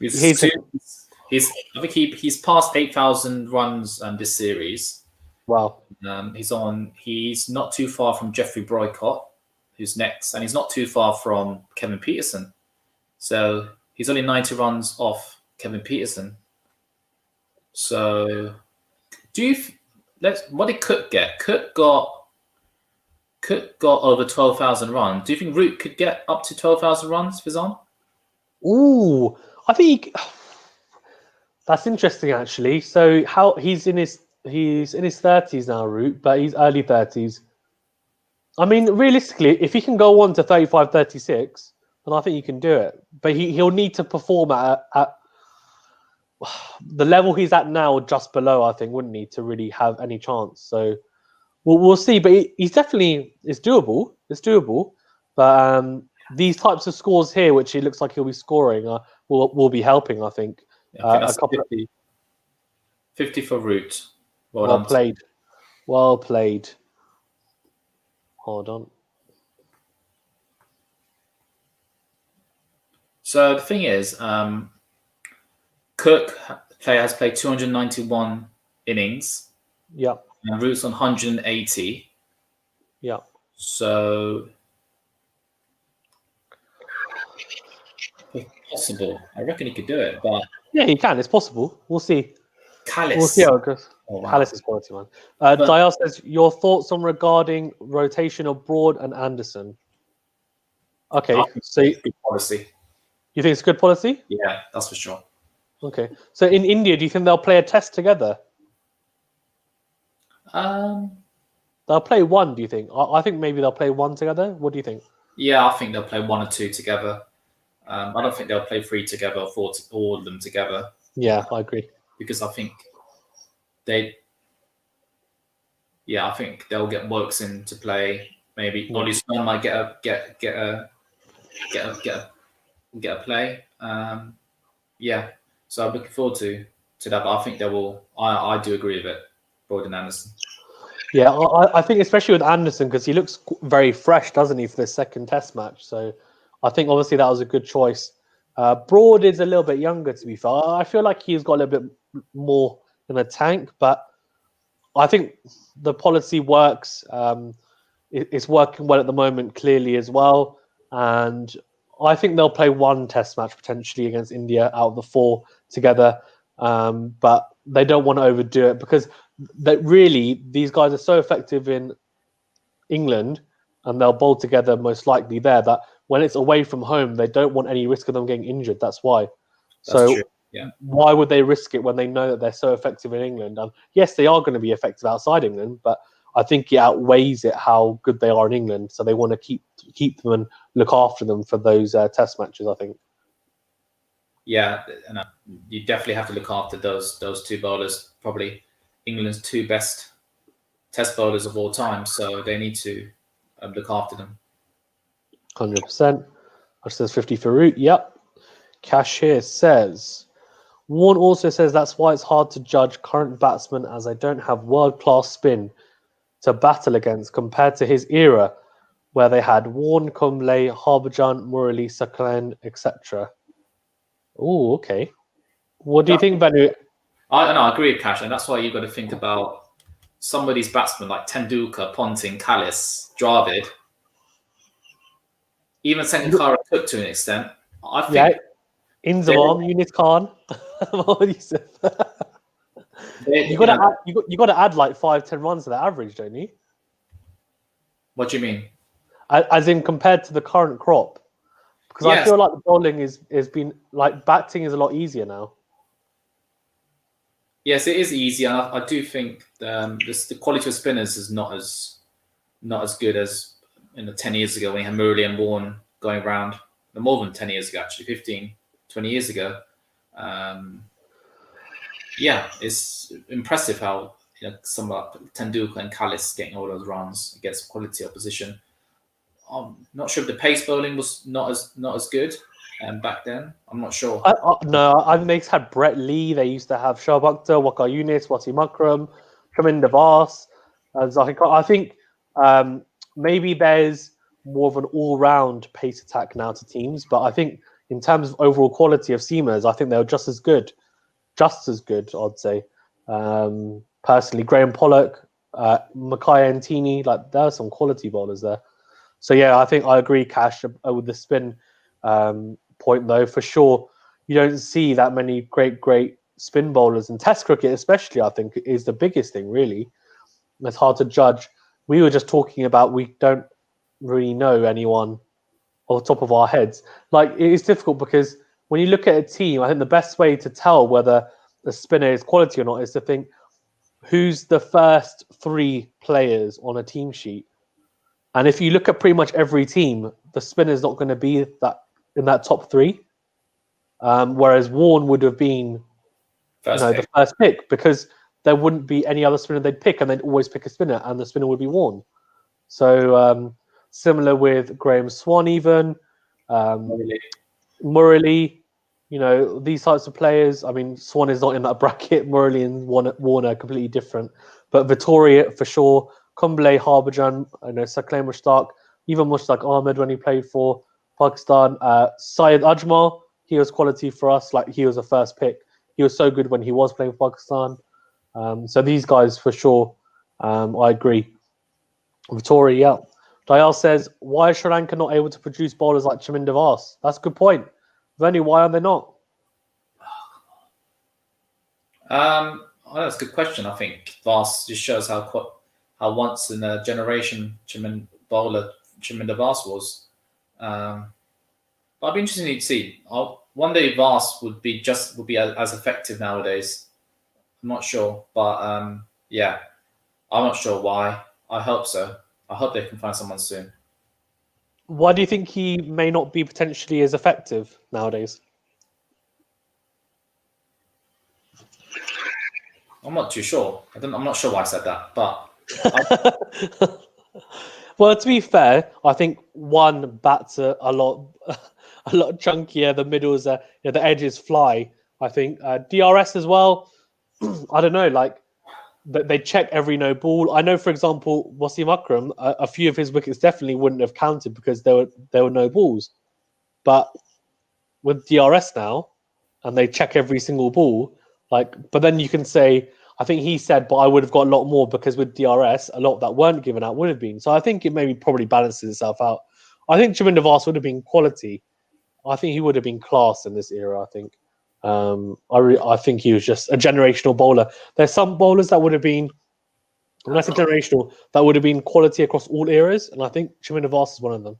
I think he's passed 8,000 runs this series. wow. He's not too far from Jeffrey Boycott, who's next, and he's not too far from Kevin Peterson. So he's only 90 runs off Kevin Peterson. So what did Cook get? Cook got over 12,000 runs. Do you think Root could get up to 12,000 runs if he's on? Ooh, I think that's interesting actually. So how he's in his 30s now, Root, but he's early 30s. I mean, realistically, if he can go on to 35, 36, then I think you can do it. But he'll need to perform at the level he's at now, just below, I think, wouldn't he, to really have any chance. So we'll see. But it's doable. It's doable. But these types of scores here, which it looks like he'll be scoring, will be helping, I think. I think that's 50 for Root. Well played. Well played. Hold on. So the thing is, Cook has played 291 innings. Yeah. And Root's on 180. Yeah. So it's possible. I reckon he could do it, but yeah, he can. It's possible. We'll see. Callis. We'll see how it goes. Oh, wow. Callis is quality, man. Dayal says, your thoughts on regarding rotation of Broad and Anderson? Okay, so good policy. You think it's good policy? Yeah, that's for sure. Okay, so in India, do you think they'll play a test together? They'll play one. Do you think? I think maybe they'll play one together. What do you think? Yeah, I think they'll play one or two together. I don't think they'll play three together or all of them together. Yeah, I agree. Because I think I think they'll get Wokes in to play. Maybe Ollie Stone might get a play. So I'm looking forward to that. But I think they will. I do agree with it, Broad and Anderson. Yeah, I think especially with Anderson because he looks very fresh, doesn't he, for the second Test match? So I think obviously that was a good choice. Broad is a little bit younger, to be fair. I feel like he's got a little bit more in the tank, but I think the policy works. It's working well at the moment, clearly as well. And I think they'll play one Test match potentially against India out of the four together. But they don't want to overdo it because these guys are so effective in England and they'll bowl together most likely there that when it's away from home, they don't want any risk of them getting injured. That's why. That's true. Yeah. Why would they risk it when they know that they're so effective in England? Yes, they are going to be effective outside England, but I think it outweighs it how good they are in England. So they want to keep them and look after them for those Test matches, I think. Yeah, and you definitely have to look after those two bowlers. Probably England's two best Test bowlers of all time, so they need to look after them. 100%. Which says 50 for Root. Yep. Cash here says, Warren also says that's why it's hard to judge current batsmen as they don't have world-class spin to battle against compared to his era where they had Warren, Kumble, Harbhajan, Murali, Saklan, etc. Oh, okay. What do you think, Venu? I agree with Cash, and that's why you've got to think about some of these batsmen like Tendulkar, Ponting, Kallis, Dravid, even Sangakkara Cook to an extent. I think Inzamam, Yunus Khan. What you said? You got to add like 5-10 runs to the average, don't you? What do you mean? As in compared to the current crop, because I feel like the bowling has been like batting is a lot easier now. Yes, it is easy, and I do think the quality of spinners is not as good as 10 years ago when you had Murali and Warren going around. More than 10 years ago, actually, 15, 20 years ago. It's impressive how some like Tendulkar and Kallis getting all those runs against quality opposition. I'm not sure if the pace bowling was not as good. back then. I'm not sure. No, I think they had Brett Lee. They used to have Shoaib Akhtar, Waqar Younis, Wasim Akram, Shamin Devas, Zahid Khan. I think maybe there's more of an all-round pace attack now to teams, but I think in terms of overall quality of seamers, I think they're just as good, I'd say. Personally, Graham Pollock, Makai Antini, like there are some quality bowlers there. So yeah, I think I agree, Cash, with the spin point though. For sure, you don't see that many great spin bowlers in Test cricket, especially. I think is the biggest thing really. It's hard to judge. We were just talking about we don't really know anyone off the top of our heads. Like it is difficult because when you look at a team, I think the best way to tell whether the spinner is quality or not is to think who's the first 3 players on a team sheet. And if you look at pretty much every team, the spinner is not going to be that in that top 3. Whereas Warne would have been the first pick because there wouldn't be any other spinner they'd pick, and they'd always pick a spinner, and the spinner would be Warne. So similar with Graham Swan, even Murali, these types of players. I mean, Swan is not in that bracket. Murali and Warner are completely different. But Vittoria, for sure, Kumble, Harbhajan, Saklaim Mushtaq, even Mushtaq Ahmed when he played for Pakistan. Syed Ajmal, he was quality for us. Like, he was a first pick. He was so good when he was playing for Pakistan. So these guys, for sure, I agree. Vittoria, yeah. Dayal says, why is Sri Lanka not able to produce bowlers like Chamin Devas? That's a good point. Veni, why are they not? That's a good question. I think Vas just shows how once in a generation Chamin Devas was. But I'd be interested to see. One day Vas would be as effective nowadays. I'm not sure, but yeah, I'm not sure why. I hope so. I hope they can find someone soon. Why do you think he may not be potentially as effective nowadays? I'm not too sure. I'm not sure why I said that, but. Well, to be fair, I think one bats a lot chunkier. The middles, the edges fly. I think DRS as well. I don't know, like they check every no ball. I know, for example, Wasim Akram, a few of his wickets definitely wouldn't have counted because there were no balls. But with DRS now, and they check every single ball, but then you can say, I think he said, but I would have got a lot more because with DRS, a lot that weren't given out would have been. So I think it maybe probably balances itself out. I think Chamin Devas would have been quality. I think he would have been class in this era, I think. I think he was just a generational bowler. There's some bowlers that would have been, when I say generational, that would have been quality across all eras, and I think Chamin Devas is one of them.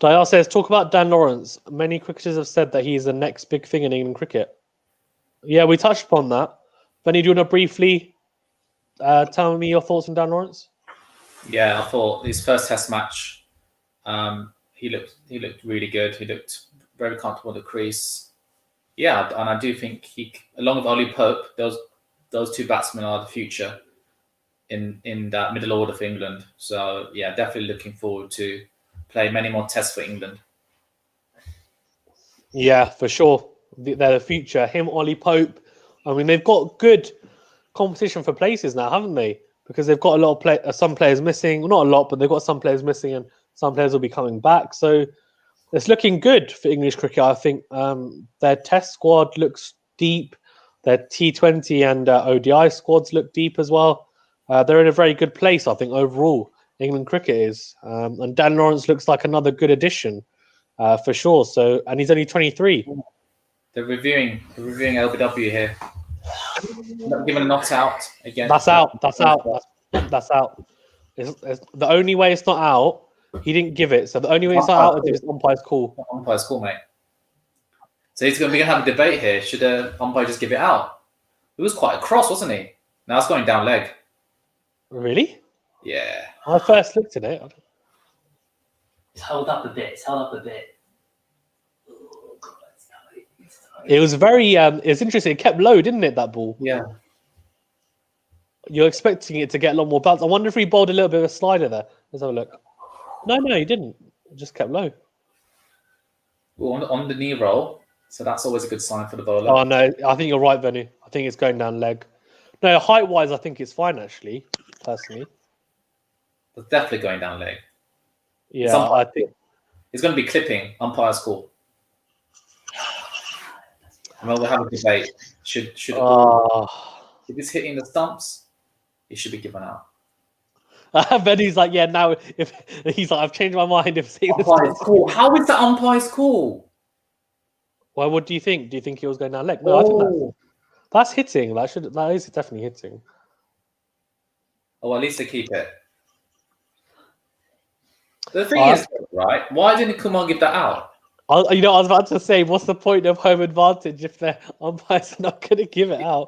Dayal says, talk about Dan Lawrence. Many cricketers have said that he's the next big thing in England cricket. Yeah, we touched upon that. Benny, do you want to briefly tell me your thoughts on Dan Lawrence? Yeah, I thought his first Test match, he looked really good. He looked very comfortable at the crease. Yeah, and I do think he, along with Ollie Pope, those 2 batsmen are the future in that middle order for England. So yeah, definitely looking forward to play many more Tests for England. Yeah, for sure. They're the future. Him, Ollie Pope. I mean, they've got good competition for places now, haven't they? Because they've got a lot of some players missing. Well, not a lot, but they've got some players missing, and some players will be coming back. So it's looking good for English cricket. I think their Test squad looks deep. Their T20 and ODI squads look deep as well. They're in a very good place, I think, overall. England cricket is, and Dan Lawrence looks like another good addition for sure. So, and he's only 23. They're reviewing LBW here. Given a not out again. That's out. That's out. That's out. It's the only way it's not out. He didn't give it, so the only way it's not out is if it's umpire's call. Umpire's call, mate. So we're going to have a debate here. Should the umpire just give it out? It was quite a cross, wasn't he? Now it's going down leg. Really? Yeah. I first looked at it. It's held up a bit. Oh, God, it's tight. It was very. It's interesting. It kept low, didn't it? That ball. Yeah. You're expecting it to get a lot more bounce. I wonder if he bowled a little bit of a slider there. Let's have a look. No, he didn't. It just kept low. Well, on the knee roll, so that's always a good sign for the bowler. Oh no, I think you're right, Benny. I think it's going down leg. No, height wise, I think it's fine actually, personally. It's definitely going down leg. Yeah, I think It's going to be clipping. Umpire's call. I mean, we'll have a debate. Should if it's hitting the stumps, it should be given out. Benny's like, yeah, now if he's like, I've changed my mind. If it's hitting the Umpire's stumps. call. How is the umpire's call? Well, what do you think? Do you think he was going down leg? No, I think that's hitting. That is definitely hitting. Oh, well, at least they keep it. The thing is, right? Why didn't Kumar give that out? I was about to say, what's the point of home advantage if the umpire's not going to give it out?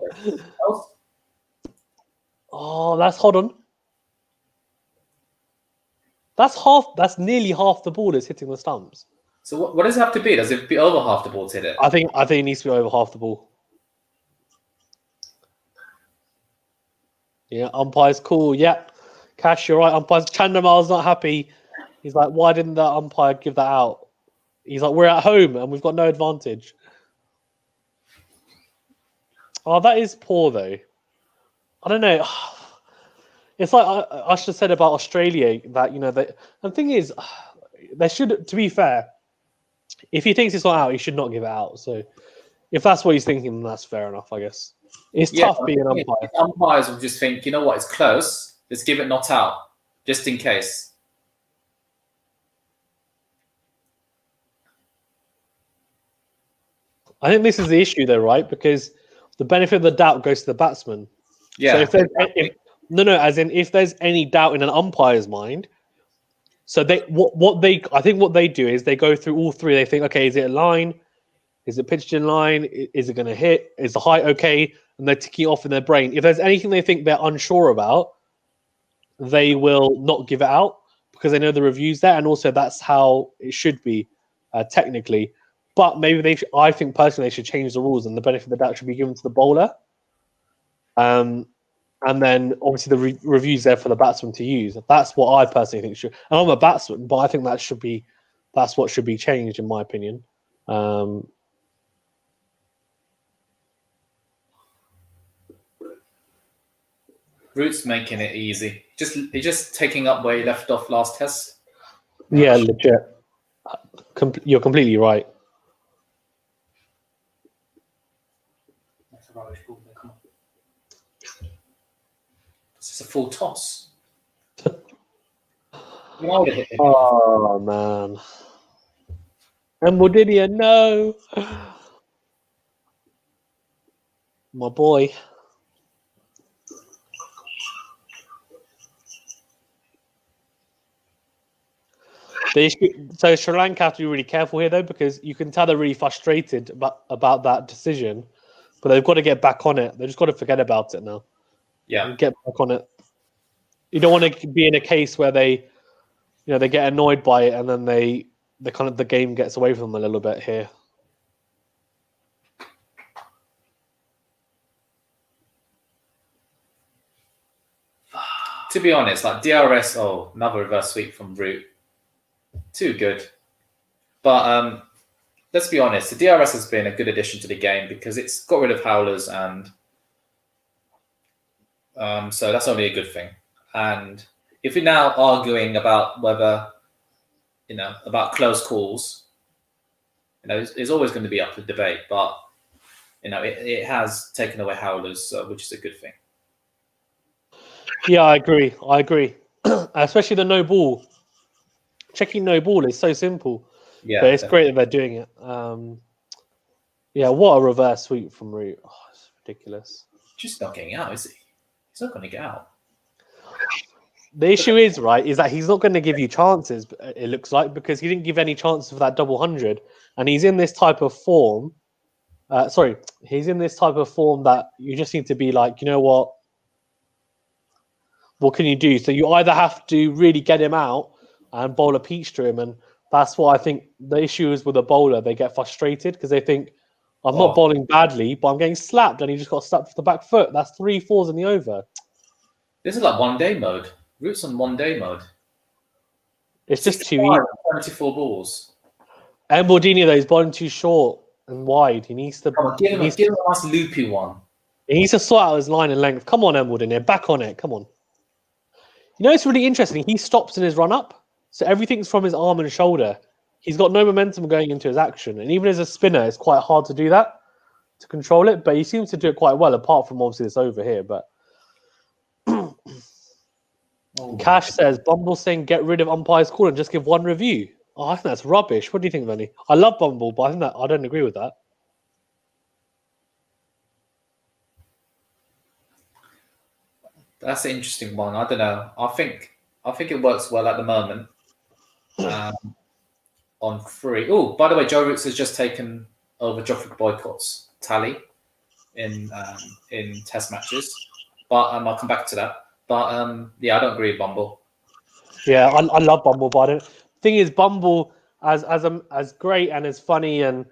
Oh, hold on. That's nearly half the ball is hitting the stumps. So what does it have to be? Does it be over half the ball to hit it? I think it needs to be over half the ball. Yeah, umpire's cool. Yeah, Cash, you're right. Umpire's Chandramal's not happy. He's like, why didn't the umpire give that out? He's like, we're at home and we've got no advantage. Oh, that is poor though. I don't know. It's like I should have said about Australia that the thing is, they should. To be fair, if he thinks it's not out, he should not give it out. So, if that's what he's thinking, then that's fair enough, I guess. It's tough being an umpire. Umpires will just think, you know what, it's close. Let's give it not out, just in case. I think this is the issue, though, right? Because the benefit of the doubt goes to the batsman. Yeah. So if there's any doubt in an umpire's mind, so I think what they do is they go through all three. They think, okay, is it a line? Is it pitched in line? Is it going to hit? Is the height okay? And they're ticking it off in their brain. If there's anything they think they're unsure about, they will not give it out because they know the review's there, and also that's how it should be technically. But maybe I think personally they should change the rules, and the benefit of the doubt should be given to the bowler. And then obviously the review's there for the batsman to use. That's what I personally think should. And I'm a batsman, but I think that's what should be changed in my opinion. Root's making it easy. He's just taking up where he left off last test. Yeah, legit. You're completely right. That's a rubbish ball. Come on. This is a full toss. Oh man. And Modidia, no. My boy. So Sri Lanka have to be really careful here, though, because you can tell they're really frustrated about that decision, but they've got to get back on it. They've just got to forget about it now. Yeah, and get back on it. You don't want to be in a case where they get annoyed by it, and then the game gets away from them a little bit here. To be honest, like DRS, another reverse sweep from Root. Too good. But let's be honest, the DRS has been a good addition to the game because it's got rid of howlers, and so that's only a good thing. And if we're now arguing about whether, about close calls, it's always going to be up for debate, but, it has taken away howlers, which is a good thing. Yeah, I agree. Especially the no ball. Checking no ball is so simple. Yeah, but it's great that they're doing it. Yeah, what a reverse sweep from Root. Oh, it's ridiculous. Just not getting out, is he? He's not going to get out. The issue is that he's not going to give you chances, it looks like, because he didn't give any chances for that double 100. And he's in this type of form. He's in this type of form that you just need to be like, you know what? What can you do? So you either have to really get him out and bowl a peach to him. And that's what I think the issue is with a bowler. They get frustrated because they think, I'm not bowling badly, but I'm getting slapped. And he just got slapped with the back foot. That's 3 4s in the over. This is like one-day mode. Root's on one-day mode. It's just too 65, easy. 74 balls. And Bordini, though, he's bowling too short and wide. He needs to. Come on, give him a nice loopy one. He needs to sort out his line and length. Come on, Embledon, back on it. Come on. You know, it's really interesting. He stops in his run up, so everything's from his arm and shoulder. He's got no momentum going into his action, and even as a spinner, it's quite hard to do that, to control it. But he seems to do it quite well, apart from obviously this over here. But Cash says Bumble saying get rid of umpire's call and just give one review. Oh, I think that's rubbish. What do you think, Benny? I love Bumble, but I don't agree with that. That's an interesting one. I don't know. I think it works well at the moment. On 3. Oh, by the way, Joe Roots has just taken over Geoffrey Boycott's tally in Test matches. But I'll come back to that. But yeah, I don't agree with Bumble. Yeah, I love Bumble, but I don't. Thing is, Bumble as great and as funny and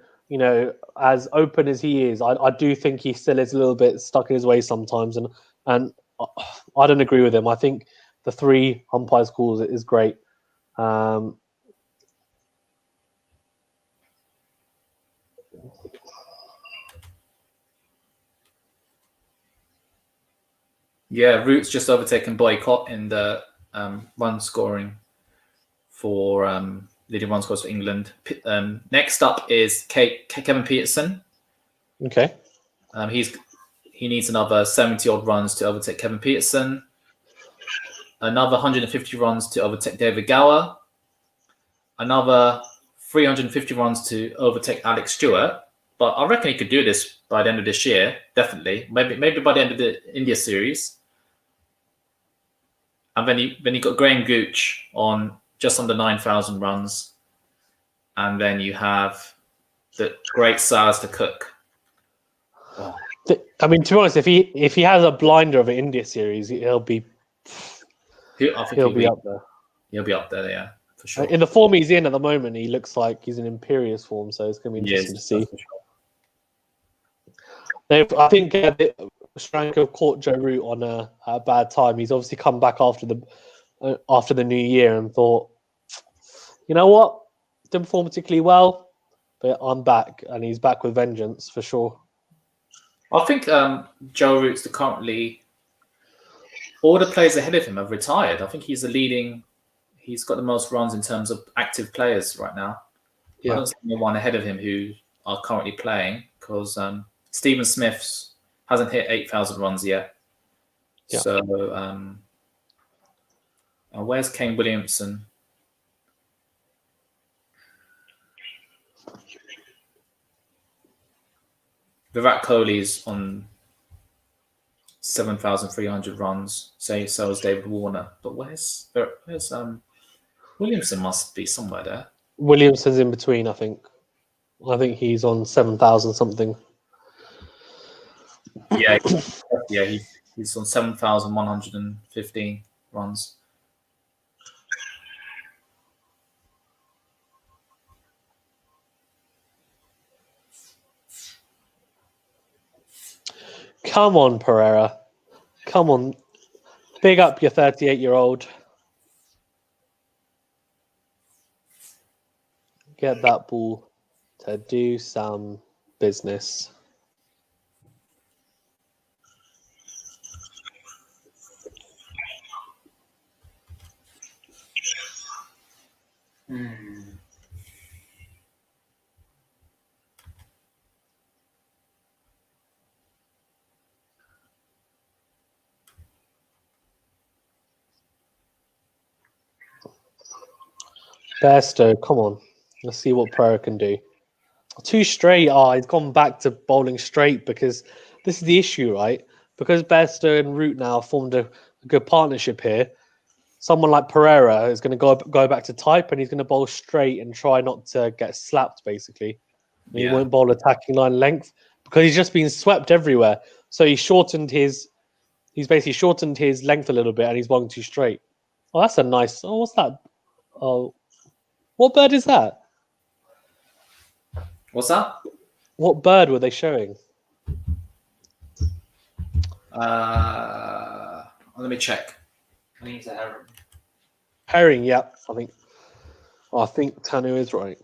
as open as he is, I do think he still is a little bit stuck in his ways sometimes, and I don't agree with him. I think the 3 umpires calls is great. Yeah, Roots just overtaken Boycott in the run scoring for leading run scores for England. Next up is Kevin Peterson. Okay. He needs another 70 odd runs to overtake Kevin Peterson. Another 150 runs to overtake David Gower. Another 350 runs to overtake Alex Stewart. But I reckon he could do this by the end of this year, definitely. Maybe by the end of the India series. And then you got Graham Gooch on just under 9,000 runs. And then you have the great Sars to Cook. Oh. I mean, to be honest, if he has a blinder of an India series, he'll be up there. He'll be up there, yeah, for sure. In the form he's in at the moment, he looks like he's in imperious form, so it's going to be interesting to see. I think Sri Lanka caught Joe Root on a bad time. He's obviously come back after the new year and thought, you know what, didn't perform particularly well, but I'm back, and he's back with vengeance for sure. I think Joe Root's currently all the players ahead of him have retired. I think he's he's got the most runs in terms of active players right now. Yeah. I don't see anyone ahead of him who are currently playing because Stephen Smith hasn't hit 8,000 runs yet. Yeah. So where's Kane Williamson? Virat Kohli's on 7,300 runs. So is David Warner. But where's Williamson? Must be somewhere there. Williamson's in between, I think. I think he's on 7,000 something. Yeah, he's on 7,115 runs. Come on, Pereira. Come on. Big up your 38-year-old. Get that ball to do some business. Bairstow, come on. Let's see what Pereira can do. 2 straight. He's gone back to bowling straight because this is the issue, right? Because Bairstow and Root now formed a good partnership here. Someone like Pereira is going to go back to type, and he's going to bowl straight and try not to get slapped, basically. Yeah. He won't bowl attacking line length because he's just been swept everywhere. So he's basically shortened his length a little bit, and he's bowling too straight. Oh, that's a nice. Oh, what's that? Oh, what bird is that? What's that? What bird were they showing? Let me check. I think it's a herring. Herring, yeah. I think I think Tanu is right.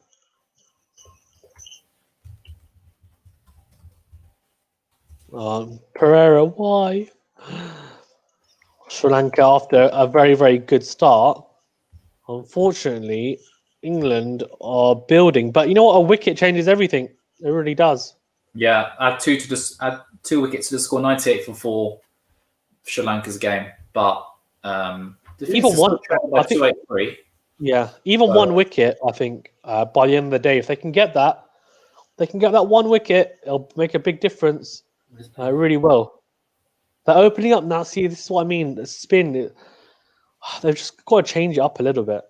Pereira, why? Sri Lanka, after a very, very good start, unfortunately, England are building. But you know what? A wicket changes everything. It really does. Yeah, add two wickets to the score, 98 for 4, Sri Lanka's game. But the Even one, by I think, 283. yeah, even one wicket. I think by the end of the day, if they can get that, one wicket. It'll make a big difference. Really well. They're opening up now. See, this is what I mean. The spin. They've just got to change it up a little bit.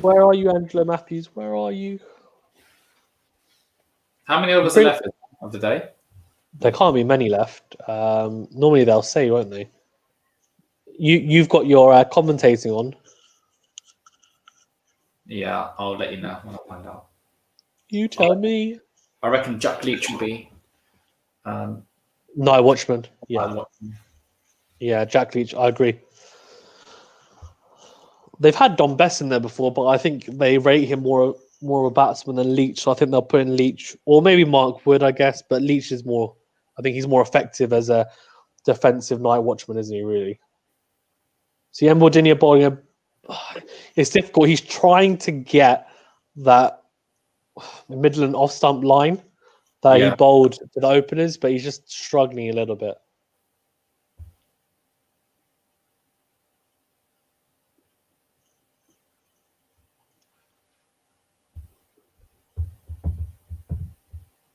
Where are you, Angela Matthews? Where are you? How many overs are left of the day? There can't be many left. Normally they'll say, won't they? You've got your commentating on. Yeah, I'll let you know when I find out. You tell me. I reckon Jack Leach will be. Night Watchman. Yeah. Yeah, Jack Leach. I agree. They've had Don Bess in there before, but I think they rate him more of a batsman than Leach. So I think they'll put in Leach, or maybe Mark Wood, I guess. But Leach is more. I think he's more effective as a defensive night watchman, isn't he? Really. See, Mbodinia bowling a. It's difficult. He's trying to get that Midland off stump line that he bowled to the openers, but he's just struggling a little bit.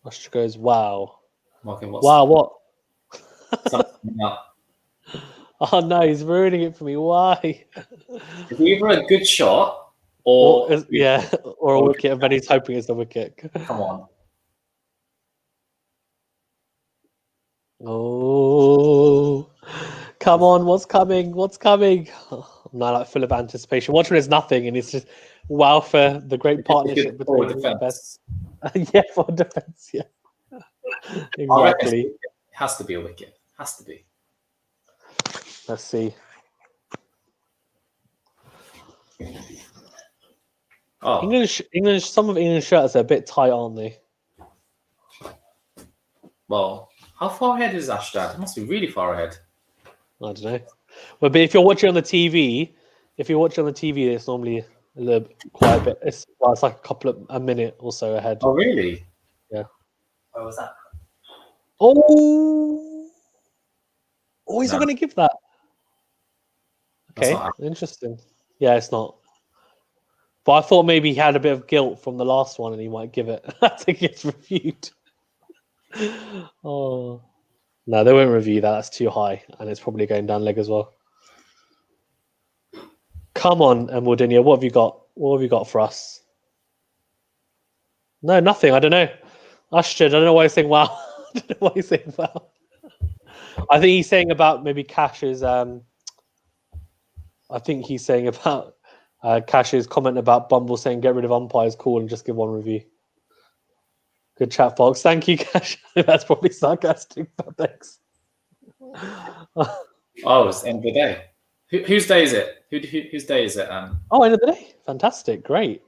Rusher goes, wow. Okay, wow, what? No. Oh no, he's ruining it for me. Why? It's either a good shot or a wicket, and then he's hoping it's the wicket. Come on. Oh, come on! What's coming? What's coming? Oh, I'm now like full of anticipation. Watch when it's nothing, and it's just wow for the great partnership between the best. Yeah, for defense. Yeah, exactly. It has to be a wicket. Has to be. Let's see. Oh, English. Some of England's shirts are a bit tight, aren't they? Well, how far ahead is Ashdad? It must be really far ahead. I don't know. Well, but if you're watching on the TV, it's normally quite a bit. It's like a minute or so ahead. Oh, really? Yeah. Where was that? Oh, he's not going to give that. Okay, interesting. Yeah, it's not. But I thought maybe he had a bit of guilt from the last one and he might give it. I think it's reviewed. Oh. No, they won't review that. That's too high. And it's probably going down leg as well. Come on, Mbodinia. What have you got? What have you got for us? No, nothing. I don't know. Ashton, I don't know why he's saying wow. I don't know why he's saying wow. I think he's saying about maybe Cash's I think he's saying about Cash's comment about Bumble saying get rid of umpires, cool, and just give one review. Good chat, folks. Thank you, Cash. That's probably sarcastic, but thanks. It's the end of the day. Whose day is it? Whose day is it? End of the day. Fantastic. Great.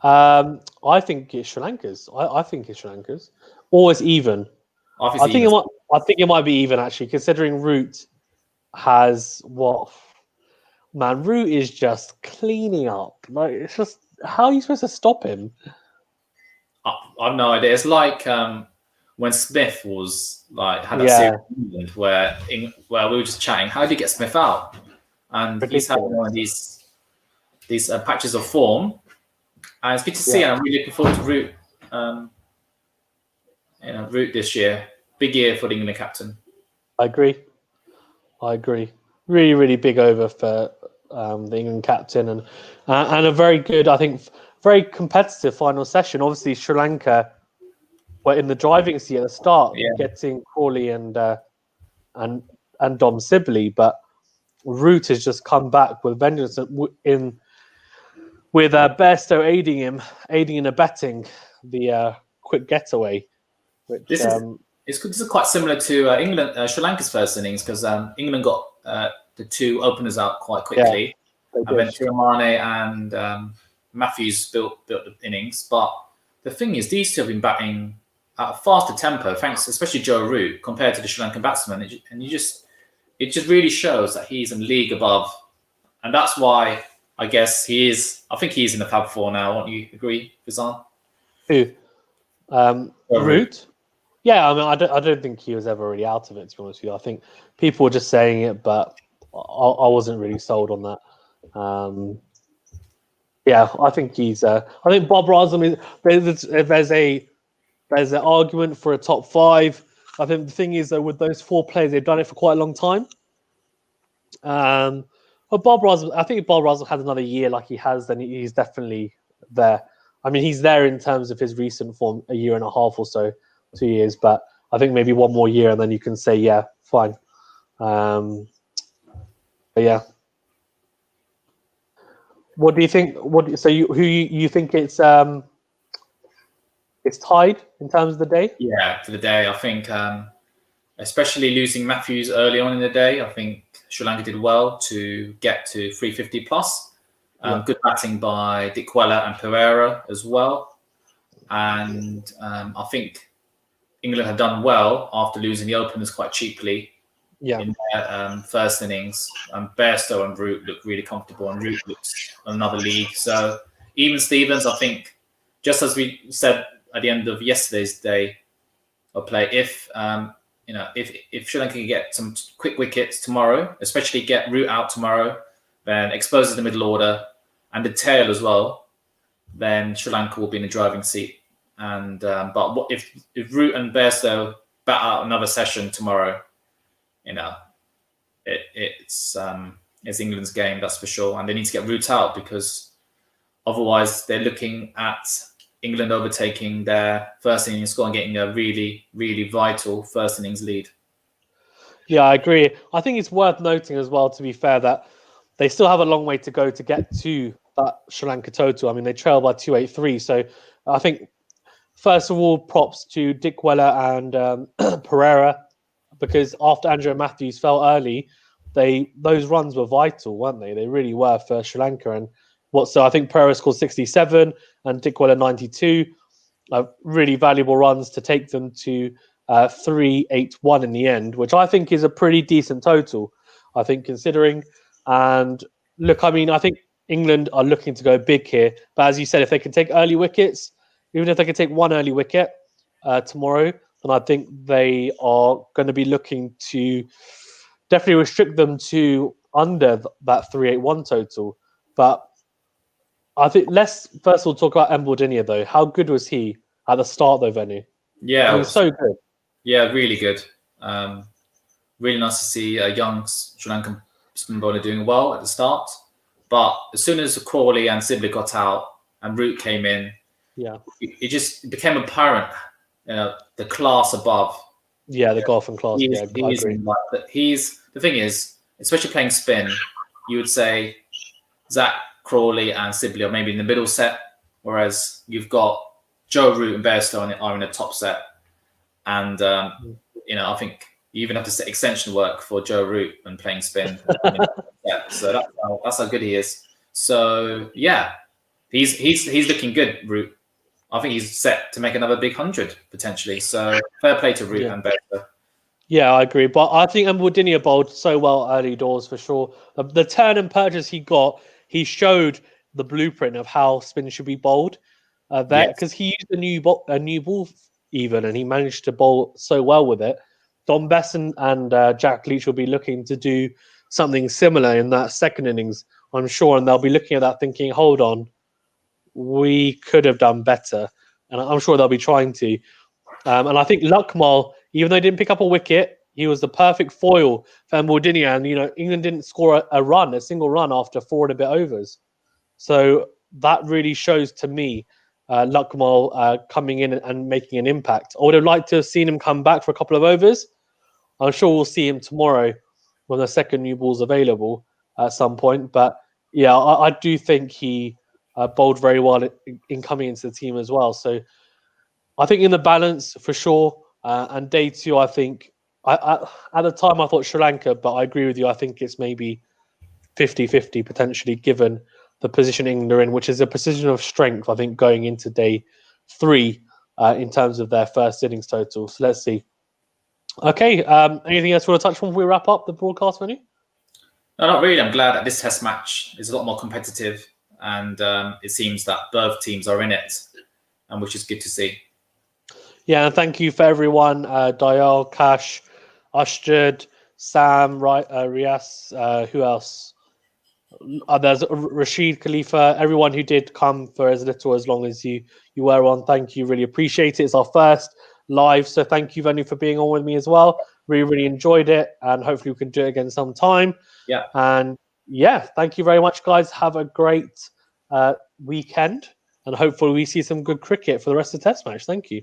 I think it's Sri Lanka's. I think it's Sri Lanka's. Or it's even. I think it might be even, actually, considering Root has what? Man, Root is just cleaning up. Like, it's just, how are you supposed to stop him? I've no idea. It's like when Smith was had that series in England where we were just chatting. How did you get Smith out? And he's had one of these patches of form, and it's good to see. And I'm really looking forward to Root this year. Big year for the England captain. I agree. Really, really big over for the England captain, and a very good, I think, very competitive final session. Obviously, Sri Lanka were in the driving seat at the start, getting Crawley and Dom Sibley, but Root has just come back with vengeance with Bairstow aiding and abetting the quick getaway. Which This is quite similar to England, Sri Lanka's first innings because England got the two openers out quite quickly, and then Tiramane and Matthews built the innings. But the thing is, these two have been batting at a faster tempo, thanks especially Joe Root compared to the Sri Lankan batsman, and it just really shows that he's in league above, and that's why I guess he is. I think he's in the Fab Four now. Won't you agree, Fizan? Who? Root? Yeah, I mean, I don't think he was ever really out of it, to be honest with you. I think people were just saying it, but I wasn't really sold on that. Yeah, I think he's. I think Bob Rasm is. There's an argument for a top 5. I think the thing is though, with those 4 players, they've done it for quite a long time. But Bob Rasm, I think if Bob Rasm had another year like he has, then he's definitely there. I mean, he's there in terms of his recent form, a year and a half or so. 2 years, but I think maybe one more year and then you can say, yeah, fine. But yeah. What do you think? So you think it's tied in terms of the day? Yeah, for the day, I think, especially losing Matthews early on in the day, I think Sri Lanka did well to get to 350 plus. Good batting by Dickwella and Pereira as well, and I think England have done well after losing the openers quite cheaply in their first innings. Bairstow and Root look really comfortable, and Root looks on another league. So even Stevens, I think, just as we said at the end of yesterday's day of play, if Sri Lanka can get some quick wickets tomorrow, especially get Root out tomorrow, then exposes the middle order and the tail as well, then Sri Lanka will be in the driving seat. And but if Root and Bairstow bat out another session tomorrow, it's England's game, that's for sure. And they need to get Root out because otherwise they're looking at England overtaking their first innings score and getting a really, really vital first innings lead. Yeah, I agree. I think it's worth noting as well, to be fair, that they still have a long way to go to get to that Sri Lanka total. I mean, they trail by 283. So I think, first of all, props to Dickwella and Pereira, because after Andrew Matthews fell early, those runs were vital, weren't they? They really were for Sri Lanka. And so I think Pereira scored 67 and Dickwella 92. Really valuable runs to take them to 381 in the end, which I think is a pretty decent total, I think, considering. And look, I mean, I think England are looking to go big here. But as you said, if they can take early wickets, even if they can take one early wicket tomorrow, then I think they are going to be looking to definitely restrict them to under that 381 total. But I think let's first of all talk about Mbodinia, though. How good was he at the start, though, Venu? Yeah, he was so good. Yeah, really good. Really nice to see a young Sri Lankan spin bowler doing well at the start. But as soon as Crawley and Sibley got out and Root came in, it just became apparent, the class above. Yeah, the golf and class. I agree. The thing is, especially playing spin, you would say Zach Crawley and Sibley are maybe in the middle set, whereas you've got Joe Root and Bairstow are in the top set. And, I think you even have to set extension work for Joe Root and playing spin. So that's how good he is. So, yeah, he's looking good, Root. I think he's set to make another big 100 potentially. So fair play to Root and Bairstow. Yeah, I agree. But I think Mbodinia bowled so well early doors for sure. The turn and purchase he got, he showed the blueprint of how spin should be bowled there, because he used a new ball even, and he managed to bowl so well with it. Don Besson and Jack Leach will be looking to do something similar in that second innings, I'm sure, and they'll be looking at that thinking, hold on, we could have done better. And I'm sure they'll be trying to. And I think Luckmal, even though he didn't pick up a wicket, he was the perfect foil for Mbodinia. And, England didn't score a single run after 4 and a bit overs. So that really shows to me Luckmal coming in and making an impact. I would have liked to have seen him come back for a couple of overs. I'm sure we'll see him tomorrow when the second new ball's available at some point. But, yeah, I do think he bowled very well in coming into the team as well. So I think in the balance, for sure, And day 2, I think, at the time I thought Sri Lanka, but I agree with you. I think it's maybe 50-50 potentially, given the positioning they're in, which is a position of strength, I think, going into day 3 in terms of their first innings total. So let's see. Okay, anything else you want to touch on before we wrap up the broadcast venue? No, not really. I'm glad that this test match is a lot more competitive, and it seems that both teams are in it, and which is good to see. Yeah, and thank you for everyone. Dayal, Kash, Ashtad, Sam, Rias, who else? There's Rashid, Khalifa, everyone who did come for as little as long as you were on. Thank you, really appreciate it. It's our first live, so thank you, Venu, for being on with me as well. Really enjoyed it, and hopefully we can do it again sometime. Yeah. And yeah, thank you very much, guys. Have a great weekend, and hopefully we see some good cricket for the rest of the test match. Thank you.